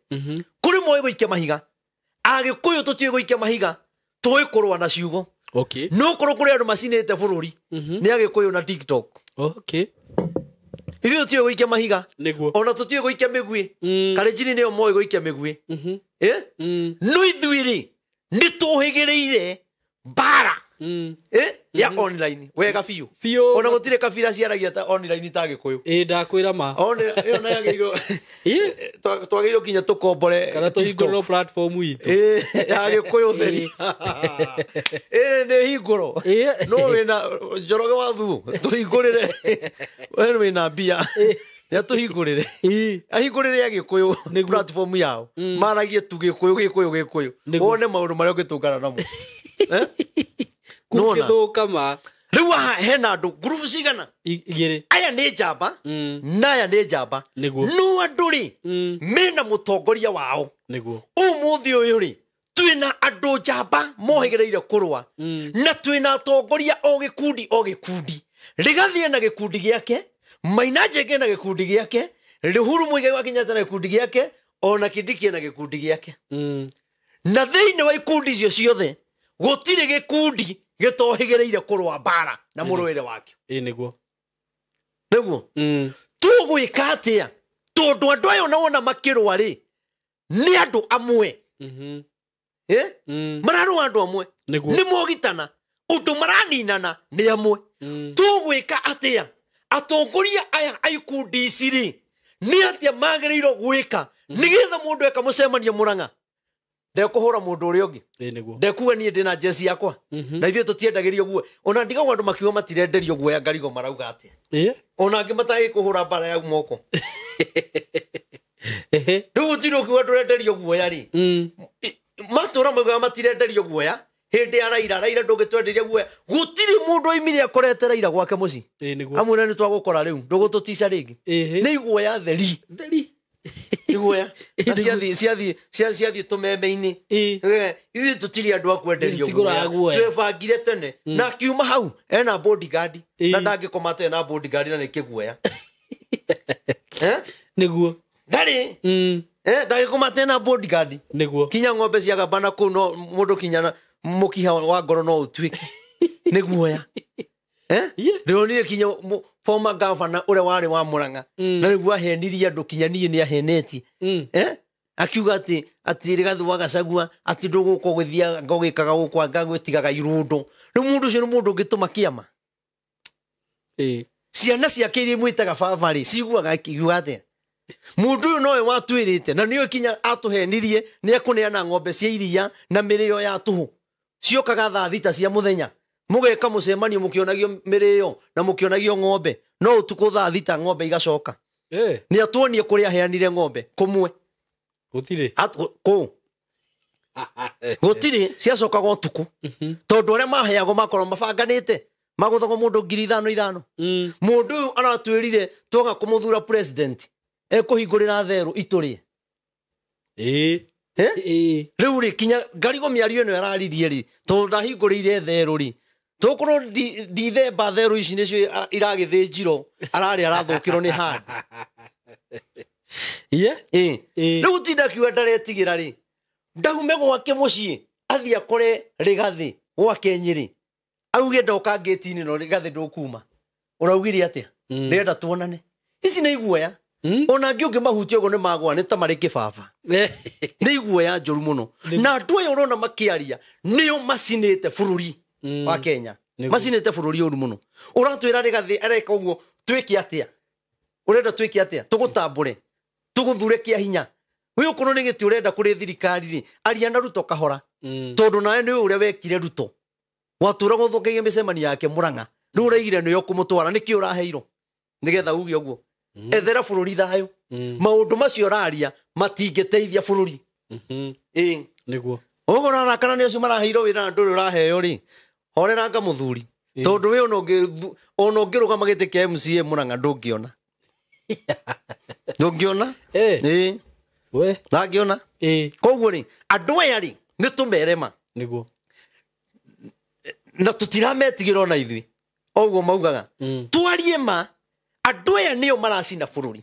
kũrĩ moĩ gũikia mahiga Agĩkũyũ tũtiĩ gũikia mahiga tũĩ kũrũa na ciugo okay no kũrĩ kũrĩ andũ macinĩte bũrũri nĩ Agĩkũyũ na TikTok okay ithuĩ tũtiĩ gũikia mahiga nĩguo ona tũtiĩ gũikia mĩguĩ Kalenjin nĩo moĩ gũikia mĩguĩ no ithuĩ rĩ nĩ tũhĩgĩrĩire mbara ya online wega biũ ona gũtirĩ kabira ciaragia ta online ta Gĩkũyũ ndakwĩra ma ona yona yagĩrĩirwo twagĩrĩirwo kinya tũkombore kana tũhingũrĩrwo platform itũ ya Gĩkũyũ theri nĩ hingũrwo no wĩna Njoroge wa Thuo tũhingũrĩre we wĩna mbia ya tũhingũrĩre ahingũrĩre ya Gĩkũyũ platform yao maragie tu Gĩkũyũ wone maũndũ marĩa ũngĩtũngana namo kũgĩthũka ma rĩu haha hena andũ group cigana igĩrĩ aya nĩ njamba na aya nĩ njamba no andũ rĩ mena mũtongoria wao ũmũthĩ ũyũ rĩ twĩna andũ njamba mohĩgĩrĩire kũrũa na twĩna atongoria o gĩkundi Rigathĩ na gĩkundi gĩake Maina Njenga na gĩkundi gĩake Uhuru Muigai wa Kenyatta na gĩkundi gĩake ona Kindiki na gĩkundi gĩake na thĩinĩ wa ikundi icio ciothe gũtirĩ gĩkundi gĩtohĩgĩrĩire kũrũa mbara na mũrũĩre wakĩo nĩguo tũgwĩka atĩa tondũ andũ aya wona makĩrũa rĩ nĩ andũ amwe mararũa andũ amwe nĩ mogitana ũndũ maraninana nĩ amwe tũgwĩka atĩa atongoria aya a ikundi ici rĩ nĩ atĩa magĩrĩirwo gwĩka nĩgetha mũndũ eka mũcemanio Mũrang'a ndekũhũra mũndũ ũrĩa ũngĩ ndekuga niĩ ndĩna jesi yakwa na ithuĩ tũtiendagĩrio guoya ona ndigagwo andũ makiuga matirenderio guoya ngarigo marauga atĩa ona angĩ matagĩkũhũra mbara ya moko rĩu gũtirĩ ũkiuga ndũrenderio guoya rĩ matũra maugaga matirenderio guoya hĩndĩ ya Raila ndũngĩtwenderia guoya gũtirĩ mũndũ oimire akorete Raila gwake mũciĩ amwĩra nĩ twagũkora rĩu ndũgũtũtica rĩngĩ nĩ iguoya theri iguoya na ciathiĩ tũmeme-inĩ ithuĩ tũtirĩ andũ a kwenderio guoya twebangire tene na akiuma hau ena bodyguard na ndangĩkoma atĩ ena bodyguard na nĩ kĩguoya nĩguo ndarĩ ndangĩkoma atĩ ena bodyguard kinya ng'ombe cia gamba na kũu no mũndũ kinya mũkiha wa ngoro no ũtuĩke nĩ guoya ndĩronire kinya former governor ũrĩa warĩ wa Mũrang'a na nĩguo ahenirie andũ kinya niĩ nĩ ahenetie akiuga atĩ Rigathĩ wa Gachagua atĩ ndũgũka gũthiaga ngogĩkaga gũkwa ngagwĩtigaga irũndũ rĩu mũndũ ũcio nĩ mũndũ ũngĩtũma kĩama ciana ciake iria mwĩtaga baba rĩ ciguaga akiuga atĩa mũndũ ũyũ nowe watuĩrĩte na nĩyo kinya atũhenirie nĩ ekũneana ng'ombe cia iria na mĩrĩo ya tũhũ ciokaga thaa thita cia mũthenya mũgeka mũcemanio mũkĩonagio mĩrĩo na mũkĩonagio ng'ombe no ũtukũ thaa thita ng'ombe igacoka nĩ atuonie kũrĩa aheanire ng'ombe kũmwe gũtirĩ ciacokaga ũtukũ tondũ arĩa maheagwo makorwo mabanganĩte magũthagwo mũndũ 5,000 mũndũ ũyũ aratwĩrire twaga kũmũthura president ekũhingũrĩra therũ itũrĩe rĩu rĩ kinya ngarigo mĩario ĩno yararirie rĩ tondũ ndahingũrĩire therũ rĩ tũkorwo ndithemba therũ ici nĩcio iragĩthĩnjirwo ararĩ arathũkĩrwo nĩ handũ rĩu gũtinda akiuga ndaretigĩra rĩ ndaume gwake mũciĩ athiĩ akore Rigathĩ gwake Nyĩrĩ auge ndoka ngĩti-inĩ no Rigathĩ ndũkuma ũraugire atĩa ndĩrenda tuonane ici nĩ iguoya ona angĩ ũngĩmahutia ũguo nĩ magwa nĩ ta marĩ kĩbaba nĩ iguoya njũru mũno na andũ aya ũrona makĩaria nĩo macinĩte bũrũri wa Kenya macinĩte bũrũri ũru mũno ũratwĩra Rigathĩ areka ũguo twĩke atĩa ũrenda twĩke atĩa tũgũtambũre tũgũthure kĩa hinya we ũkorwo nĩ gĩtĩ ũrenda kũrĩ thirikari rĩ aria na Ruto kahora tondũ nawe nĩ ũrĩa wekire Ruto watũra gũthũkagia mĩcemanio yake Mũrang'a rĩu ũraigire nĩyo kũmũtwara nĩkĩ ũraheirwo nĩgetha uge ũguo ethera bũrũri thayũ maũndũ macio ũraria matingĩteithia bũrũri nĩguo ũguo rarakana nĩ acio maraheirwo wĩra na ndũrĩ ũraheo rĩ horeranga mũthuri tondũ we ona ũngĩrũgama gĩtĩ kĩa MCA Mũrang'a ndũngĩona ndangĩona koguo rĩ andũ aya rĩ nĩ tũmerema nĩguo na tũtirametigĩra ona ithuĩ ũguo maugaga twari arie ma andũ aya nĩo maracina bũrũri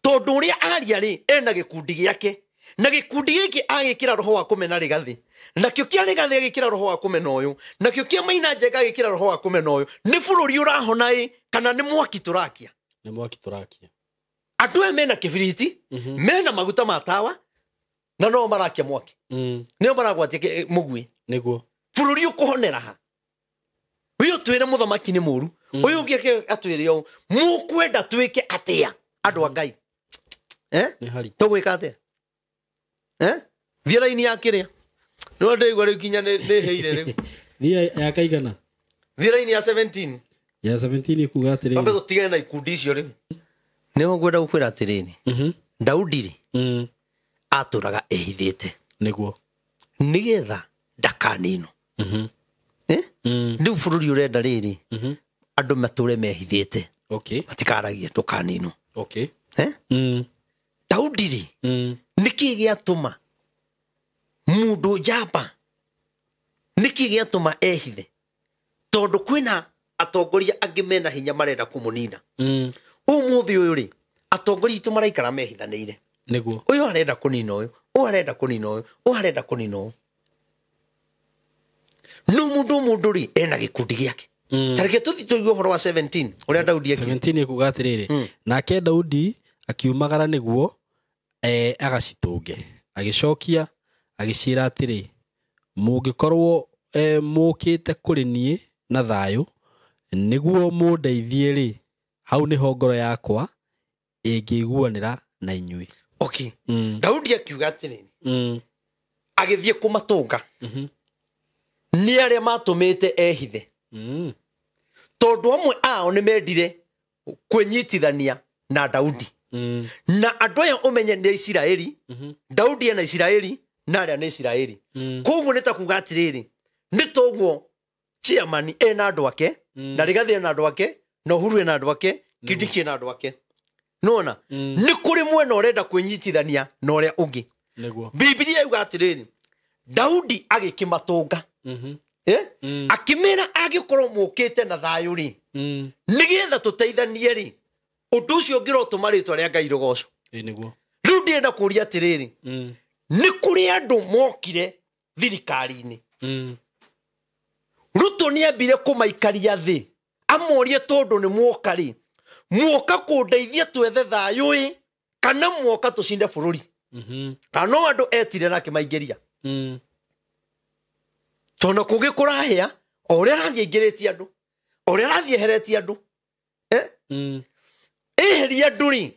tondũ ũrĩa aria rĩ ena gĩkundi gĩake na gĩkundi gĩkĩ agĩkĩra roho wa kũmena Rigathi nakĩo kĩa Rigathi agĩkĩra roho wa kũmena ũyũ nakĩo kĩa Maina Njenga agĩkĩra roho wa kũmena ũyũ nĩ bũrũri ũrahona kana nĩ mwaki tũrakia andũ aya mena kĩbiriti mena maguta ma tawa na no marakia mwaki nĩo maragwatia mũgui nĩguo bũrũri ũkũhonera ha uyu twĩre mũthamaki nĩ mũru uyu ũngĩ atwĩre ũũ mũkwenda twĩke atĩa andũ a Ngai tũgwĩka atĩa thiĩ raini ya kĩrĩa no ndĩigua rĩu kinya nĩ heire rĩu thiĩ ya kaigana thiĩ raini ya 17 ya 17 ikuga atĩrĩrĩ bambe tũtigane na ikundi icio rĩu nĩho ngwenda gũkwĩra atĩrĩrĩ Daudi rĩ atũraga ehithĩte nĩguo nĩgetha ndakanino rĩu bũrũri ũrenda rĩrĩ andũ matũre mehithĩte matikaragia ndũkanino Daudi rĩ nĩkĩ gĩatũma mũndũ njamba nĩkĩ gĩatũma ehithe tondũ kwĩna atongoria angĩ mena hinya marenda kũmũnina ũmũthĩ ũyũ rĩ atongoria itũ maraikara mehithanĩire nĩguo ũyũ arenda kũnina ũyũ ũyũ arenda kũnina ũyũ ũyũ arenda kũnina ũyũ no mũndũ rĩ ena gĩkundi gĩake tareke tũthi tũigue ũhoro wa 17 ũrĩa Daudi ekire 17 ikuga atĩrĩrĩ nake Daudi akiumagara nĩguo agacitũnge agĩcokia agĩcira atĩrĩ mũngĩkorwo mũkĩte kũrĩ niĩ na thayũ nĩguo mũndeithie rĩ hau nĩho ngoro yakwa ĩngĩiguanĩra na inyuĩ Daudi akiuga atĩrĩ agĩthiĩ kũmatũnga nĩ arĩa matũmĩte ehithe tondũ amwe ao nĩ mendire kwĩnyitithania na Daudi na andũ aya ũmenye nĩ Isiraeli Daudi ena Isiraeli na arĩa nĩ Isiraeli koguo nĩ ta kuga atĩrĩrĩ nĩ toguo chairman ena andũ ake na Rigathi ena andũ ake na Uhuru ena andũ ake Kindiki ena andũ ake nona nĩ kũrĩ mwena ũrenda kwĩnyitithania na ũrĩa ũngĩ Biblia yuga atĩrĩrĩ Daudi agĩkĩmatũnga akĩmera agĩkorwo mũkĩte na thayũ rĩ nĩgetha tũteithanie rĩ ũndũ ũcio ũngĩrotũma rĩtwa rĩa Ngai rĩgocwo rĩu ndĩrenda kũria atĩrĩrĩ nĩ kũrĩ andũ mokire thirikari-inĩ Ruto nĩambire kũmaikaria thĩ amorie tondũ nĩ mwoka rĩ mwoka kũndeithia twethe thayũ kana mwoka tũcinde bũrũri kana no andũ etire na kĩmaingĩria tondũ kũgĩkũrahĩa o ũrĩa arathiĩ aingĩrĩtie andũ o ũrĩa arathiĩ eheretie andũ eheria andũ rĩ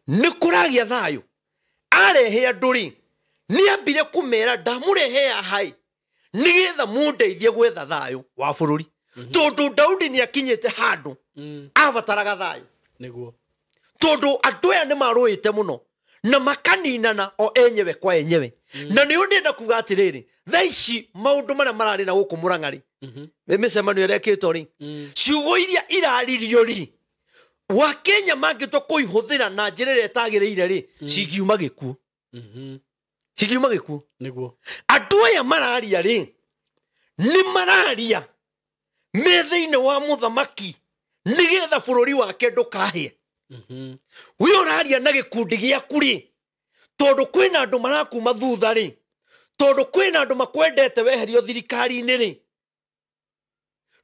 nĩ kũragĩa thayũ arehe andũ rĩ nĩambire kũmera ndamũrehe haha nĩgetha mũndeithie gwetha thayũ wa bũrũri tondũ Daudi nĩakinyĩte handũ abataraga thayũ tondũ andũ aya nĩ marũĩte mũno na makaninana o enyewe kwa enyewe na nĩ ũndĩenda kuga atĩrĩrĩ thaa ici maũndũ marĩa mararĩ na gũkũ Mũrang'a rĩ mĩcemanio ĩrekĩtwo rĩ ciugo iria iraririo rĩ Wakenya mangĩtwa kũihũthĩra na njĩra ĩrĩa ĩtagĩrĩire rĩ cingiuma gĩkuũ andũ aya mararia rĩ nĩ mararia me thĩinĩ wa mũthamaki nĩgetha bũrũri wake ndũkahĩe ũyũ ũraria na gĩkundi gĩaku rĩ tondũ kwĩna andũ marakuma thutha rĩ tondũ kwĩna andũ makwendete weherio thirikari-inĩ rĩ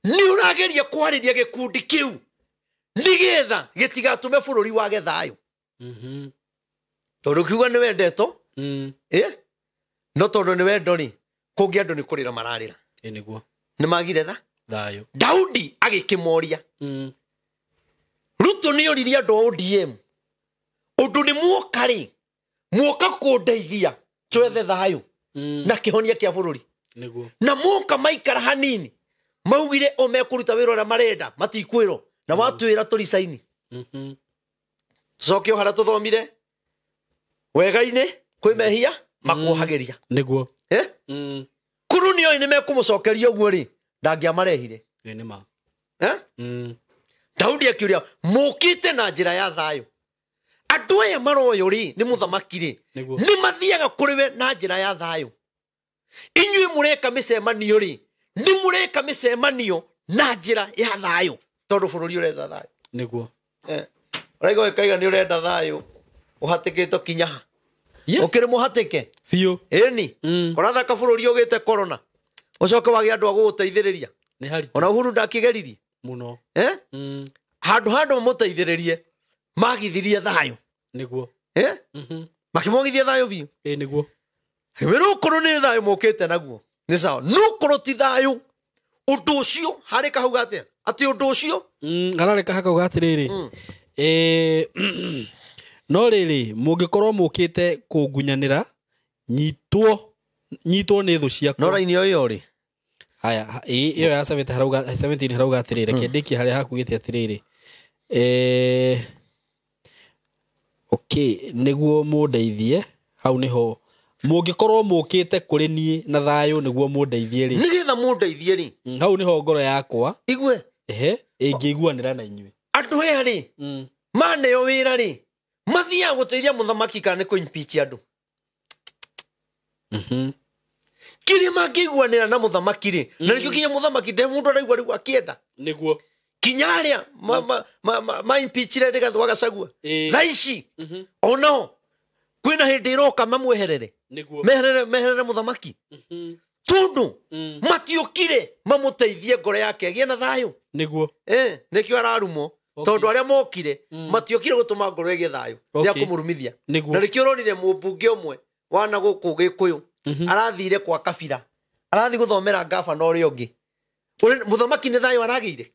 nĩ ũrageria kwarĩria gĩkundi kĩu nĩgetha gĩtigatũme bũrũri wage thayũ tondũ kiuga nĩ wendetwo no tondũ nĩ wendo rĩ kũngĩ andũ nĩ kũrĩra mararĩra nĩ magire thayũ Daudi agĩkĩmoria Ruto nĩ oririe andũ a ODM ũndũ nĩ mwoka rĩ mwoka kũndeithia twethe thayũ na kĩhonia kĩa bũrũri na mwoka maikara hanini maugire o mekũruta wĩra ũrĩa marenda matikwĩrwo na watwĩra tũricaini tũcoke o harĩa tũthomire wega-inĩ kwĩ mehia makuohagĩria kuru nĩ oĩ nĩ mekũmũcokeria ũguo rĩ ndangĩamarehire Daudi akĩũria mũkĩte na njĩra ya thayũ andũ aya maroyo rĩ nĩ mũthamaki rĩ nĩ mathiaga kũrĩ we na njĩra ya thayũ inyuĩ mũreka mĩcemanio rĩ nĩ mũreka mĩcemanio na njĩra ya thayũ tondũ bũrũri ũrenda thayũ niguo Raigo kaiga ni urenda thayo uhatikito kinya Yeah. ukiri muhatike Biũ. eni urathaka bururi ugite corona ucoke wagi andu aguguteithiriria Nĩ haritũ ona Uhuru ndakigeririe mũno. handu muteithiririe magithirie thayo Niguo. makimogithia thayo biũ Niguo. Wirukuru ni thayo mukite naguo ni sawa nukuru ti thayo undu ucio hari kahauga atia ati undu ucio arareka hakauga atiriri no riri mungikorwo mukite kungunyanira nyitwo ni thu ciakwa no raini yo ri haya iyo ya 17 harauga atiriri kendiki hari hakugite atiriri okay niguo mundeithie hau niho mungikorwo mukite kuri nie na thayo niguo mundeithie ri nigetha mundeithie ri hau niho ngoro yakwa igwe ingiguanira na inyui andu he ri mane yo wira ri mathia guteithia muthamaki kana ko impeach andu kiri makiguanira na muthamaki ri na nikio kinya muthamaki de mundu araigwa rigu akienda niguo kinyaria ma impeach re ndigathwa gacagua thaici ono kwina hindi iroka mamweherere niguo meherere muthamaki tundu matiokire mamuteithie ngoro yake agie na thayo niguo nikio ararumo tondu aria mokire matiokire gutuma ngoro ege thayo ya kumurumithia na nikio ronire mubunge umwe wana guku Gikuyu arathire kwa Kabira arathi guthomera ngabana uria ungi muthamaki ni thayo arageire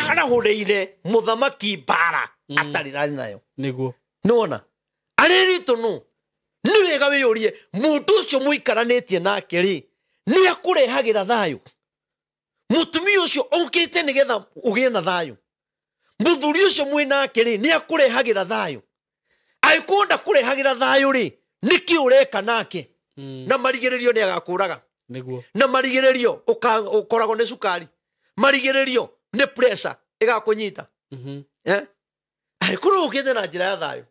arahureire muthamaki bara atari nayo niguo nona ariritu no ni wega wiyurie mundu ucio muikaranitie nake ri ni akurehagira thayo mutumia ucio okite nigetha ugie na thayo muthuri ucio mwinake ri ni akurehagira thayo aikonda kurehagira thayo ri niki ureka nake na marigererio ni agakuraga niguo na marigererio ukorago ni sukari marigererio ni pressure igakunyita aikuru ukite na njira ya thayo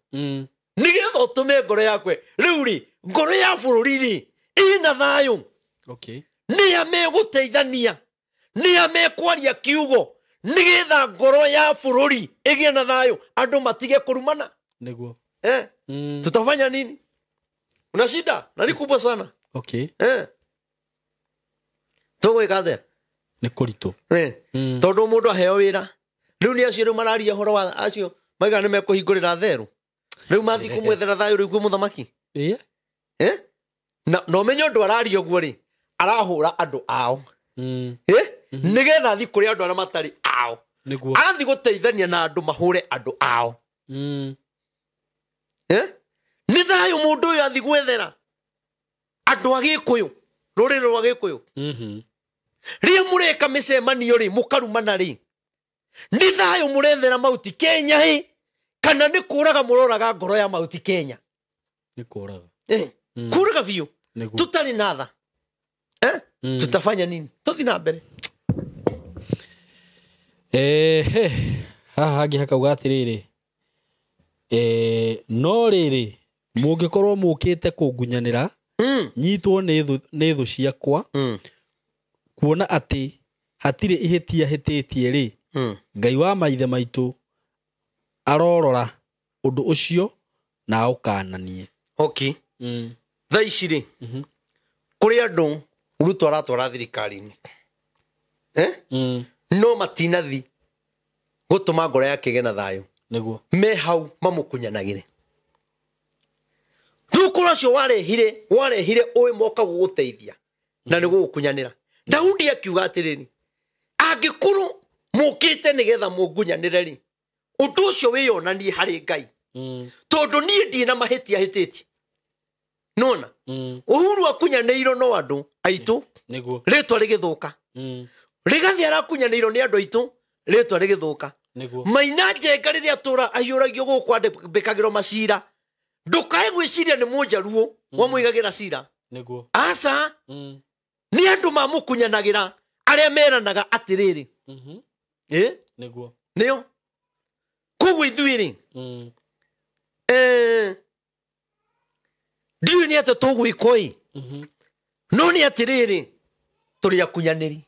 nigetha utume ngoro yakwe riu ri ngoro ya bururi ri ina thayo okay ni ameguteithania ni amekwaria kiugo nigetha ngoro ya bururi igie na thayo andu matige kurumana niguo tutafanya nini una shida na ni kubwa sana okay tugwika atia ni kuritu tondu mundu aheo wira riu ni acio mararia horo wa acio maiga ni mekuhingurira theru riu mathi kumwethera thayo riu muthamaki no menyo ndu araria guo ri arahura andu ao nigetha thi kuri andu ara matari ao niguo arathi guteithania na andu mahure andu ao ni thayo mundu uyu athi gwethera andu a Gikuyu ruriro rwa Gikuyu ria mureka micemanio ri mukarumana ri ni thayo murethera mauti Kenya kana ni kuraga muroraga ngoro ya mauti Kenya ni kuraga kuraga biu tutari natha tutafanya nini tuthi na mbere haha hangi hakauga atiriri no riri mungikorwo mukite kungunyanira nyitwo ni thu ciakwa kuona ati hatire ihitia hititie ri Ngai wa maithe maitu arorora undu ucio na ukananie okay thaici ri kuri andu uruto aratwara thirikari-ini no matinathi gutuma ngoro yake ige na thayo niguo me hau mamukunyanagire thukuru acio warehire uwe moka guguteithia na ni gugukunyanira Daudi akiuga atiriri angikuru mukite nigetha mungunyanire ri undu ucio wiyonanie hari Ngai tondu nie ndi na mahitia hititi nona Uhuru akunyaneiro no andu aitu niguo ritwa rigithuka rigathi arakunyaneiro ni andu aitu ritwa rigithuka niguo Maina Njenga riria tura ayuragio gukwandikagirwo macira ndukae gwiciria ni munjaruo wa muigagira cira niguo asa ni andu mamukunyanagira aria meranaga atiriri niguo nio kugu ithuiri ndiu ni ate tugwikoi no ni atiriri turi akunyaniri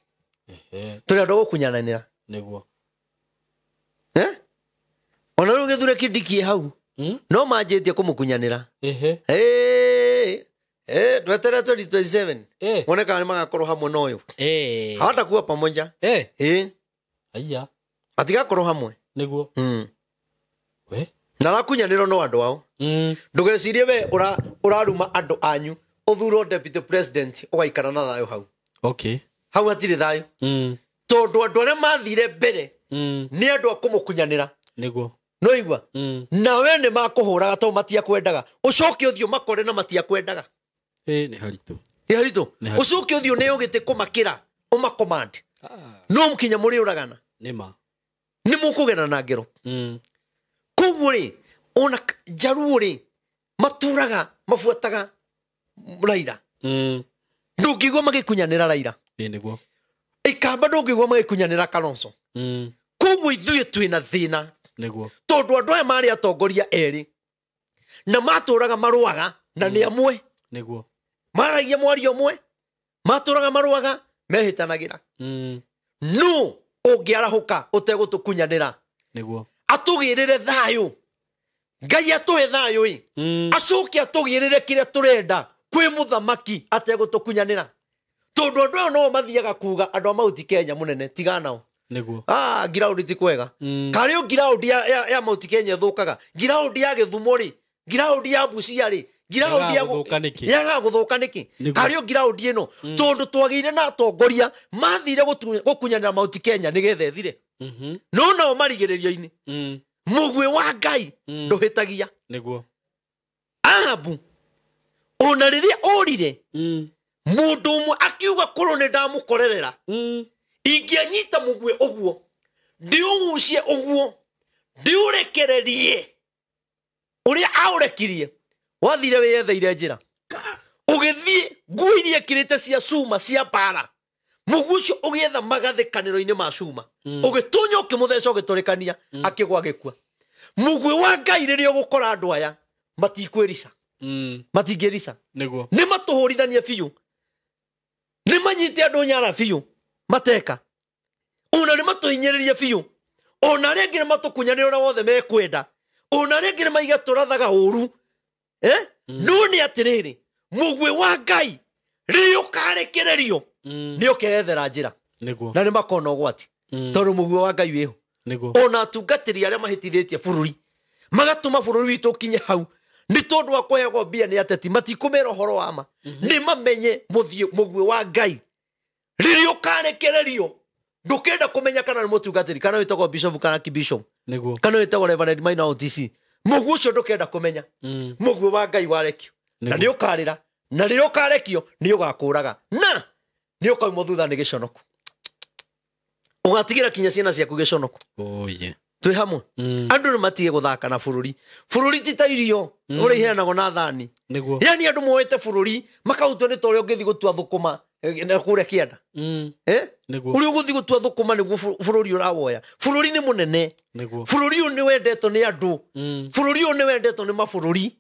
turi andu gukunyananira niguo Githure Kindiki hau no manjĩtie kũmũkunyanĩra ndweterera 2027 wone kana magakorwo hamwe na ũyũ hawatakuwa pamoja aya matigakorwo hamwe nĩguo we na rakunyanĩrwo no andũ ao ndũgecirie we ũraruma andũ anyu ũthurwo deputy president ũgaikara na thayũ hau hau hatirĩ thayũ tondũ andũ arĩa mathire mbere nĩ andũ a kũmũkunyanĩra nĩguo no igua nawe nĩ makũhũraga tondũ matiakwendaga ũcoke ũthiũ makore na matiakwendaga nĩ haritũ ũcoke ũthiũ nĩ ũgĩte kũmakĩra ũmacommand no mũkinya mũrĩ ũragana nĩma nĩ mũkũgena na ngero koguo rĩ ona Jaruo rĩ maturaga mabuataga Raila ndũngĩigua magĩkunyanĩra Raila nĩguo Ikamba ndũngĩigua magĩkunyanĩra Kalonzo koguo ithuĩ twĩna thĩna nĩguo tondũ andũ aya marĩ atongoria erĩ na matũraga marũaga na nĩ amwe nĩguo maragia mwario mwe matũraga marũaga mehĩtanagĩra no ũngĩarahũka ũtegũtũkunyanĩra nĩguo atũgĩrĩre thayũ Ngai atũhe thayũ acoke atũgĩrĩre kĩrĩa tũrenda kwĩ mũthamaki ategũtũkunyanĩra tondũ andũ aya no mathiaga kuga andũ a Mount Kenya mũnene tigana nao nĩguo ngiraũndi ti kwega karĩ ngiraũndi ya Mount Kenya thũkaga ngiraũndi ya Gĩthumo rĩ ngiraũndi ya Busia rĩ ngiraũndi ya gũthũka nĩkĩ karĩ ngiraũndi ĩno tondũ twagĩire na atongoria mathire gũkunyanĩra Mount Kenya nĩgetha ethire no nao marigĩrĩrio-inĩ mũgwĩ wa Ngai ndũhĩtagia nĩguo Ahabu ona rĩrĩa ũrire mũndũ ũmwe akiuga kũrwo nĩ ndamũkorerera ingĩanyita mũgwĩ ũguo ndiũgucie ũguo ndiũrekererie ũrĩa aũrekirie wathire wĩyetheire njĩra ũgĩthiĩ nguo iria ekĩrĩte cia cuma cia mbara mũguĩ ũcio ũgĩetha magathĩkanĩro-inĩ ma cuma ũgĩtũnya ũkĩmũtheca ũgĩtũrĩkania akĩgwa gĩkua mũgwĩ wa Ngai rĩrĩa ũgũkora andũ aya matikwĩrica matingĩrica nĩguo nĩ matũhũrithanie biũ nĩ manyite andũ nyara biũ mateka ona nĩ matũhinyĩrĩrie biũ ona arĩa angĩ nĩ matũkunyanĩra ũrĩa wothe mekwenda ona arĩa angĩ nĩ maiga tũrathaga ũru no nĩ atĩrĩrĩ mũgwĩ wa Ngai rĩrĩa ũkarekererio nĩ ũkeyethera njĩra na nĩ makona ũgwati tondũ mũgwĩ wa Ngai wĩho ona atungatĩri arĩa mahĩtithĩtie bũrũri magatũma bũrũri witũ ũkinye hau nĩ tondũ wa kũheagwo mbia nĩ ateti matikũmera ũhoro wa ma nĩ mamenye mũgwĩ wa Ngai rĩrĩa ũkarekererio ndũkenda kũmenya kana nĩ mũtungatĩri kana wĩtagwo bishop kana kibishop kana wĩtagwo Reverend Maina OTC mũgwĩ ũcio ndũkenda kũmenya mũgwĩ wa Ngai warekio na nĩ ũkarĩra na rĩrĩa ũkarekio nĩ ũgakũraga na nĩ ũkauma thutha nĩ gĩconoku ũgatigĩra kinya ciana ciaku gĩconoku twĩ hamwe andũ nĩ matige gũthaka na bũrũri ti ta irio ũrĩa iheanagwo na thani yani andũ moete bũrũri makarutwo nĩ ta ũrĩa ũngĩthiĩ gũtua thũkũma na kũrĩa kĩanda ũrĩa ũgũthiĩ gũtua thũkũma nĩguo bũrũri ũrawoya bũrũri nĩ mũnene bũrũri ũyũ nĩ wendetwo nĩ andũ bũrũri ũyũ nĩ wendetwo nĩ mabũrũri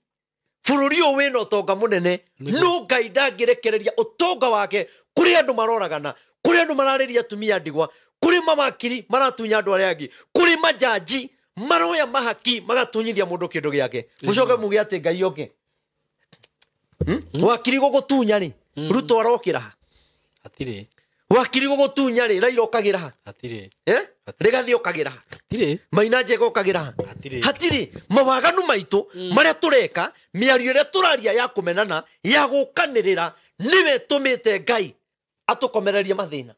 bũrũri ũyũ wĩna ũtonga mũnene no Ngai ndangĩrekereria ũtonga wake kũrĩ andũ maroragana kũrĩ andũ mararĩria atumia ndigwa kũrĩ mamakiri maratunya andũ arĩa angĩ kũrĩ majaji maroya mahaki magatunyithia mũndũ kĩndũ gĩake mũcoke muge atĩ Ngai oke wakiri gũgũtunya rĩ Ruto arokĩra ha hatirĩ wakiri gũgũtunya rĩ Raila okagĩra ha hatirĩ Rigathi okagĩra ha hatirĩ Maina Njenga okagĩra ha hatirĩ mawaganu maitũ marĩa tũreka mĩario ĩrĩa tũraria ya kũmenana ya gũkanĩrĩra nĩwe tũmĩte Ngai atũkomereria mathĩna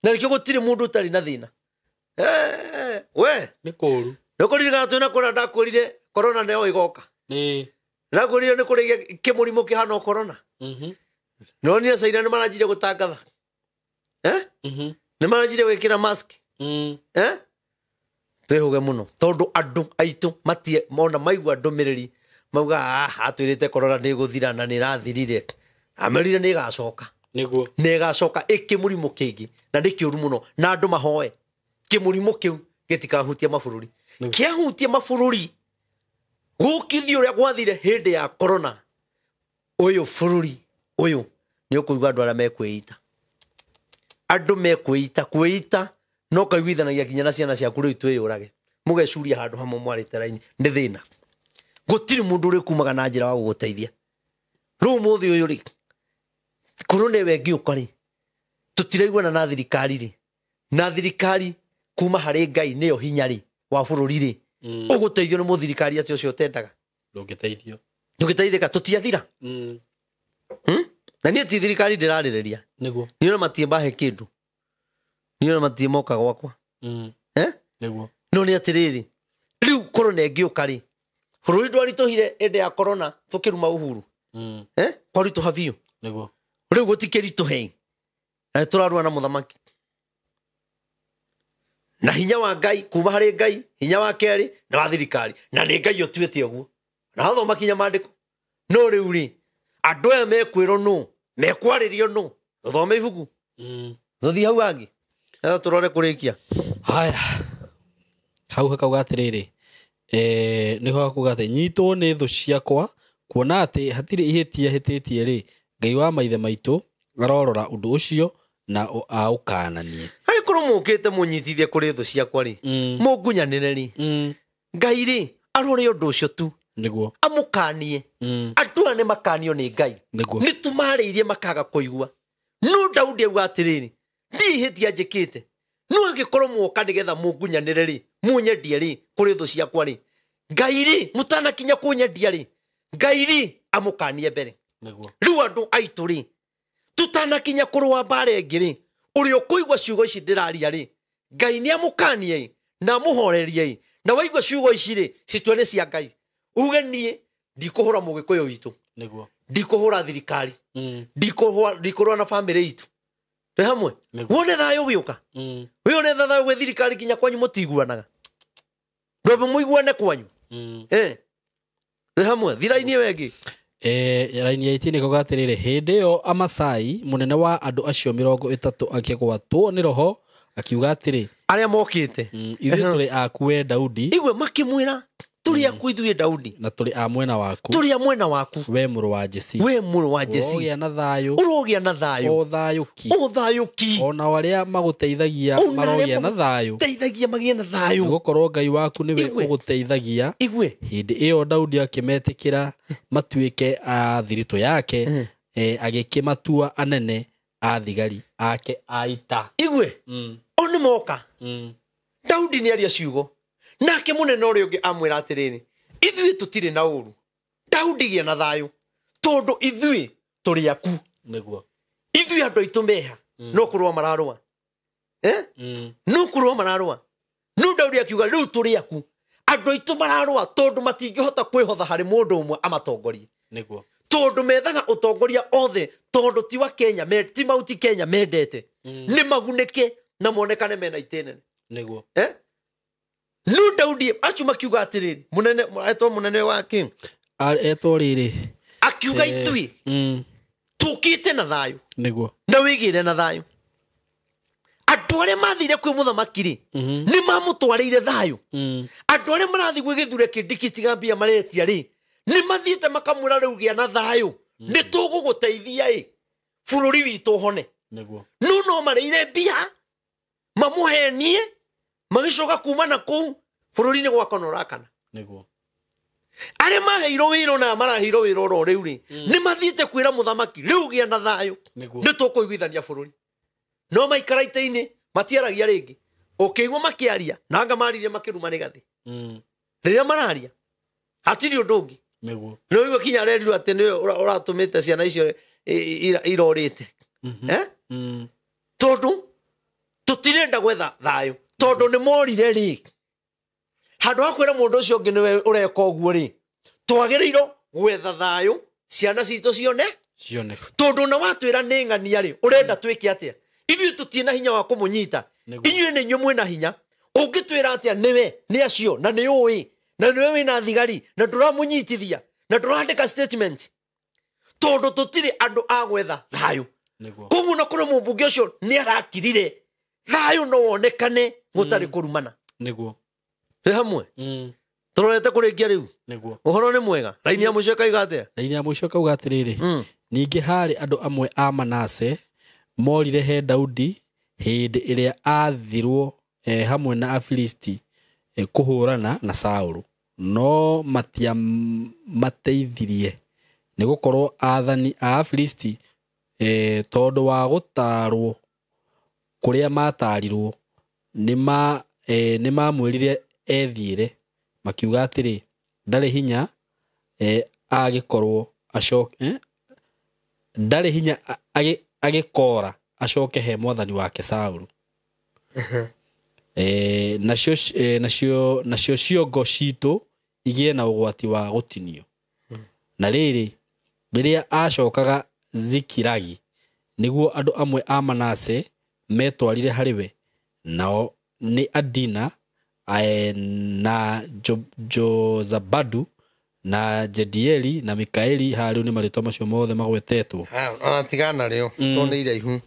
na nĩkĩo gũtirĩ mũndũ ũtarĩ na thĩna we nĩ kũũru nĩkũririkana twĩna kũrĩa ndakwĩrire corona nĩyo ĩgoka ndakwĩrire nĩ kũrĩ kĩmũrimũ kĩhana corona no nĩ Caina nĩ maranjire gũtangatha nĩ maranjire gwĩkĩra mask twĩhũge mũno tondũ andũ aitũ matie mona maigua ndũmĩrĩri mauga atwĩrĩte corona nĩ ĩgũthira na nĩ ĩrathirire amerire nĩ ĩgacoka nĩ ĩgacoka ĩkĩmũrimũ kĩngĩ na nĩ kĩũru mũno na andũ mahoe kĩmũrimũ kĩu gĩtikahutia mabũrũri kĩahutia mabũrũri gũkithio ũrĩa gwathire hĩndĩ ya corona ũyũ bũrũri ũyũ nĩ ũkũigua andũ arĩa mekwĩita andũ mekwĩita kwĩita no kaiguithanagia kinya na ciana ciaku rĩu twĩyũrage mugecuria handu hamwe mwarite raini ni thina gutiri mundu uri kumaga na njira wa guguteithia ru muthi uyu ri korone wengi ukari tutiraigwana na thirikari ri na thirikari kuma hari Ngai niyo hinya ri wa bururi ri uguteithio ni muthirikari ati ucio tendaga ndugiteithika tutiathira na ni ti thirikari ndirarireria niguo niona matiemba he kindu niona matiemoka gwakwa niguo no ni atiriri riu korone ngiukari bururi ndwari tuhire ende ya corona tukiruma uhuru kwari tuhavio niguo riu gutikiri tuhe na turarua na muthamaki na hinya wa Ngai kuma hari Ngai hinya wa keri na wa thirikari na ni Ngai otuete uguo na thoma kinya mandiko no riu ri andu aya mekwiro no mekwaririo no thoma ibuku thuthi hau angi turore kurikia haya hau hakauga atiriri niho akuga ati nyitwo ni thu ciakwa kuona ati hatiri ihitia hititie ri Ngai wa maithe maitu arorora undu ucio na aukananie hai korwo mukite munyitithie kuri thu ciakwa ri mungunyanire ri Ngai ri arore undu ucio tu niguo amukanie andu ne makanio ni Ngai ni tumariirie makaga kuigua no Daudi auga atiriri ndihitia njikite no angikorwo muoka nigetha mungunyanire ri munyendie ri kuri thu ciakwa ri Ngai ri mutanakinya kunyendia ri Ngai ri amukanie mbere niguo riu andu aitu ri tutanakinya kurwa bare ngiri uri ukuigwa ciugo ici ndiraria ri Ngai ni amukanie na muhorerie na waigwa ciugo ici ri citwe ni cia Ngai uge nie ndikuhura mugikuyu witu niguo ndikuhura thirikari ndikuhura na family itu te hamwe wone thayo giuka wone thayo gwe thirikari kinya kwanyu mutiguanaga ndobe muiguane kwanyu te hamwe thiraini wengi raini ya itini koga atiriri hindi yo Amasai munene wa andu acio 30 akigwatwo ni roho akiuga atiri aria mokite ithuĩ tũrĩ aku we Daudi igwe makimwira turi aku ithuĩ Daudi na tũrĩ a mwena waku turi a mwena waku we mũrũ wa Jesi we mũrũ wa Jesi ũrogĩa na thayũ ũrogĩa na thayũ ũthayũki ona arĩa magũteithagia marogĩa na thayũ teithagia magĩe na thayũ gũkorwo Ngai waku nĩwe ũgũteithagia igwe hĩndĩ ĩyo Daudi akĩmetĩkĩra matuĩke a thiritũ yake agĩkĩmatua anene a thigari ake a ita igwe oni moka Daudi ni aria ciugo nake munene ũrĩa ũngĩ amwĩra atĩrĩrĩ ithuĩ tũtirĩ na ũru Daudi gĩa na thayũ tondũ ithuĩ tũrĩ aku nĩguo ithuĩ andũ aitũ meha no kũrũa mararũa no kũrũa mararũa no Daudi akiuga rĩu tũrĩ aku andũ aitũ mararũa tondũ matingĩhota kwĩhotha harĩ mũndũ ũmwe amatongorie nĩguo tondũ methaga utongoria othe tondũ ti wa Kenya ti mauti Kenya mendete nĩ magunĩke na monekane mena itene nĩguo no Daudi acuma kiuga atĩrĩrĩ munene etwo munene wake etwo rĩrĩ akiuga ithuĩ tukite na thayũ nĩguo na wĩgĩre na thayũ andũ arĩa mathire kwĩ mũthamaki rĩ nĩ mamũtwarĩire thayũ andũ arĩa marathiĩ gwĩ gĩthure kĩndikitiga mbia maretia rĩ nĩ mathiĩte makamwĩra rĩu gĩa na thayũ nĩ tũgũgũteithia ĩ bũrũri witũ hone nĩguo no marĩire mbia mamũhenie magicoka kuma na kũu bũrũri-inĩ gwakwa no rakana nĩguo arĩa maheirwo wĩra na maraheirwo wĩra oro rĩu rĩ nĩ mathiĩte kwĩra mũthamaki rĩu gĩa na thayũ nĩ tũkũiguithania bũrũri no maikara ita-inĩ matiaragia rĩngĩ ũkĩigua makĩaria na anga maririe makĩruma nĩ gathĩ rĩrĩa mararia hatirĩ ũndũ ũngĩ nĩguo nĩ ũigua kinya arerirwo atĩ nĩwe ũratũmĩte ciana icio irorĩte tondũ tũtirenda gwetha thayũ tondũ nĩ morire rĩ handũ ha kwĩra mũndũ ũcio ũngĩ nĩwe ũreka ũguo rĩ twagĩrĩirwo gwetha thayũ ciana citũ cione tondũ na watwĩra nĩ ng'ania rĩ ũrenda twĩke atĩa ithuĩ tũtirĩ na hinya wa kũmũnyita inyuĩ nĩ inyuĩ mwĩna hinya ũngĩtwĩra atĩa nĩwe nĩ acio na nĩ ũĩ na nĩwe wĩna thigari na ndũramũnyitithia na ndũrandĩka statement tondũ tũtirĩ andũ a gwetha thayũ koguo na kũrĩ mũmbunge ũcio nĩ arakirire thayũ no wonekane gũtarĩ kũrumana nĩguo hamwe tũrorete kũrĩkia rĩu ũhoro nĩ mwega raini ya mũico ĩkauga atĩa raini ya mũico ĩkauga atĩrĩrĩ ningĩ harĩ andũ amwe a Manase morire he Daudi hĩndĩ ĩrĩa athirwo hamwe na Afilisti kuhurana na Saulu no mateithirie nĩ gũkorwo athani a Afilisti tondũ wa gũtarwo kũrĩa matarirwo nĩ mamwĩrire ethiĩre makiuga atĩrĩ ndarĩ hinya agĩkorwo ndarĩ hinya agĩkora acoke he mwathani wake Saulu. Nacio ciongo citũ igĩe na ũgwati wa gũtinio. Na rĩrĩa acokaga Zikilagi nĩguo andũ amwe a Manase metwarire harĩ we, nao nĩ Adina na Jozabadu na Jedieli na Mikaeli. Harĩ nĩ marĩtwa macio mothe magwetetwo. Ona tigana rĩo tondũ iraihu.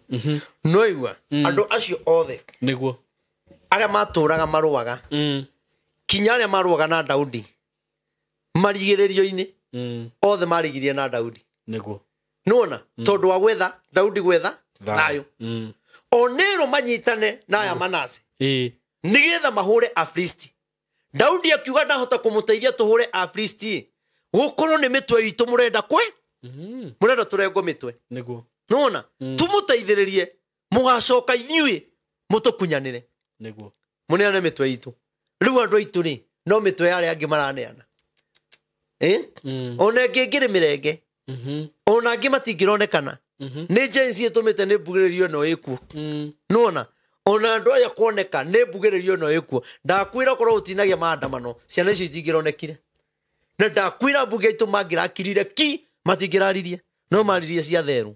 No igua andũ acio othe nĩguo arĩa matũraga marũaga kinya arĩa marũaga na Daudi marigĩrĩrio-inĩ othe marigirie na Daudi nĩguo nona tondũ wa gwetha Daudi gwetha thayũ onero manyitane na aya Manase nĩgetha mahũre Afilisti. Daudi akiuga ndahota kũmũteithia tũhũre Afilisti gũkorwo nĩ mĩtwe itũ mũrenda mũrenda tũrengwo mĩtwe nĩguo nona tũmũteithĩrĩrie mũgacoka inyuĩ mũtũkunyanĩre nĩguo mũneane mĩtwe itũ. Rĩu andũ aitũ rĩ no mĩtwe yarĩa angĩ maraneana ona ngĩngĩrĩ mĩrenge ona angĩ matingĩronekana nĩ jensi ĩtũmĩte nĩ mbugĩrĩrio ĩno ĩkuo nona ona andũ aya kuoneka nĩ mbugĩrĩrio ĩno ĩkuo. Ndakwĩra korwo ũtinagia maandamano ciana icio itingĩronekire, na ndakwĩra mbunge itũ mangĩrakirire ki matingĩraririe no maririe cia therũ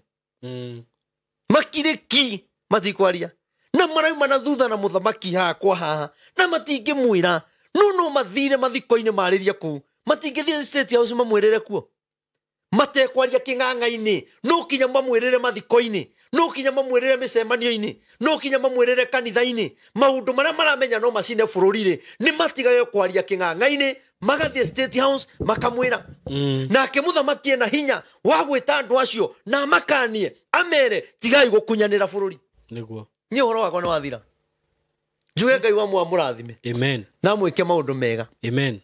makire ki matikwaria na marauma na thutha na mũthamaki hakwa haha na matingĩmwĩra no mathire mathiko-inĩ marĩria kũu matingĩthiĩ State House mamwĩrĩre kuo matekwaria kĩng'ang'a-inĩ no kinya mamwĩrĩre mathiko-inĩ no kinya mamwĩrĩre mĩcemanio-inĩ no kinya mamwĩrĩre kanitha-inĩ maũndũ marĩa maramenya no macine bũrũri-rĩ nĩ matigage kwaria kĩng'ang'a-inĩ magathiĩ State House makamwĩra nake mũthamaki ena hinya wa gwĩta andũ acio na makanie amere tigai gũkunyanĩra bũrũri nĩguo. Niĩ ũhoro wakwa nĩ wathira njuge Ngai wa mũrathime amen na mwĩke maũndũ mega amen.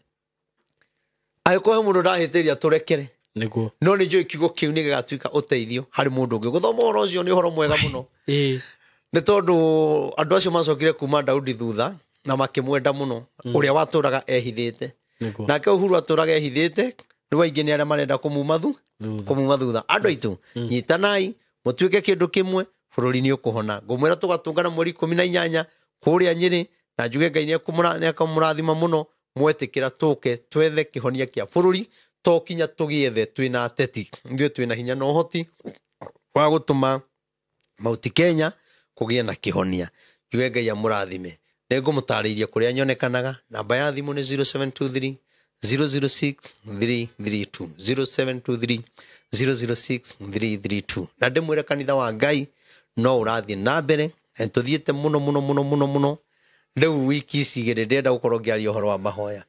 Agĩkorwo mũndũ ndahĩtĩria tũrekere nĩguo no nĩ njũĩ kiugo kĩu nĩ gĩgatuĩka ũteithio harĩ mũndũ ũngĩ. Gũthoma ũhoro ũcio nĩ ũhoro mwega mũno nĩ tondũ andũ acio macokire kuma Daudi thutha na makĩmwenda mũno ũrĩa watũraga ehithĩte nake Uhuru atũraga ehithĩte rĩu aingĩ nĩ arĩa marenda kũmuma thutha. Andũ aitũ nyitanai mũtuĩke kĩndũ kĩmwe bũrũri nĩ ũkũhona. Ngũmwĩra tũgatũngana mweri 18 kũrĩa Nyĩrĩ na njuge Ngai nĩ akamũrathima mũno mwetĩkĩra tũke twethe kĩhonia kĩa bũrũri to kinya tũgĩethe twĩna ateti ithuĩ twĩna hinya na ũhoti wa gũtũma Mount Kenya kũgĩe na kĩhonia. Njuge Ngai amũrathime. Nĩngũmũtarĩria kũrĩa nyonekanaga. Namba ya thimũ nĩ 0723 006 332 0723 006 332 na ndĩmwĩre kanitha wa Ngai no ũrathiĩ na mbere tũthiĩte mũno. Rĩu wiki ici igĩrĩ ndĩrenda gũkorwo ngĩaria ũhoro wa mahoya.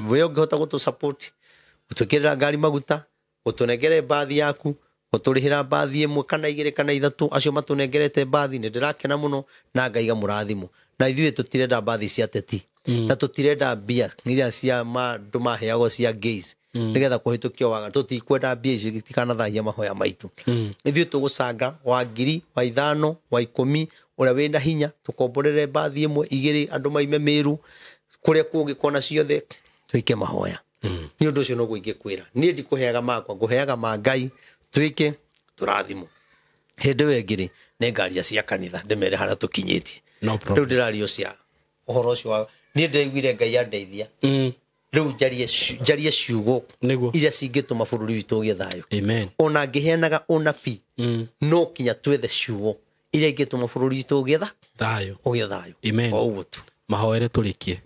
We ũngĩhota gũtũ support ũtwĩkĩrĩra ngari maguta ũtũnengere bathi yaku ũtũrĩhĩra bathi ĩmwe kana igĩrĩ kana ithatũ acio matũnengerete bathi nĩ ndĩrakena mũno na Ngai mũrathimo. Na ithuĩ tũtirenda bathi cia teti na tũtirenda mbia iria cia andũ maheagwo cia gays nĩgetha kũhĩtũkio waga. Tũtikwenda mbia icio itikanathaahia mahoya maitũ. Ithuĩ tũgũcanga wa 1,000 wa 5 wa 10 ũrĩa wĩna hinya tũkomborere bathi ĩmwe igĩrĩ andũ maime Mĩrũ kũrĩa kũngĩkona ciothe twĩke mahoya. Nĩ ũndũ ũcio noguo ingĩkwĩra. Niĩ ndikũheaga makwa ngũheaga ma Ngai twĩke tũrathimo. Hĩndĩ ĩyo ĩngĩ nĩ ngaria cia kanitha ndĩmere harĩa tũkinyĩtie. Rĩu ndĩrario cia ũhoro ũcio wa niĩ ndĩraiguire Ngai andeithia. Rĩu njarie ciugo iria cingĩtũma bũrũri witũ ũgĩe thayũ. Ona ngĩheanaga ũnabii no kinya twethe ciugo iria ingĩtũma bũrũri witũ ũgĩe thayũ. O ũguo tu. Mahoere tũrĩkie.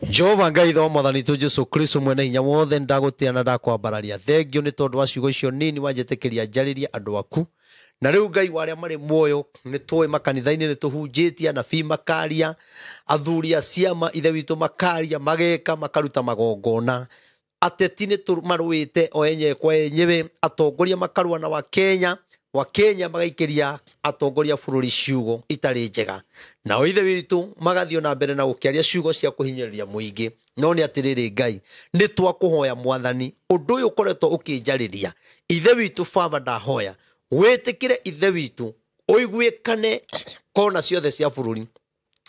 Jehova Ngai tha Mwathani witũ Jesu Kristo mwene hinya wothe ndagũtĩĩa na ndakwambararia. Thengio nĩ tondũ wa ciugo icio nini wanjĩtĩkĩria njarĩrie andũ aku. Na rĩu Ngai wa arĩa marĩ muoyo nĩ tũĩ makanitha-inĩ nĩ tũhunjĩtie anabii makaria athuri a ciama ithe witũ makaria mageka makaruta magongona. Ateti nĩ marũĩte o enyewe kwa enyewe atongoria makarua na wa Kenya wa Kenya magaikiria atongoria bururi ciugo itari njega na oithe witu magathio na mbere na gukiaria ciugo cia kuhinyiriria muingi no ni atiriri Ngai ni twakuhoya Mwathani undu uyu ukoretwo ukinjariria ithe witu Baba ndahoya witikire ithe witu uiguikane kona ciothe cia bururi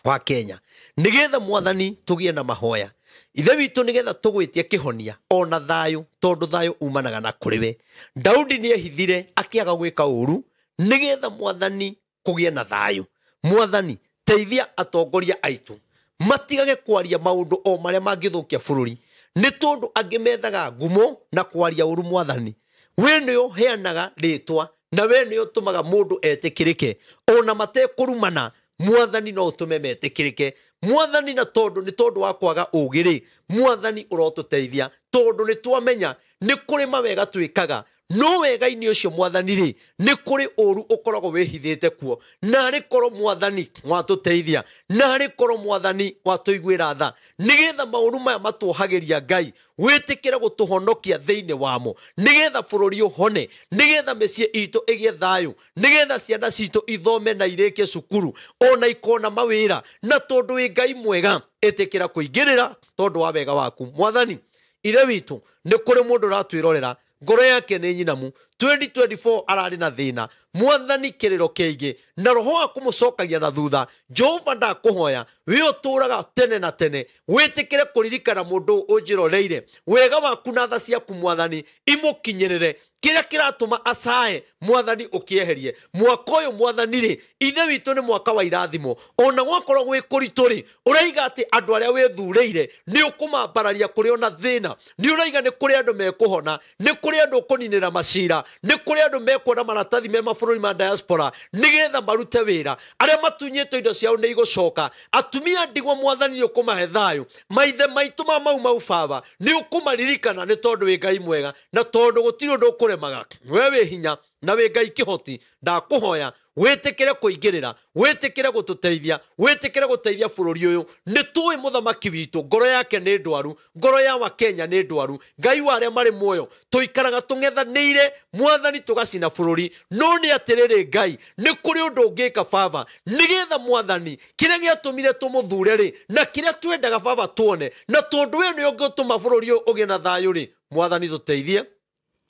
wa Kenya nigetha Mwathani tugie na mahoya ithe witu nigetha tugwitie kihonia ona thayu tondu thayu umanaga na kuriwe Daudi ni ehithire akiaga gwika uru nigetha Mwathani kugie na thayu Mwathani teithia atongoria aitu matigage kwaria maundu o maria mangithukia bururi ni tondu angimethaga ngumo na kwaria uru Mwathani we nio heanaga ritwa na we nio tumaga mundu etikirike ona matekurumana Mwathani no utume metikirike Mwathani na tondu ni tondu wa kwaga ugiri Mwathani urotuteithia tondu ni twamenya ni kuri mawega twikaga no wega-ini ucio Mwathani ri ni kuri uru ukoragwo wihithite kuo na ri koro Mwathani watuteithia na ri koro Mwathani watuiguira tha nigetha mauru maya matuhagiria Ngai witikire gutuhonokia thiini wamo nigetha bururi uhone nigetha micie itu igie thayu nigetha ciana citu ithome na ireke cukuru ona ikona mawira na tondu wi Ngai mwega itikira kuingirira tondu wa wega waku Mwathani ithe witu ni kuri mundu ratwirorera ngoro yake ni nyinamu 2024 arari na thina Mwathani kiriro kiingi na roho wa kumucokagia na thutha Jehova ndakuhoya we uturaga tene na tene witikire kuririkana mundu unjiroreire wega waku na tha ciaku Mwathani imukinyirire kiria kiratuma asae Mwathani ukieherie mwaka uyu Mwathani ri ithe witu ni mwaka wa irathimo ona gwakorwo gwi kurituri uraiga ati andu aria wethureire ni ukumambararia kuri ona thina ni uraiga ni kuri andu mekuhona ni kuri andu kuninira macira ni kuri andu mekuona maratathi me mabũrũri ma diaspora nigetha marute wira aria matunyĩtwo indo ciao ni igocoka atumia ndigwa Mwathani ni ukumahe thayu maithe maitu ma mau Baba ni ukumaririkana ni tondu wi Ngai mwega na tondu gutiri undu ukuremaga we wi hinya na wi Ngai kihoti ndakuhoya witikire kuingirira witikire gututeithia witikire guteithia bururi uyu ni tuwi muthamaki witu ngoro yake ni ndwaru ngoro ya wa Kenya ni ndwaru Ngai wa aria mari muoyo tuikaraga tung'ethanĩire Mwathani tugacina bururi no ni atiriri Ngai ni kuri undu ungika Baba nigetha Mwathani kiria giatumire tumuthure ri na kiria twendaga Baba tuone na tondu we ni ungituma bururi uyu ugie na thayu ri Mwathani tuteithie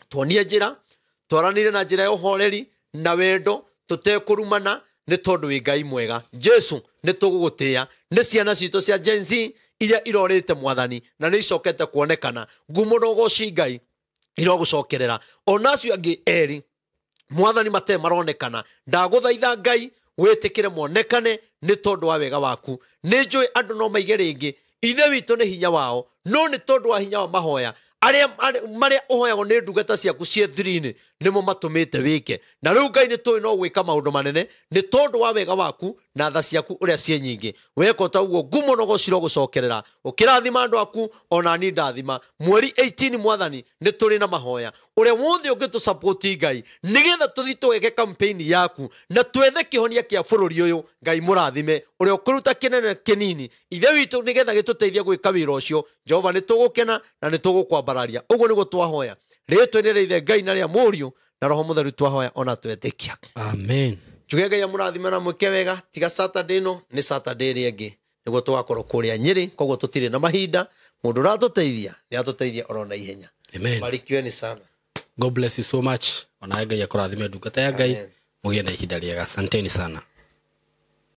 tuonie njira twaranire na njira ya uhoreri na wendo tutekurumana ni tondu wi Ngai mwega Jesu ni tugugutia ni ciana citu cia Gen Z iria irorite Mwathani na ni icokete kuonekana ngumo nogoci Ngai irogucokerera onacio angi eri Mwathani mate maronekana ndaguthaitha Ngai witikire monekane ni tondu wa wega waku ni njui andu no maige ringi ithe witu ni hinya wao no ni tondu wa hinya wa mahoya maria uhoyagwo ni ndungata ciaku cie thiri-ini nimo matumite wike na riu Ngai ni tuwi no gwika maundu manene ni tondu wa wega waku na tha ciaku uria cie nyingi weka ta uguo ngumo no gociro gucokerera ukirathima andu aku ona ni ndathima mweri 18 Mwathani ni turi na mahoya uria wothe ungitu support Ngai nigetha tuthi tugeke campaign yaku na twethe kihonia kia bururi uyu Ngai murathime uria ukuruta kinene kinini ithe witu nigetha gituteithia gwika wira ucio Jehova ni tugukena na ni tugukwambararia uguo niguo twahoya ritwe ni ithe Ngai na ria Mũriũ na Roho Mũtheru twahoya ona twetikia amen Njuge Ngai amurathime na mwike wega tiga Saturday no ni Saturday ringi niguo tugakorwo kuria Nyeri koguo tutire na mahinda mundu ratuteithia ni atuteithia orona ihenya amen barikiweni sana God bless you so much ona Ngai akurathime ndungata ya Ngai mugie na ihinda riega asanteni sana